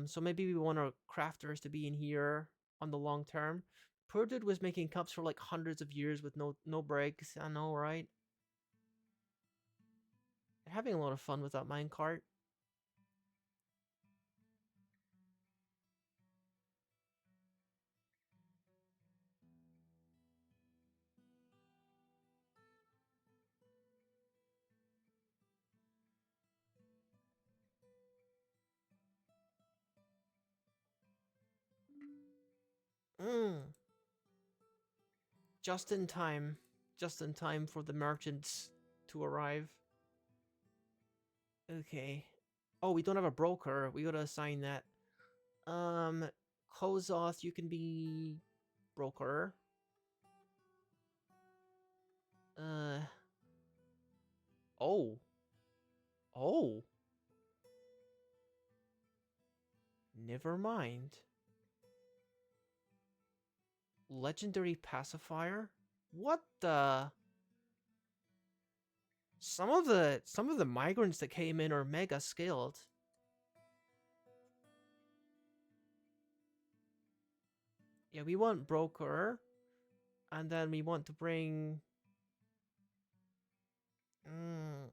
So maybe we want our crafters to be in here on the long term. Poor dude was making cups for like hundreds of years with no breaks. I know, right? They're having a lot of fun with that minecart. Mm. Just in time. Just in time for the merchants to arrive. Okay. Oh, we don't have a broker. We gotta assign that. Um, Kozoth, you can be broker. Uh. Oh. Oh. Never mind. Legendary pacifier? What the? Some of the migrants that came in are mega skilled. Yeah, we want broker, and then we want to bring. Mm,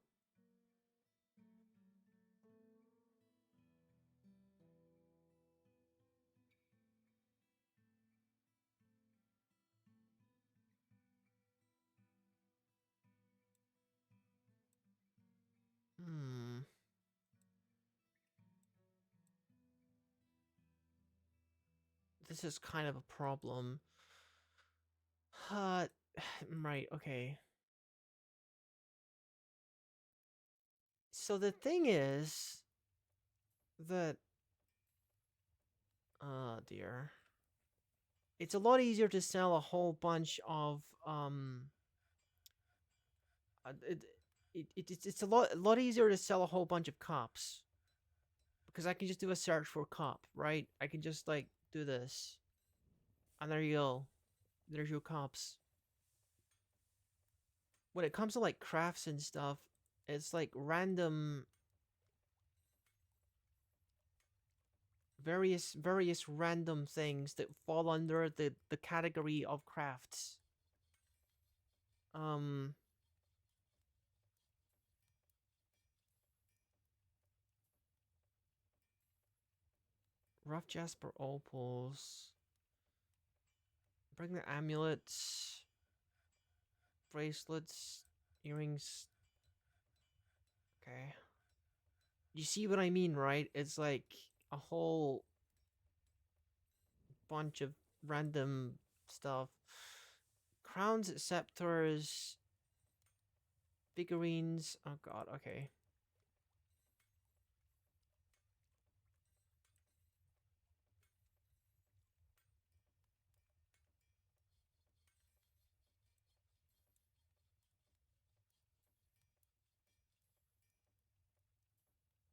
hmm. This is kind of a problem. Uh, right. Okay. So the thing is that. Oh dear. It's a lot easier to sell a whole bunch of uh, it, it's a lot easier to sell a whole bunch of cops because I can just do a search for cop, right? I can just like do this, and there you go. There's your cops. When it comes to like crafts and stuff, it's like random, various random things that fall under the category of crafts. Um, rough jasper opals. Bring the amulets, bracelets, earrings. Okay. You see what I mean, right? It's like a whole bunch of random stuff. Crowns, scepters, figurines. Oh god, okay.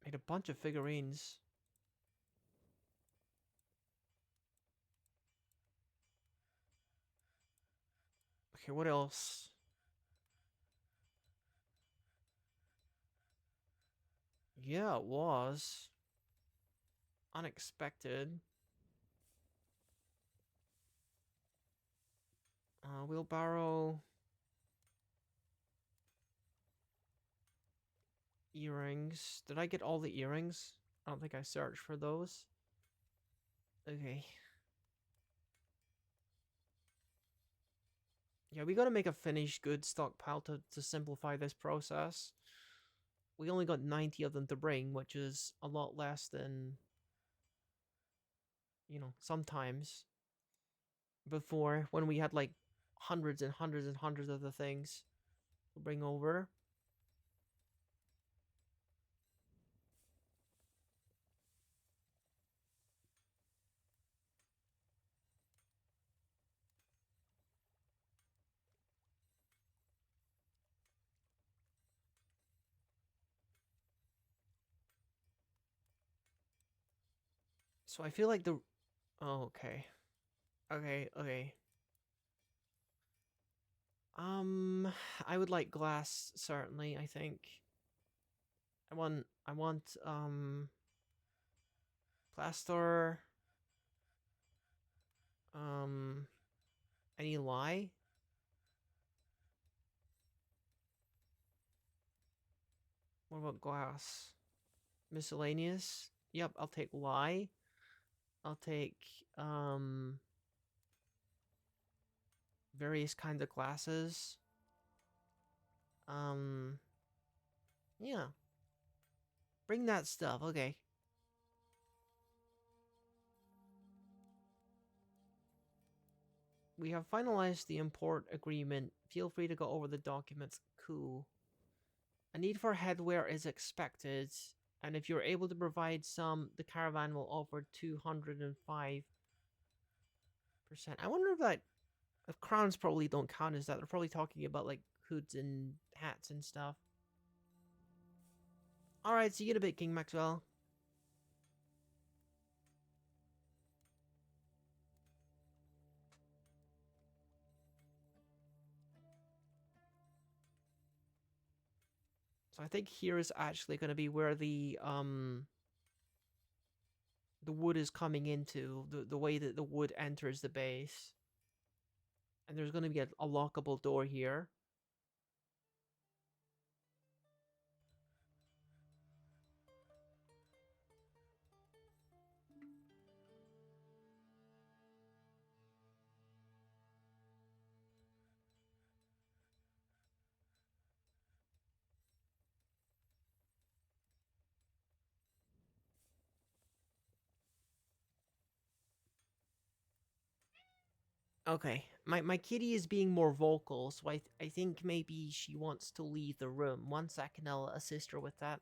Made a bunch of figurines. Okay, what else? Yeah, it was. Unexpected. Wheelbarrow. Earrings. Did I get all the earrings? I don't think I searched for those. Okay. Yeah, we gotta make a finished goods stockpile to simplify this process. We only got 90 of them to bring, which is a lot less than, sometimes before when we had like hundreds and hundreds and hundreds of the things to bring over. So I feel like the... Oh, okay. Okay, okay. Um, I would like glass, certainly, I think. I want plaster, um, any lye? What about glass? Miscellaneous? Yep, I'll take lye. I'll take, um, various kinds of glasses. Um, yeah. Bring that stuff, okay. We have finalized the import agreement. Feel free to go over the documents. Cool. A need for headwear is expected, and if you're able to provide some, the caravan will offer 205%. I wonder if crowns probably don't count as that. They're probably talking about like hoods and hats and stuff. Alright, see you in a bit, King Maxwell. So I think here is actually going to be where the wood is coming into, the way that the wood enters the base. And there's going to be a lockable door here. Okay, my kitty is being more vocal, so I think maybe she wants to leave the room. 1 second, I'll assist her with that.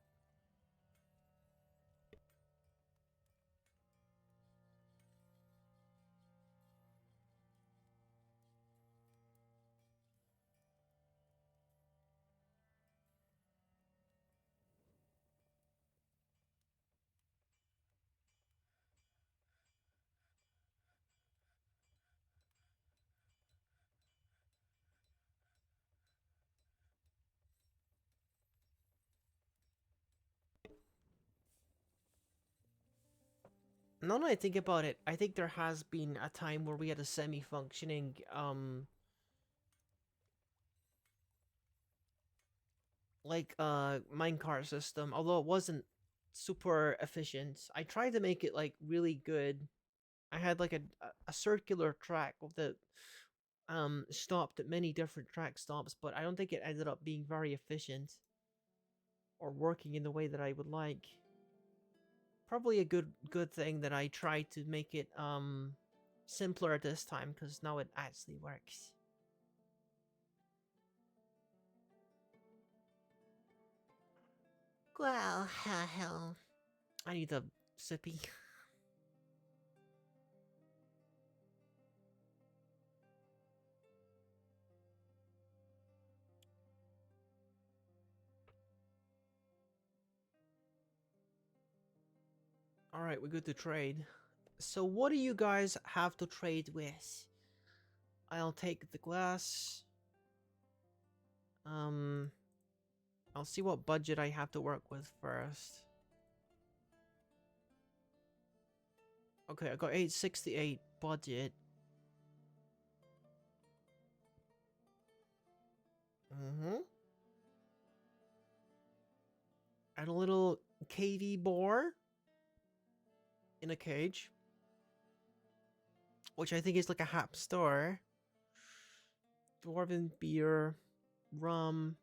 Now that I think about it, I think there has been a time where we had a semi-functioning minecart system, although it wasn't super efficient. I tried to make it like really good. I had like a circular track that stopped at many different track stops, but I don't think it ended up being very efficient or working in the way that I would like. Probably a good thing that I tried to make it simpler this time, because now it actually works. Well, hell, I need a sippy. Alright, we're good to trade. So what do you guys have to trade with? I'll take the glass. I'll see what budget I have to work with first. Okay, I got 868 budget. And a little KV boar in a cage, which I think is like a hap store. Dwarven beer, rum,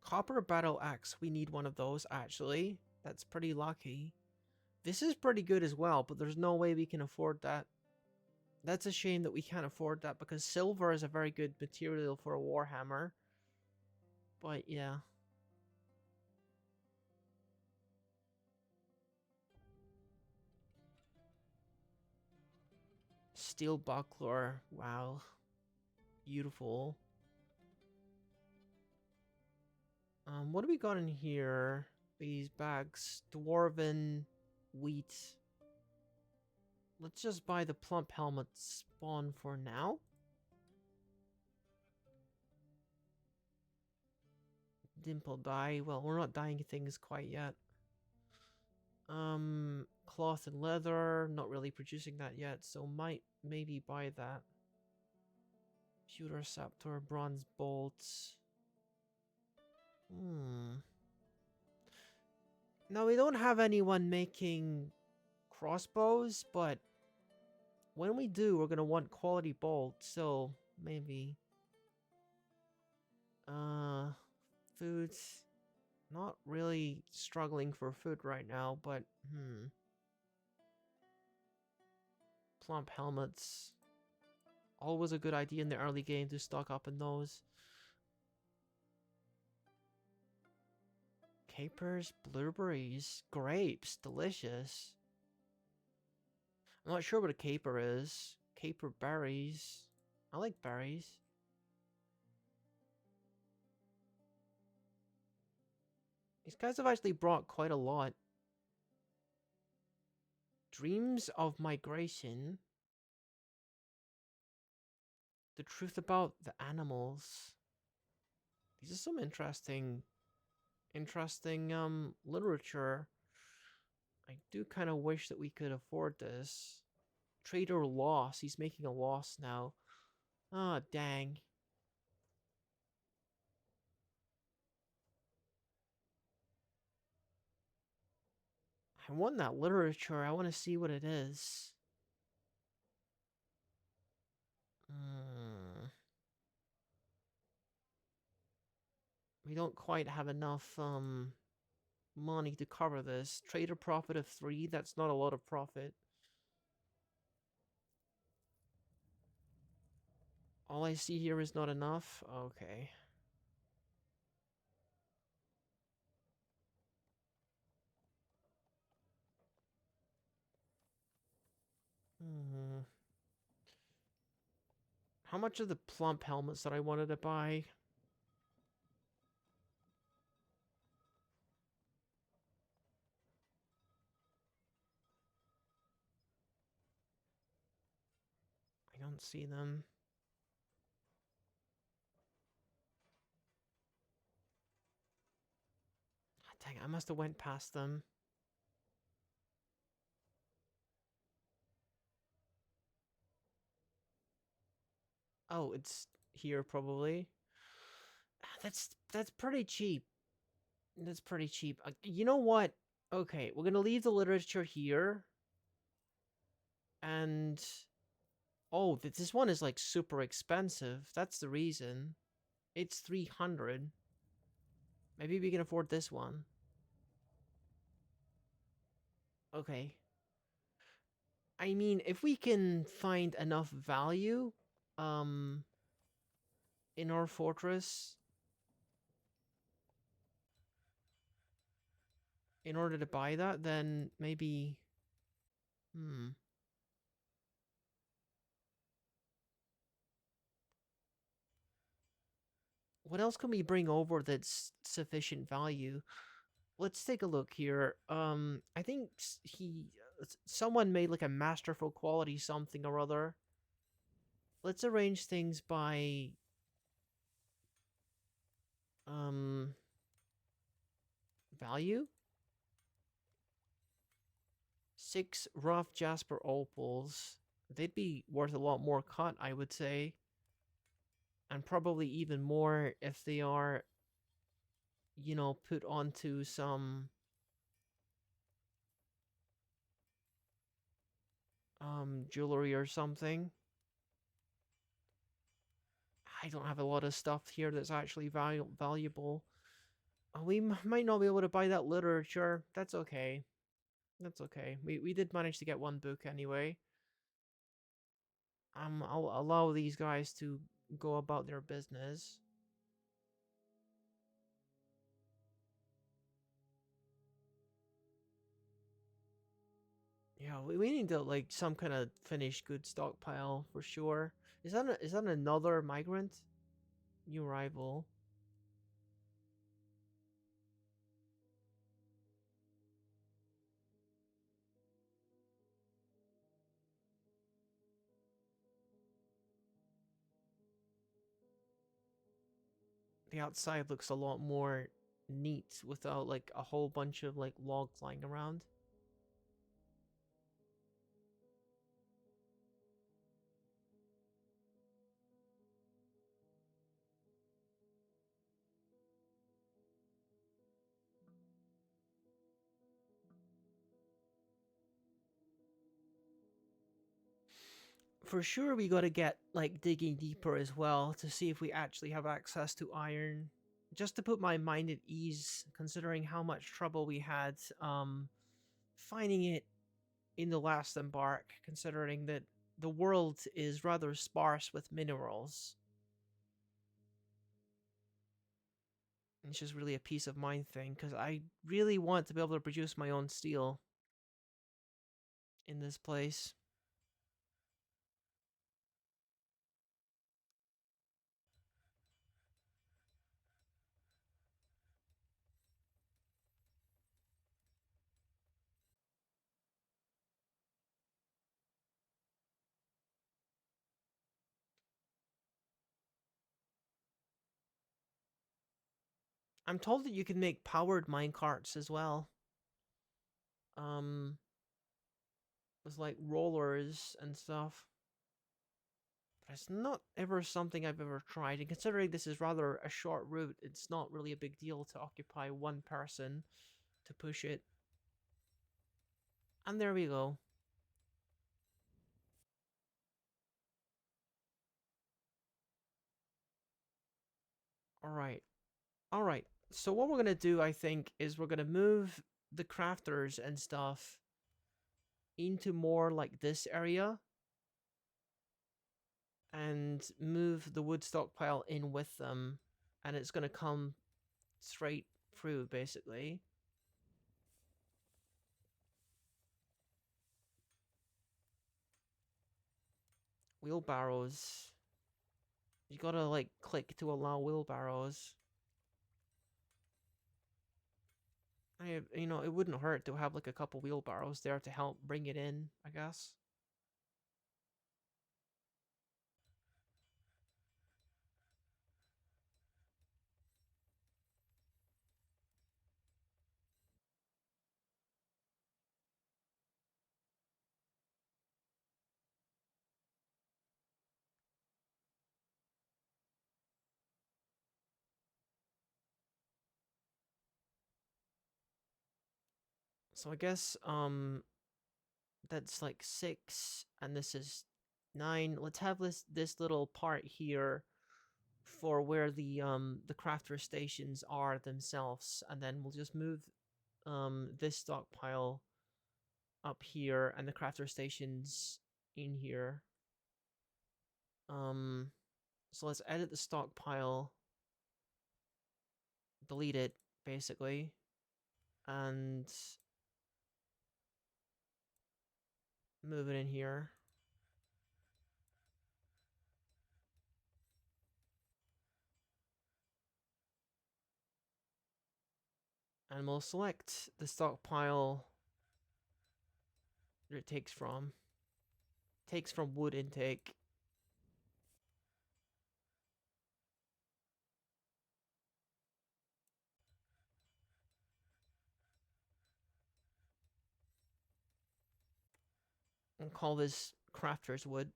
copper battle axe. We need one of those, actually. That's pretty lucky. This is pretty good as well, but there's no way we can afford that. That's a shame that we can't afford that because silver is a very good material for a warhammer. But yeah. Steel buckler. Wow. Beautiful. What do we got in here? These bags. Dwarven wheat. Let's just buy the plump helmet spawn for now. Dimple dye. Well, we're not dyeing things quite yet. Cloth and leather. Not really producing that yet, so might maybe buy that. Pewter scepter, bronze bolts. Now, we don't have anyone making crossbows, but when we do, we're gonna want quality bolts, so maybe. Food. Not really struggling for food right now, but plump helmets. Always a good idea in the early game to stock up on those. Capers, blueberries, grapes, delicious. I'm not sure what a caper is. Caper berries. I like berries. These guys have actually brought quite a lot. Dreams of migration. The truth about the animals. These are some interesting literature. I do kind of wish that we could afford this. Trader loss. He's making a loss now. Ah, oh, dang. I want that literature. I want to see what it is. We don't quite have enough money to cover this. Trader profit of 3. That's not a lot of profit. All I see here is not enough. Okay. How much are the plump helmets that I wanted to buy? I don't see them. Oh, dang, I must have went past them. Oh, it's here probably. That's pretty cheap. That's pretty cheap. You know what? Okay, we're gonna leave the literature here. And oh, this one is like super expensive. That's the reason. It's 300. Maybe we can afford this one. Okay. I mean, if we can find enough value, in our fortress, in order to buy that, then maybe, what else can we bring over that's sufficient value? Let's take a look here. I think someone made like a masterful quality something or other. Let's arrange things by value. 6 rough jasper opals. They'd be worth a lot more cut, I would say. And probably even more if they are, you know, put onto some jewelry or something. I don't have a lot of stuff here that's actually valuable. We might not be able to buy that literature. That's okay. That's okay. We did manage to get one book anyway. I'll allow these guys to go about their business. Yeah, we need to like some kind of finished good stockpile for sure. Is that another migrant? New arrival. The outside looks a lot more neat without like a whole bunch of like logs lying around. For sure we gotta get like digging deeper as well to see if we actually have access to iron. Just to put my mind at ease, considering how much trouble we had finding it in the last embark, considering that the world is rather sparse with minerals. It's just really a peace of mind thing, because I really want to be able to produce my own steel in this place. I'm told that you can make powered minecarts as well. Um, with like rollers and stuff. But it's not ever something I've ever tried, and considering this is rather a short route, it's not really a big deal to occupy one person to push it. And there we go. Alright. Alright. So what we're gonna do, I think, is we're gonna move the crafters and stuff into more like this area and move the wood stockpile in with them, and it's gonna come straight through basically. Wheelbarrows. You gotta like click to allow wheelbarrows. It wouldn't hurt to have like a couple wheelbarrows there to help bring it in, I guess. So I guess that's like 6 and this is 9. Let's have this little part here for where the crafter stations are themselves, and then we'll just move this stockpile up here and the crafter stations in here. So let's edit the stockpile, delete it basically, and move it in here. And we'll select the stockpile that it takes from. Takes from wood intake. And call this crafter's wood.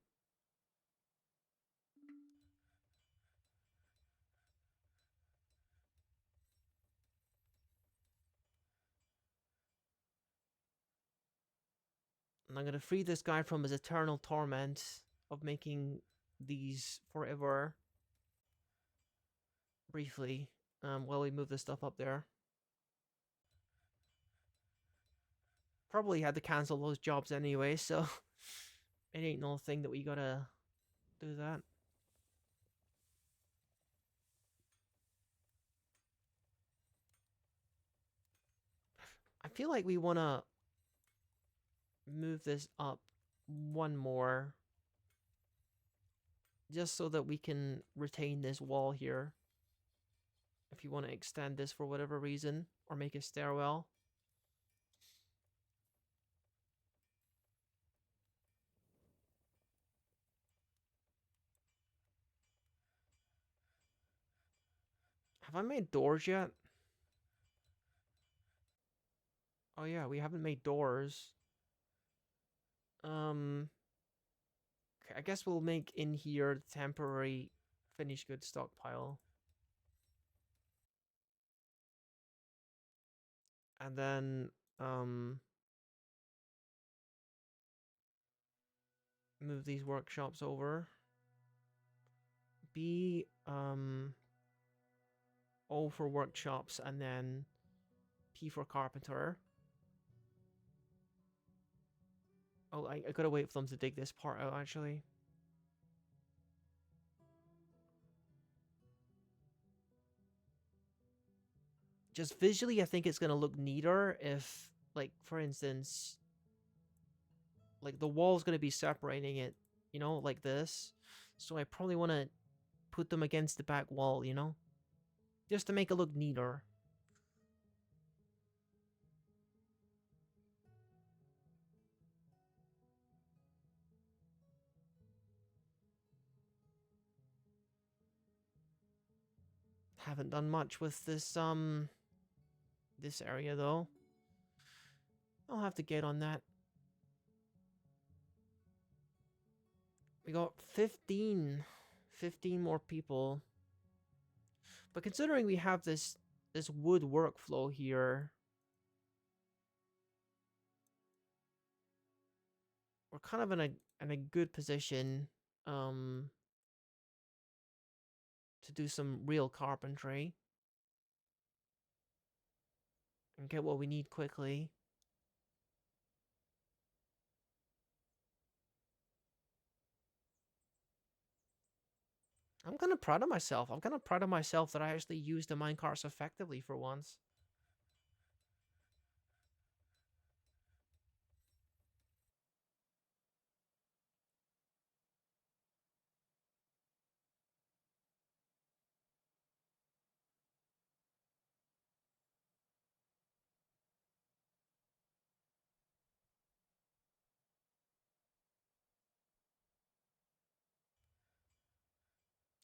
And I'm gonna free this guy from his eternal torment of making these forever. briefly while we move this stuff up there. Probably had to cancel those jobs anyway, so it ain't no thing that we gotta do that. I feel like we want to move this up one more just so that we can retain this wall here. If you want to extend this for whatever reason or make a stairwell. Have I made doors yet? Oh yeah, we haven't made doors. Okay, I guess we'll make in here the temporary finished goods stockpile. And then move these workshops over. B O for workshops and then P for carpenter. Oh, I gotta wait for them to dig this part out actually. Just visually, I think it's gonna look neater if, like, for instance, like the wall's gonna be separating it, you know, like this. So I probably want to put them against the back wall, you know, just to make it look neater. Haven't done much with this area though. I'll have to get on that. We got 15 more people. But considering we have this wood workflow here, we're kind of in a good position to do some real carpentry and get what we need quickly. I'm kind of proud of myself. I'm kind of proud of myself that I actually used the minecarts effectively for once.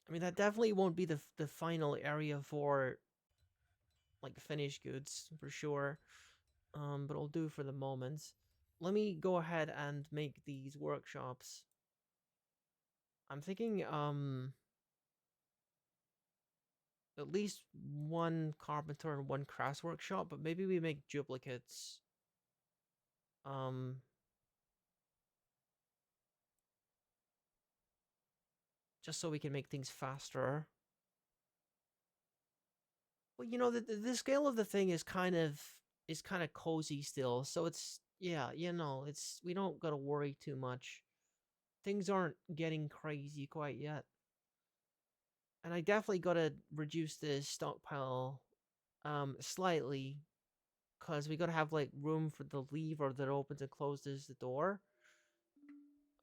I mean, that definitely won't be the final area for like finished goods for sure. But it'll do for the moment. Let me go ahead and make these workshops. I'm thinking at least one carpenter and one crafts workshop, but maybe we make duplicates. Just so we can make things faster. Well, you know, the scale of the thing is kind of cozy still, so it's, yeah, you know, it's, we don't gotta worry too much. Things aren't getting crazy quite yet. And I definitely gotta reduce the stockpile slightly, because we gotta have like room for the lever that opens and closes the door.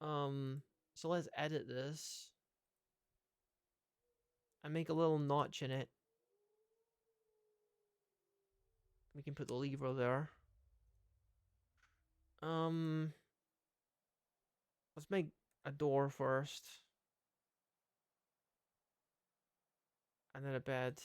So let's edit this and make a little notch in it. We can put the lever there. Let's make a door first. And then a bed.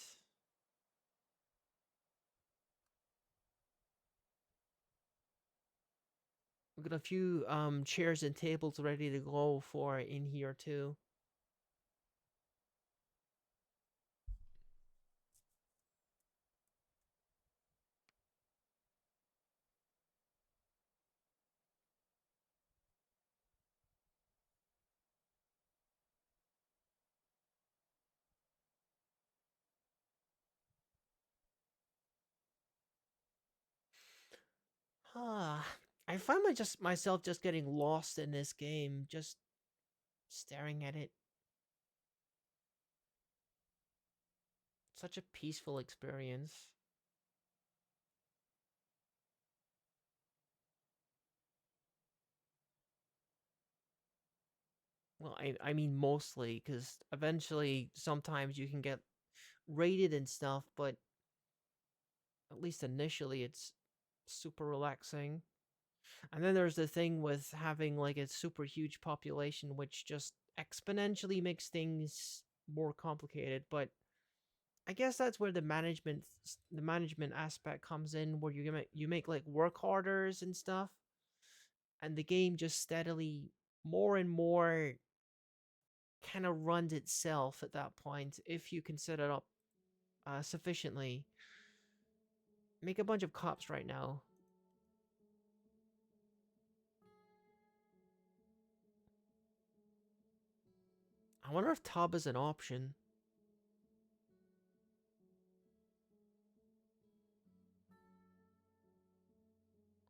We've got a few chairs and tables ready to go for in here too. Ah, I find myself just getting lost in this game, just staring at it. Such a peaceful experience. Well, I mean mostly, because eventually, sometimes you can get rated and stuff, but at least initially, it's super relaxing. And then there's the thing with having like a super huge population, which just exponentially makes things more complicated. But I guess that's where the management aspect comes in, where you make like work orders and stuff, and the game just steadily more and more kind of runs itself at that point if you can set it up sufficiently. Make a bunch of cops right now. I wonder if tub is an option,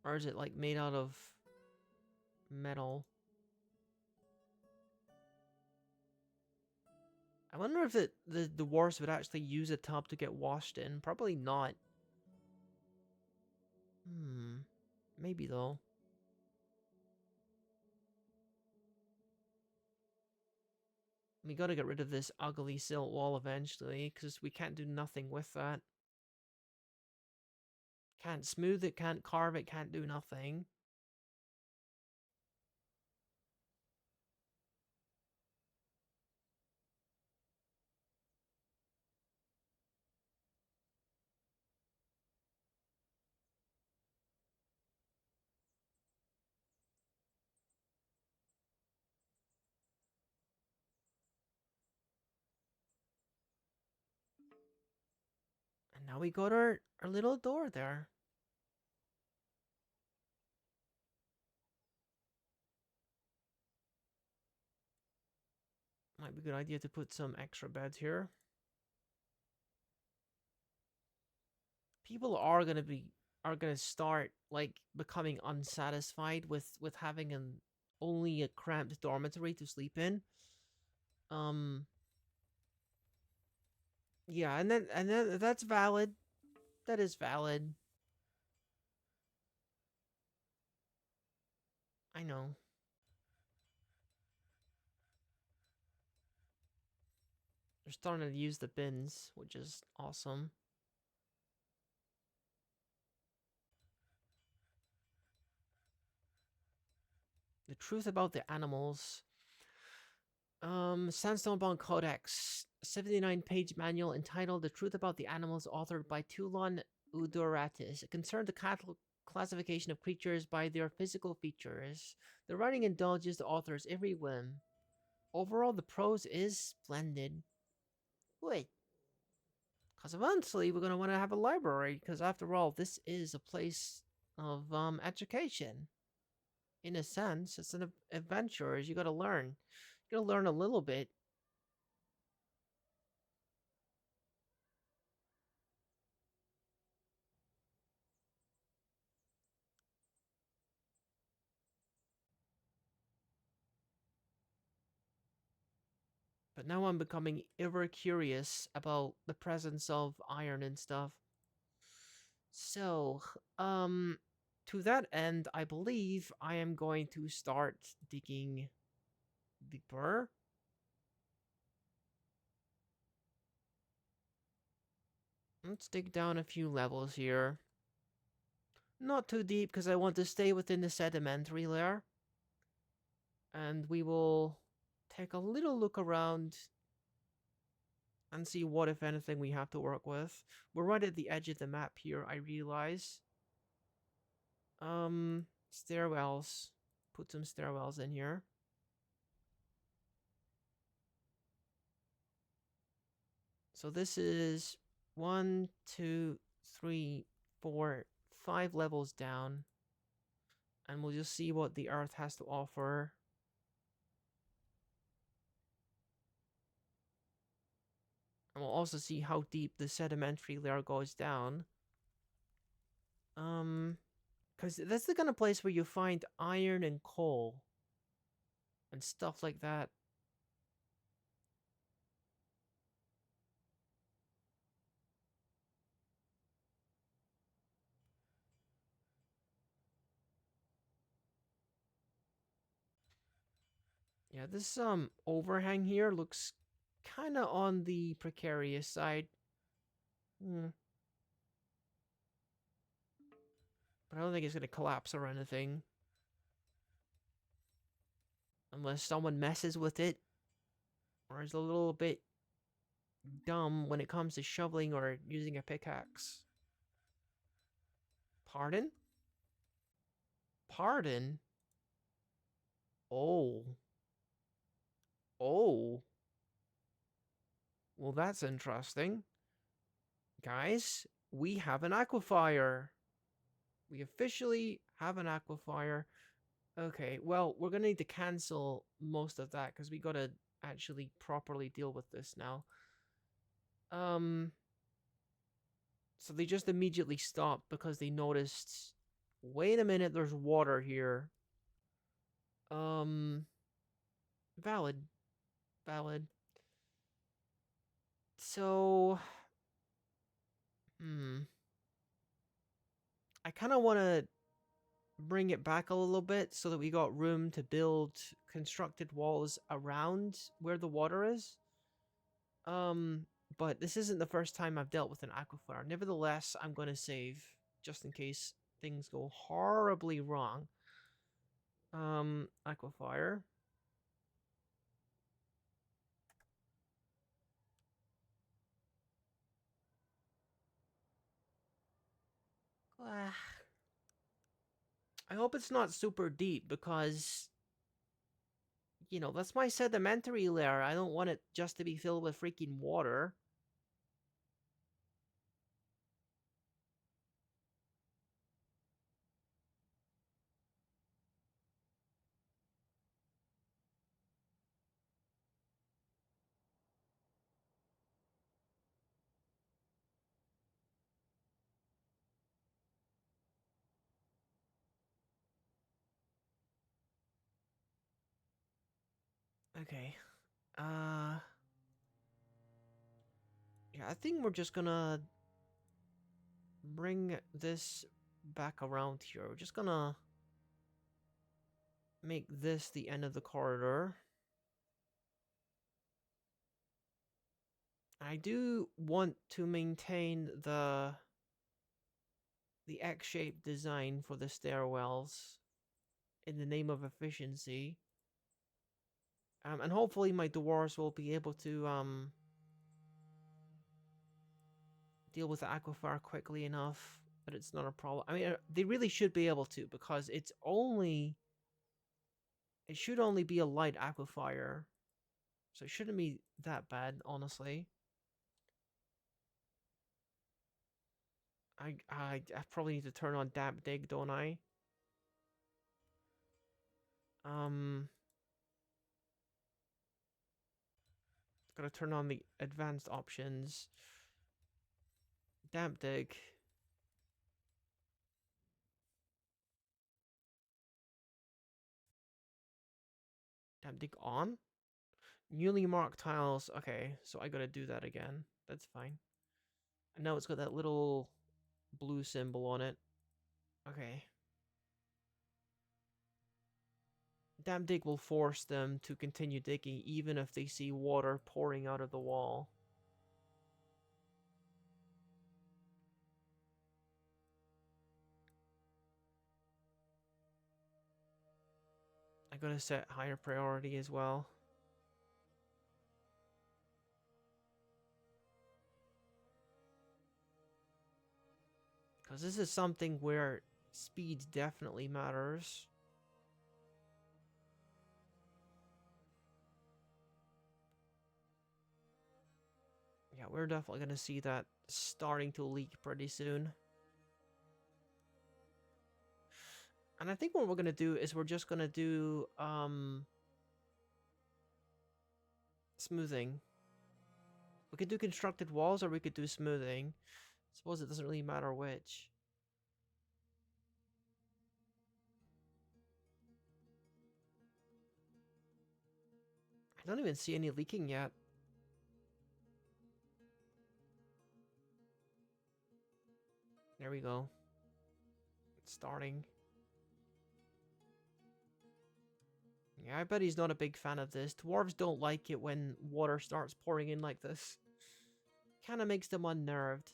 or is it like made out of metal? I wonder if the dwarves would actually use a tub to get washed in. Probably not. Hmm. Maybe though. We gotta get rid of this ugly silt wall eventually, because we can't do nothing with that. Can't smooth it, can't carve it, can't do nothing. And now we got our little door there. Might be a good idea to put some extra beds here. People are gonna start like becoming unsatisfied with having an only a cramped dormitory to sleep in. Um yeah, and then that's valid. That is valid. I know. They're starting to use the bins, which is awesome. The truth about the animals. Sandstone Bond Codex, 79-page manual entitled "The Truth About the Animals," authored by Toulon Udoratis. It concerned the classification of creatures by their physical features. The writing indulges the author's every whim. Overall, the prose is splendid. Wait, because eventually we're gonna want to have a library. Because after all, this is a place of education. In a sense, it's an adventure. You gotta learn. You gotta learn a little bit. But now I'm becoming ever curious about the presence of iron and stuff. So, to that end, I believe I am going to start digging deeper. Let's dig down a few levels here. Not too deep because I want to stay within the sedimentary layer. And we will take a little look around and see what, if anything, we have to work with. We're right at the edge of the map here, I realize. Stairwells. Put some stairwells in here. So this is 1, 2, 3, 4, 5 levels down. And we'll just see what the earth has to offer. And we'll also see how deep the sedimentary layer goes down. Because Because that's the kind of place where you find iron and coal and stuff like that. Yeah, this overhang here looks kind of on the precarious side. Hmm. But I don't think it's going to collapse or anything. Unless someone messes with it. Or is a little bit dumb when it comes to shoveling or using a pickaxe. Pardon? Pardon? Oh. Oh. Well, that's interesting. Guys, we have an aquifer. We officially have an aquifer. Okay, well, we're gonna need to cancel most of that because we gotta actually properly deal with this now. So they just immediately stopped because they noticed, wait a minute, there's water here. Valid. Valid. So, I kind of want to bring it back a little bit so that we got room to build constructed walls around where the water is. But this isn't the first time I've dealt with an aquifer. Nevertheless, I'm going to save just in case things go horribly wrong. Aquifer. I hope it's not super deep because, you know, that's my sedimentary layer. I don't want it just to be filled with freaking water. Okay. Yeah, I think we're just gonna bring this back around here. We're just gonna make this the end of the corridor. I do want to maintain the X-shaped design for the stairwells in the name of efficiency. And hopefully my dwarves will be able to deal with the aquifer quickly enough that it's not a problem. I mean, they really should be able to because it should only be a light aquifer. So it shouldn't be that bad, honestly. I probably need to turn on damp dig, don't I? Gotta turn on the advanced options. Damp dig. Damp dig on? Newly marked tiles. Okay, so I gotta do that again. That's fine. And now it's got that little blue symbol on it. Okay. Damp dig will force them to continue digging even if they see water pouring out of the wall. I gotta set higher priority as well. Because this is something where speed definitely matters. Yeah, we're definitely going to see that starting to leak pretty soon. And I think what we're going to do is we're just going to do smoothing. We could do constructed walls or we could do smoothing. I suppose it doesn't really matter which. I don't even see any leaking yet. There we go. It's starting. Yeah, I bet he's not a big fan of this. Dwarves don't like it when water starts pouring in like this. Kind of makes them unnerved.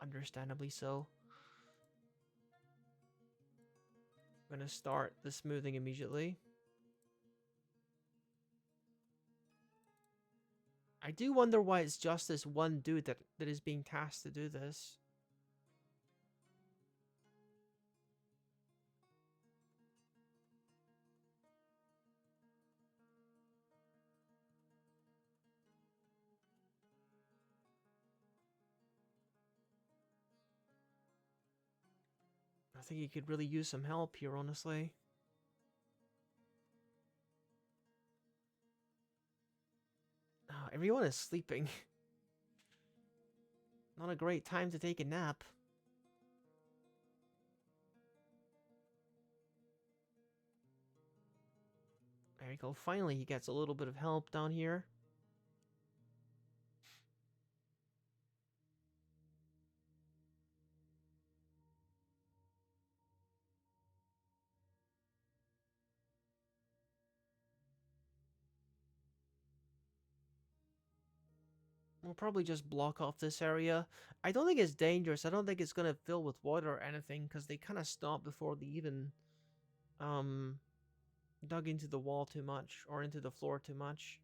Understandably so. I'm gonna start the smoothing immediately. I do wonder why it's just this one dude that is being tasked to do this. I think he could really use some help here, honestly. Oh, everyone is sleeping. Not a great time to take a nap. There you go. Finally, he gets a little bit of help down here. We'll probably just block off this area. I don't think it's dangerous. I don't think it's going to fill with water or anything, because they kind of stop before they even dug into the wall too much, or into the floor too much.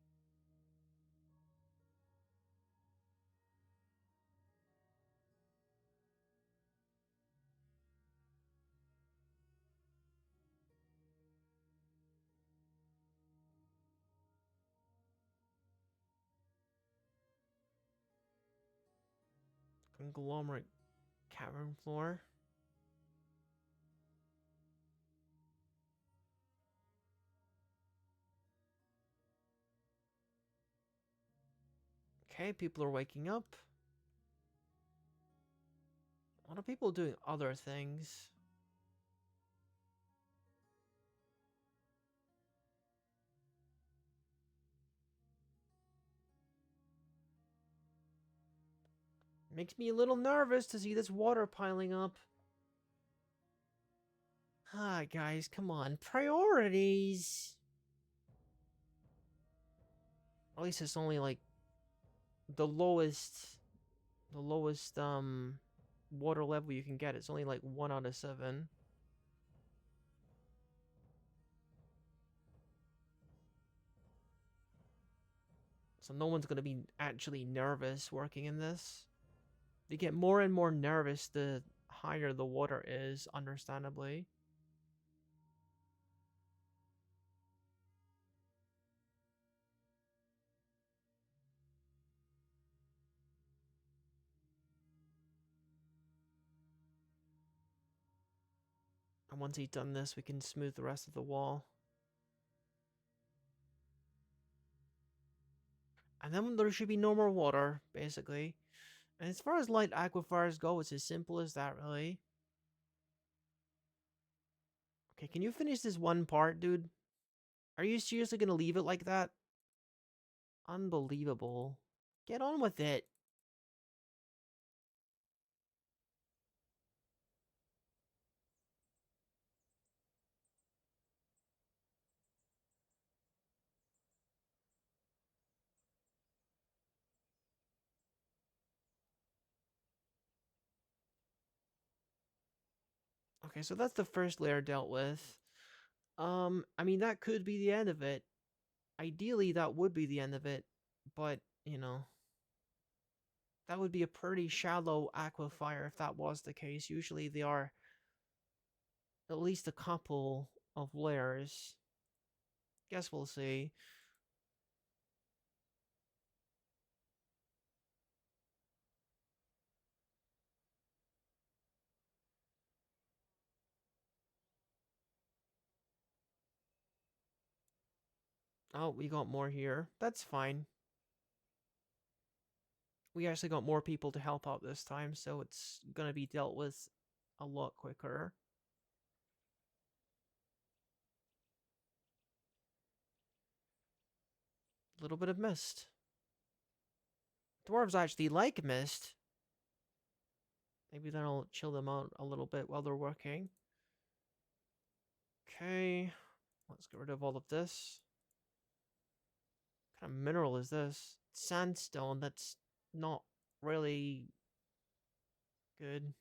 Conglomerate cavern floor. Okay, people are waking up. A lot of people doing other things. Makes me a little nervous to see this water piling up. Ah, guys, come on. Priorities! At least it's only like the lowest water level you can get. It's only like 1 out of 7. So no one's gonna be actually nervous working in this. They get more and more nervous the higher the water is, understandably. And once he's done this, we can smooth the rest of the wall. And then there should be no more water, basically. And as far as light aquifers go, it's as simple as that, really. Okay, can you finish this one part, dude? Are you seriously gonna leave it like that? Unbelievable. Get on with it. Okay, so that's the first layer dealt with. I mean, that could be the end of it. Ideally, that would be the end of it. But, you know, that would be a pretty shallow aquifer if that was the case. Usually they are at least a couple of layers. Guess we'll see. Oh, we got more here. That's fine. We actually got more people to help out this time, so it's gonna be dealt with a lot quicker. A little bit of mist. Dwarves actually like mist. Maybe that'll chill them out a little bit while they're working. Okay, let's get rid of all of this. What kind of mineral is this? Sandstone, that's not really good.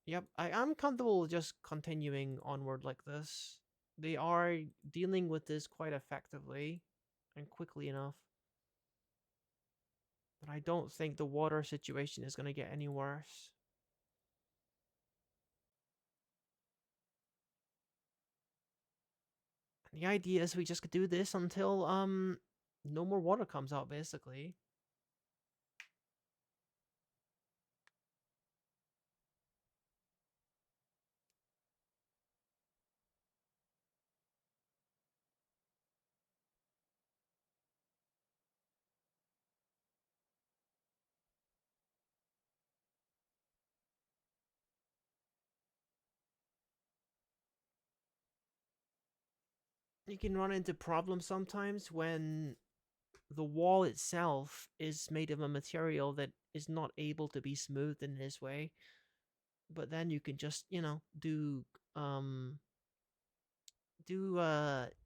Yep, I am comfortable just continuing onward like this. They are dealing with this quite effectively and quickly enough. But I don't think the water situation is going to get any worse. And the idea is we just could do this until no more water comes out, basically. You can run into problems sometimes when the wall itself is made of a material that is not able to be smoothed in this way. But then you can just, um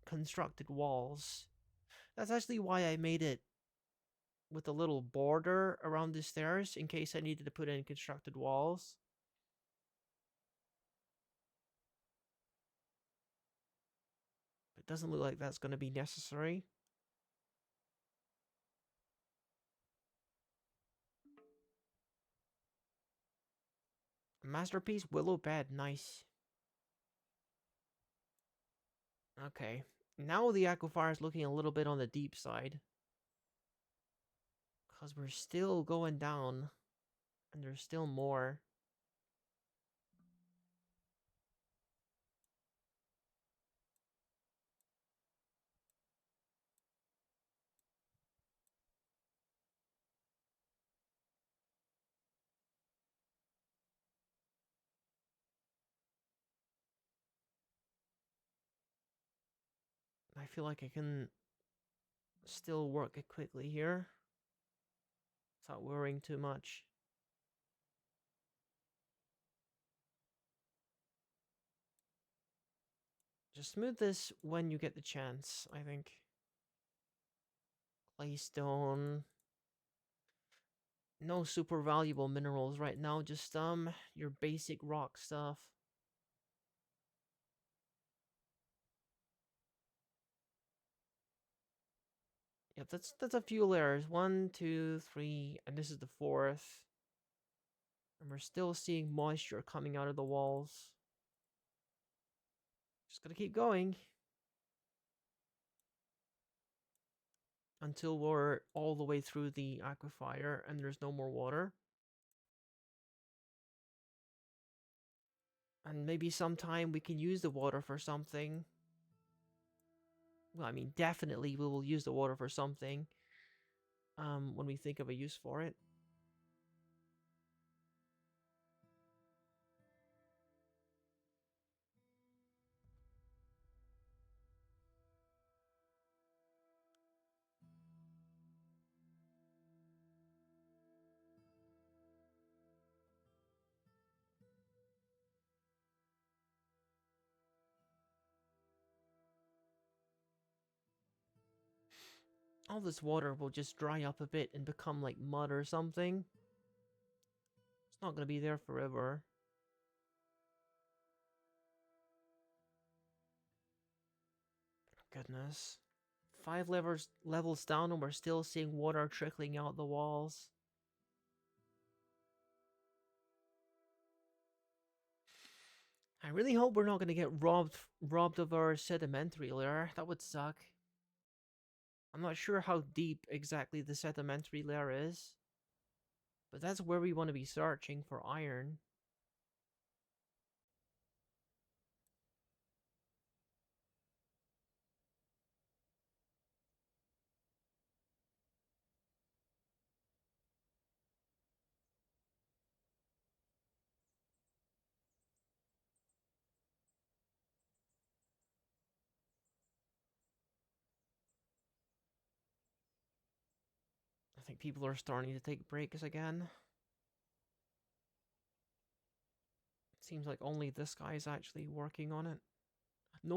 constructed walls. That's actually why I made it with a little border around the stairs in case I needed to put in constructed walls. It doesn't look like that's going to be necessary. Masterpiece willow bed, nice. Okay, now the aquifer is looking a little bit on the deep side. Because we're still going down. And there's still more. I feel like I can still work it quickly here. Without worrying too much. Just smooth this when you get the chance, I think. Claystone. No super valuable minerals right now, just your basic rock stuff. Yep, that's a few layers. 1, 2, 3, and this is the fourth. And we're still seeing moisture coming out of the walls. Just gotta keep going. Until we're all the way through the aquifer and there's no more water. And maybe sometime we can use the water for something. Well, I mean, definitely we will use the water for something. When we think of a use for it. All this water will just dry up a bit and become like mud or something. It's not going to be there forever. Goodness. 5 levels down and we're still seeing water trickling out the walls. I really hope we're not going to get robbed of our sedimentary layer. That would suck. I'm not sure how deep exactly the sedimentary layer is. But that's where we want to be searching for iron. I think people are starting to take breaks again. It seems like only this guy is actually working on it. No,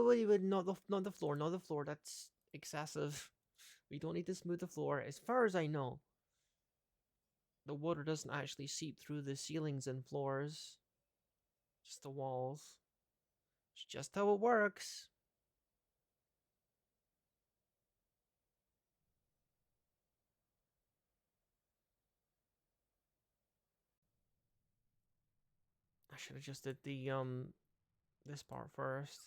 wait, not the floor, not the floor. That's excessive. We don't need to smooth the floor. As far as I know, the water doesn't actually seep through the ceilings and floors, just the walls. It's just how it works. I should have just did the this part first.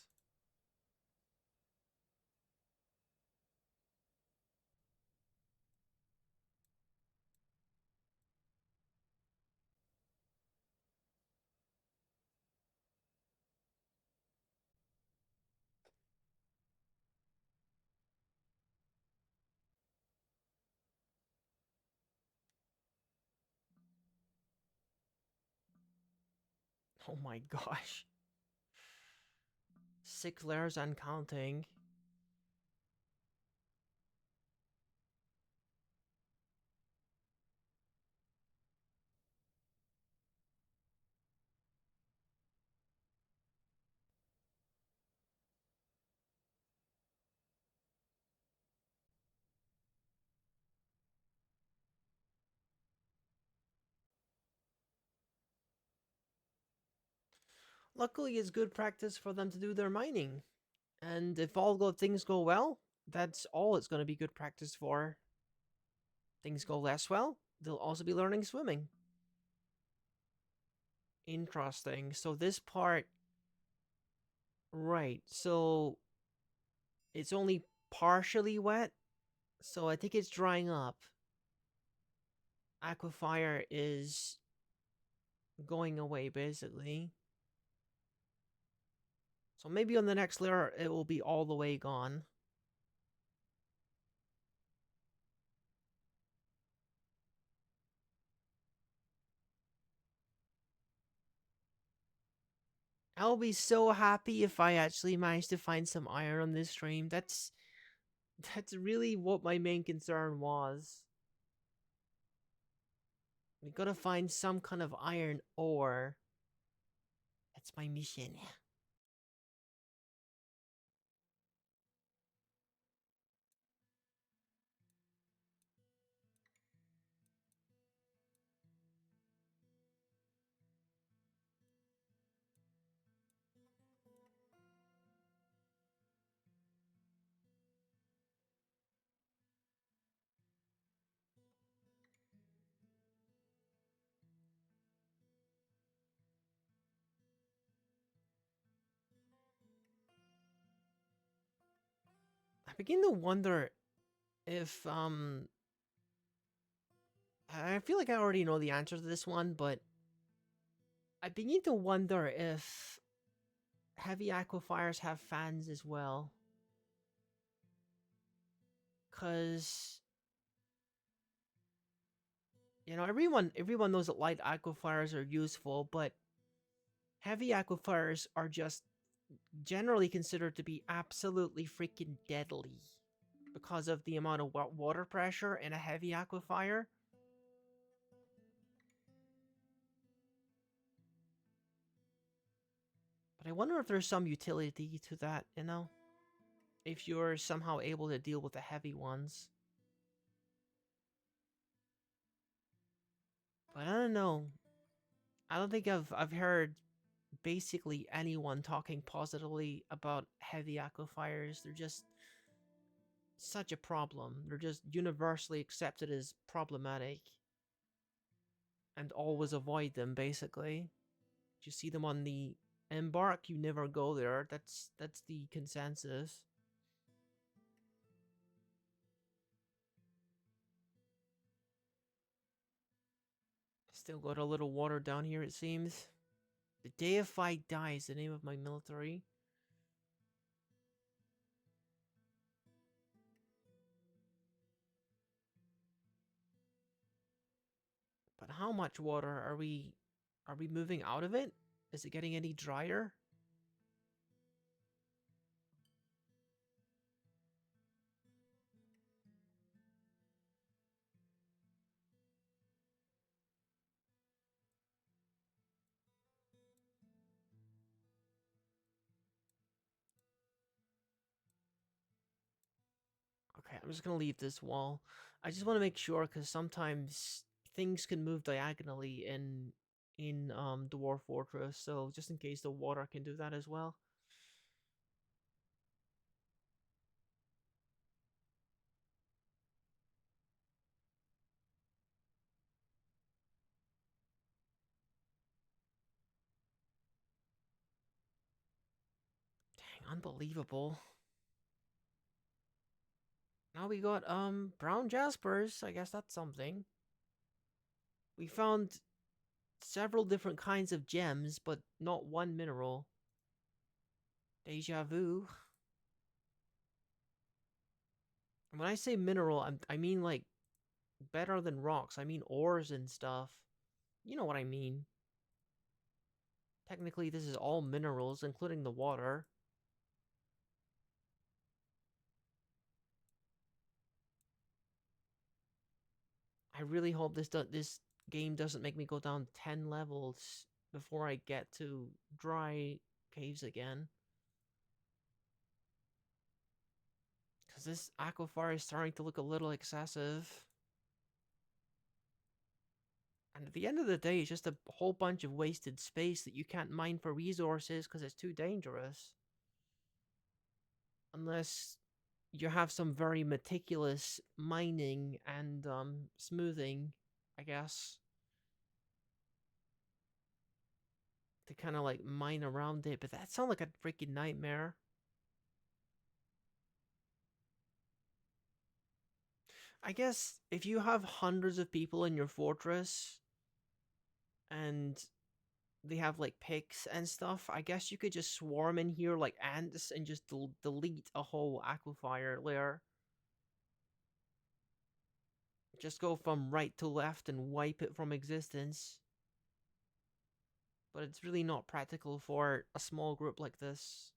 Oh my gosh. 6 layers and counting. Luckily, it's good practice for them to do their mining. And if all good things go well, that's all it's going to be good practice for. Things go less well, they'll also be learning swimming. Interesting. So this part, right, so it's only partially wet, so I think it's drying up. Aquifer is going away, basically. So maybe on the next layer, it will be all the way gone. I'll be so happy if I actually manage to find some iron on this stream. That's really what my main concern was. We gotta find some kind of iron ore. That's my mission. I begin to wonder if I feel like I already know the answer to this one, but I begin to wonder if heavy aquifers have fans as well. Cause you know, everyone knows that light aquifers are useful, but heavy aquifers are just generally considered to be absolutely freaking deadly because of the amount of water pressure in a heavy aquifer. But I wonder if there's some utility to that, you know? If you're somehow able to deal with the heavy ones. But I don't know. I don't think I've heard basically anyone talking positively about heavy aquifers. They're just such a problem. They're just universally accepted as problematic. And always avoid them, basically. If you see them on the embark, you never go there. That's the consensus. Still got a little water down here, it seems. The Deified Die is the name of my military. But how much water are we moving out of it? Is it getting any drier? I'm just gonna leave this wall. I just want to make sure because sometimes things can move diagonally in Dwarf Fortress, so just in case the water can do that as well. Dang, unbelievable. Now we got brown jaspers. I guess that's something. We found several different kinds of gems, but not one mineral. Deja vu. When I say mineral, I mean like better than rocks. I mean ores and stuff. You know what I mean. Technically, this is all minerals, including the water. I really hope this game doesn't make me go down 10 levels before I get to dry caves again. Because this aquifer is starting to look a little excessive. And at the end of the day, it's just a whole bunch of wasted space that you can't mine for resources because it's too dangerous. Unless you have some very meticulous mining and smoothing, I guess, to kind of like mine around it. But that sounds like a freaking nightmare. I guess if you have hundreds of people in your fortress and they have like picks and stuff, I guess you could just swarm in here like ants and just delete a whole aquifer layer. Just go from right to left and wipe it from existence. But it's really not practical for a small group like this.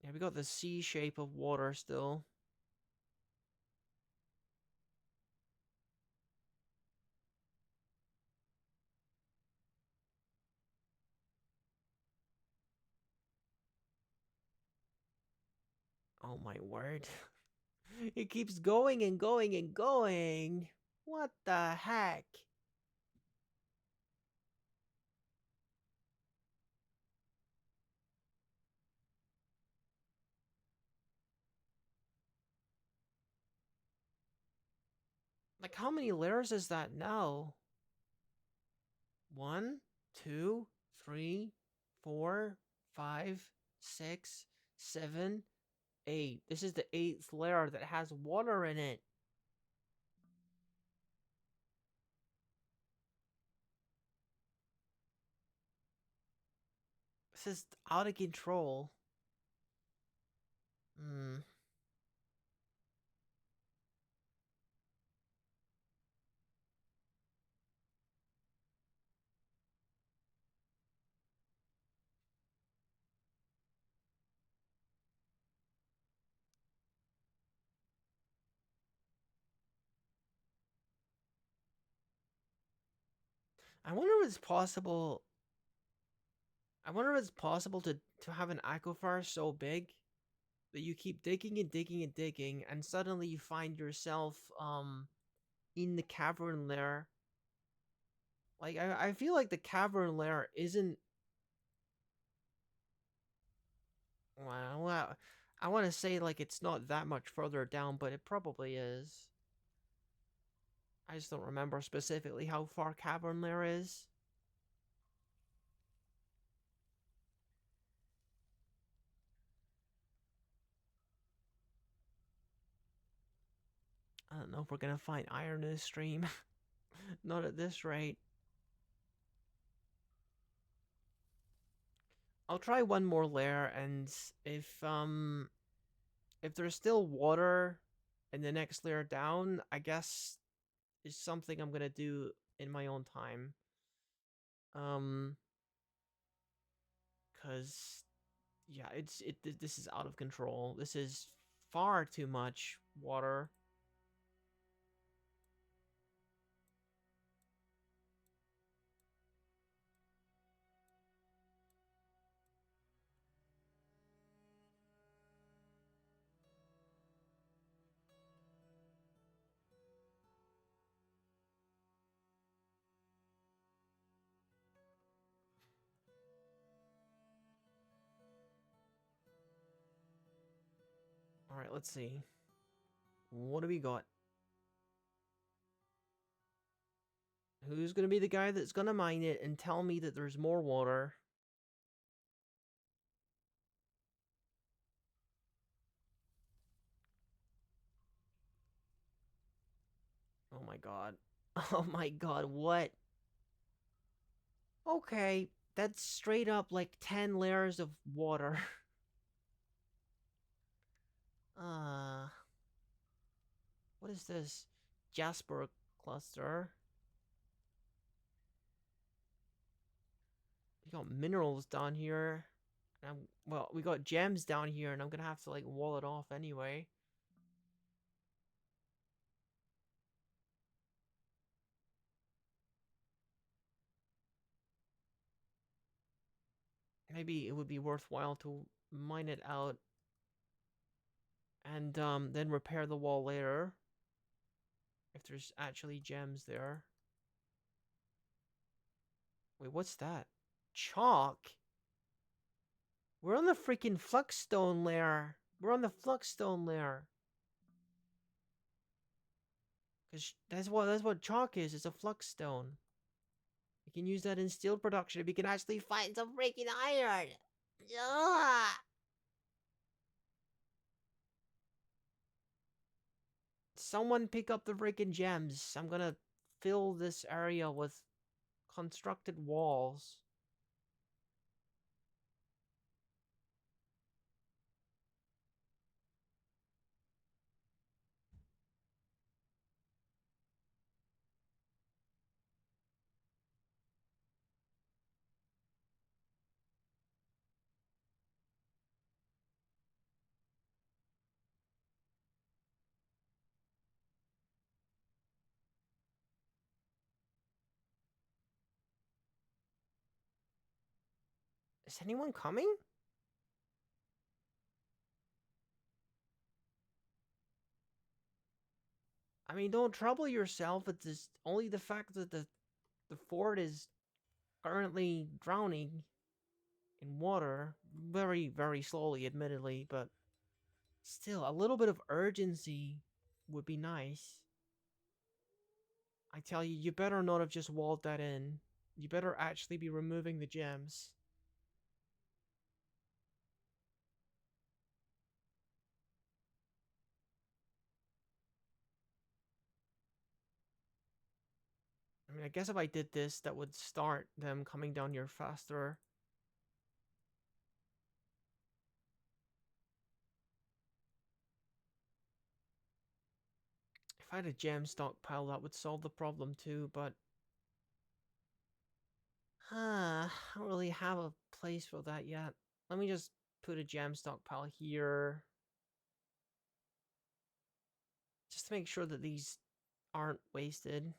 Yeah, we got the C shape of water still. Oh my word. It keeps going and going and going. What the heck? Like, how many layers is that now? 1, 2, 3, 4, 5, 6, 7, 8. This is the 8th layer that has water in it. This is out of control. Hmm. I wonder if it's possible. I wonder if it's possible to have an aquifer so big that you keep digging and digging and digging, and suddenly you find yourself in the cavern layer. Like I feel like the cavern layer isn't. Well, I want to say like it's not that much further down, but it probably is. I just don't remember specifically how far cavern layer is. I don't know if we're gonna find iron in this stream. Not at this rate. I'll try one more layer, and if there's still water in the next layer down, I guess is something I'm gonna do in my own time. Um, cause yeah, this is out of control. This is far too much water. Alright, let's see. What do we got? Who's gonna be the guy that's gonna mine it and tell me that there's more water? Oh my god. Oh my god, what? Okay, that's straight up like 10 layers of water. uh, what is this? Jasper cluster. We got minerals down here. Well, we got gems down here, and I'm gonna have to like wall it off anyway. Maybe it would be worthwhile to mine it out and then repair the wall later if there's actually gems there. Wait, what's that? Chalk? We're on the freaking flux-stone layer. We're on the flux-stone layer. Cause that's what chalk is. It's a flux-stone. You can use that in steel production if you can actually find some freaking iron. Ugh. Someone pick up the freaking gems. I'm gonna fill this area with constructed walls. Is anyone coming? I mean, don't trouble yourself. It's just only the fact that the fort is currently drowning in water. Very, very slowly, admittedly, but still, a little bit of urgency would be nice. I tell you, you better not have just walled that in. You better actually be removing the gems. I mean, I guess if I did this, that would start them coming down here faster. If I had a gem stockpile, that would solve the problem too, but... I don't really have a place for that yet. Let me just put a gem stockpile here. Just to make sure that these aren't wasted.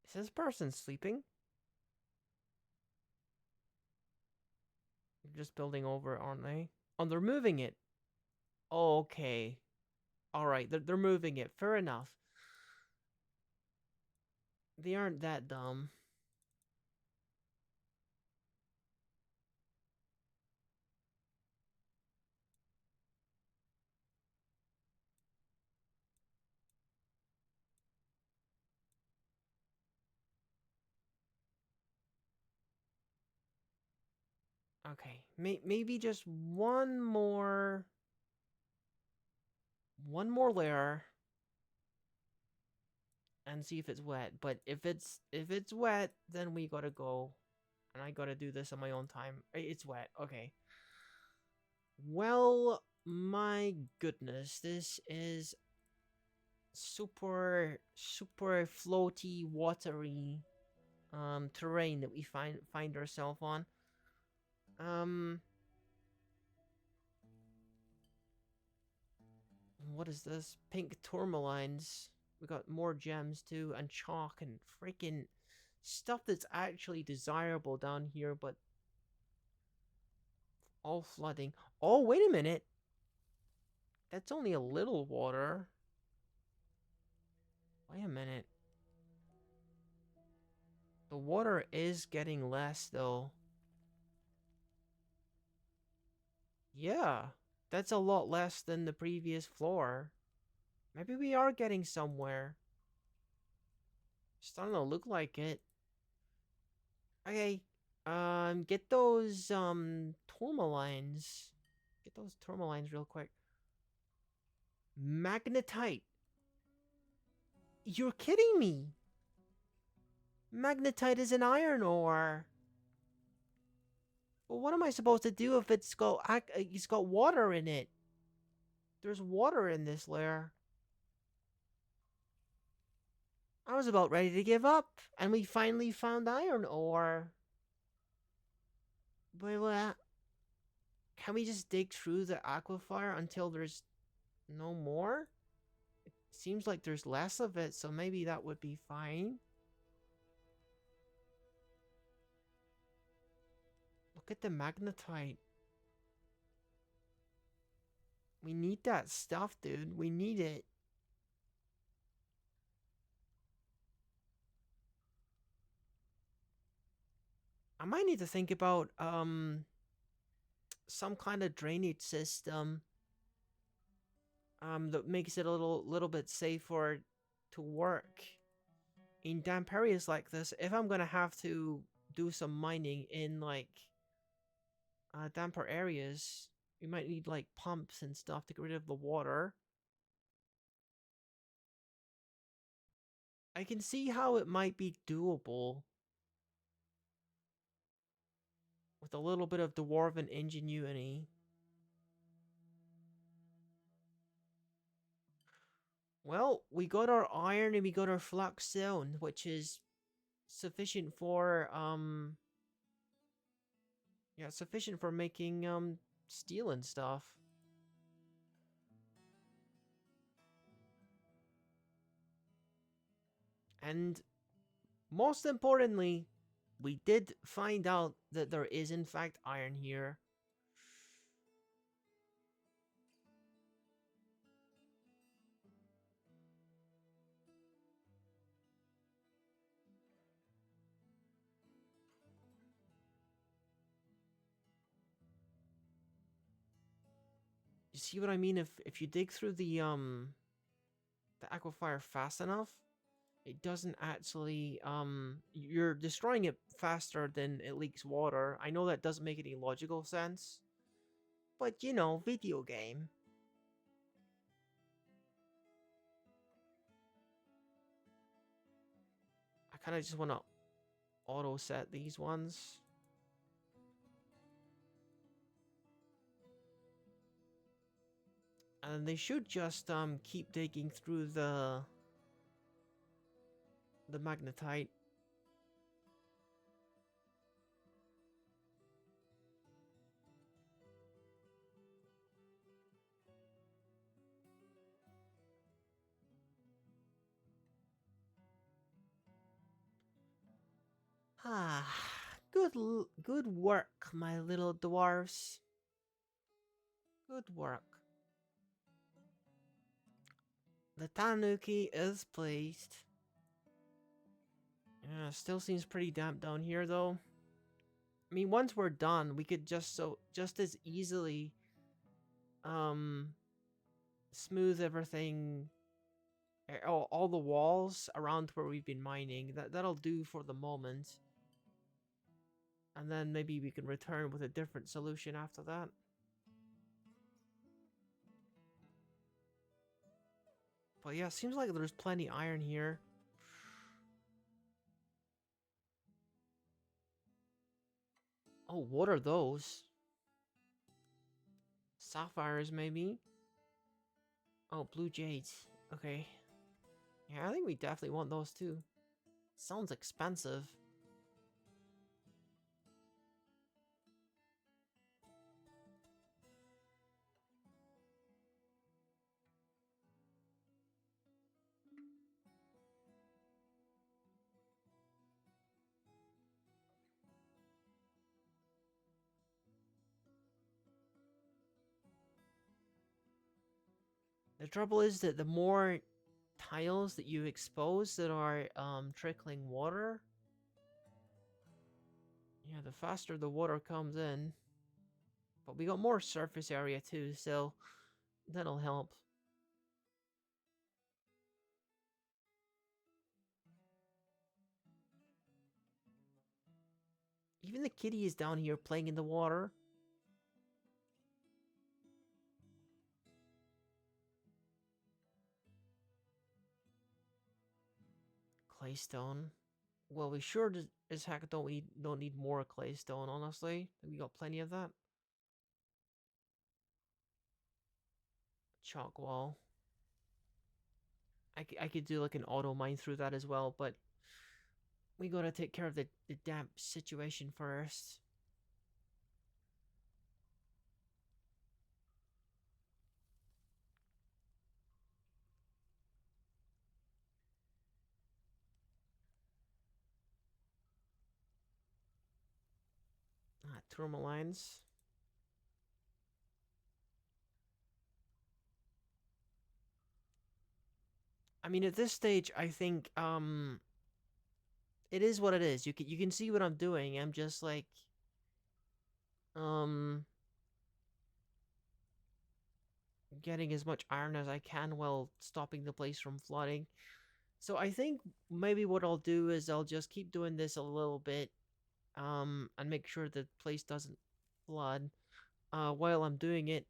Is this person sleeping? They're just building over it, aren't they? Oh, they're moving it. Oh, okay. Alright, they're moving it. Fair enough. They aren't that dumb. Okay, maybe just one more layer and see if it's wet. But if it's wet, then we gotta go, and I gotta do this on my own time. It's wet. Okay. Well, my goodness, this is super floaty, watery terrain that we find ourselves on. What is this? Pink tourmalines. We got more gems too, and chalk and freaking stuff that's actually desirable down here, but all flooding. Oh, wait a minute. That's only a little water. Wait a minute. The water is getting less, though. Yeah, that's a lot less than the previous floor. Maybe we are getting somewhere. Starting to look like it. Okay, get those, tourmalines. Get those tourmalines real quick. Magnetite. You're kidding me. Magnetite is an iron ore. Well, what am I supposed to do if it's got water in it? There's water in this layer. I was about ready to give up, and we finally found iron ore. But can we just dig through the aquifer until there's no more? It seems like there's less of it, so maybe that would be fine. Look at the magnetite. We need that stuff, dude. We need it. I might need to think about some kind of drainage system that makes it a little bit safer to work in damp areas like this. If I'm gonna have to do some mining in like damper areas, we might need like pumps and stuff to get rid of the water. I can see how it might be doable with a little bit of dwarven ingenuity. Well, we got our iron and we got our flux stone, which is sufficient for yeah, sufficient for making steel and stuff. And most importantly, we did find out that there is in fact iron here. You see what I mean? If you dig through the aquifer fast enough, it doesn't actually you're destroying it faster than it leaks water. I know that doesn't make any logical sense, but you know, video game. I kind of just want to auto set these ones. And they should just keep digging through the magnetite. Ah, good work, my little dwarfs. Good work. The tanuki is pleased. Yeah, still seems pretty damp down here though. I mean, once we're done, we could just as easily smooth everything, all the walls around where we've been mining. That'll do for the moment. And then maybe we can return with a different solution after that. But yeah, seems like there's plenty iron here. Oh, what are those? Sapphires, maybe? Oh, blue jades. Okay. Yeah, I think we definitely want those too. Sounds expensive. The trouble is that the more tiles that you expose that are trickling water, yeah, the faster the water comes in. But we got more surface area too, so that'll help. Even the kitty is down here playing in the water. Claystone. Well, we sure as heck don't need more claystone, honestly. We got plenty of that. Chalk wall. I could do like an auto mine through that as well, but we gotta take care of the damp situation first. Ah, tourmalines. I mean, at this stage, I think it is what it is. You can see what I'm doing. I'm just like um getting as much iron as I can while stopping the place from flooding. So I think maybe what I'll do is I'll just keep doing this a little bit, and make sure the place doesn't flood, while I'm doing it.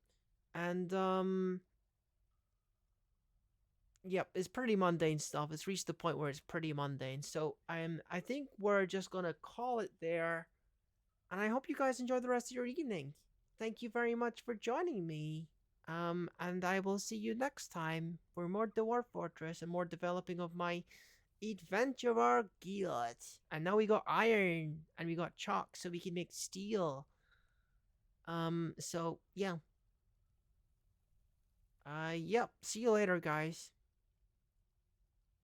And yep, it's pretty mundane stuff. It's reached the point where it's pretty mundane. So I think we're just gonna call it there. And I hope you guys enjoy the rest of your evening. Thank you very much for joining me. And I will see you next time for more Dwarf Fortress and more developing of my adventurer guild. And now we got iron and we got chalk so we can make steel. So yeah. Yep. See you later, guys.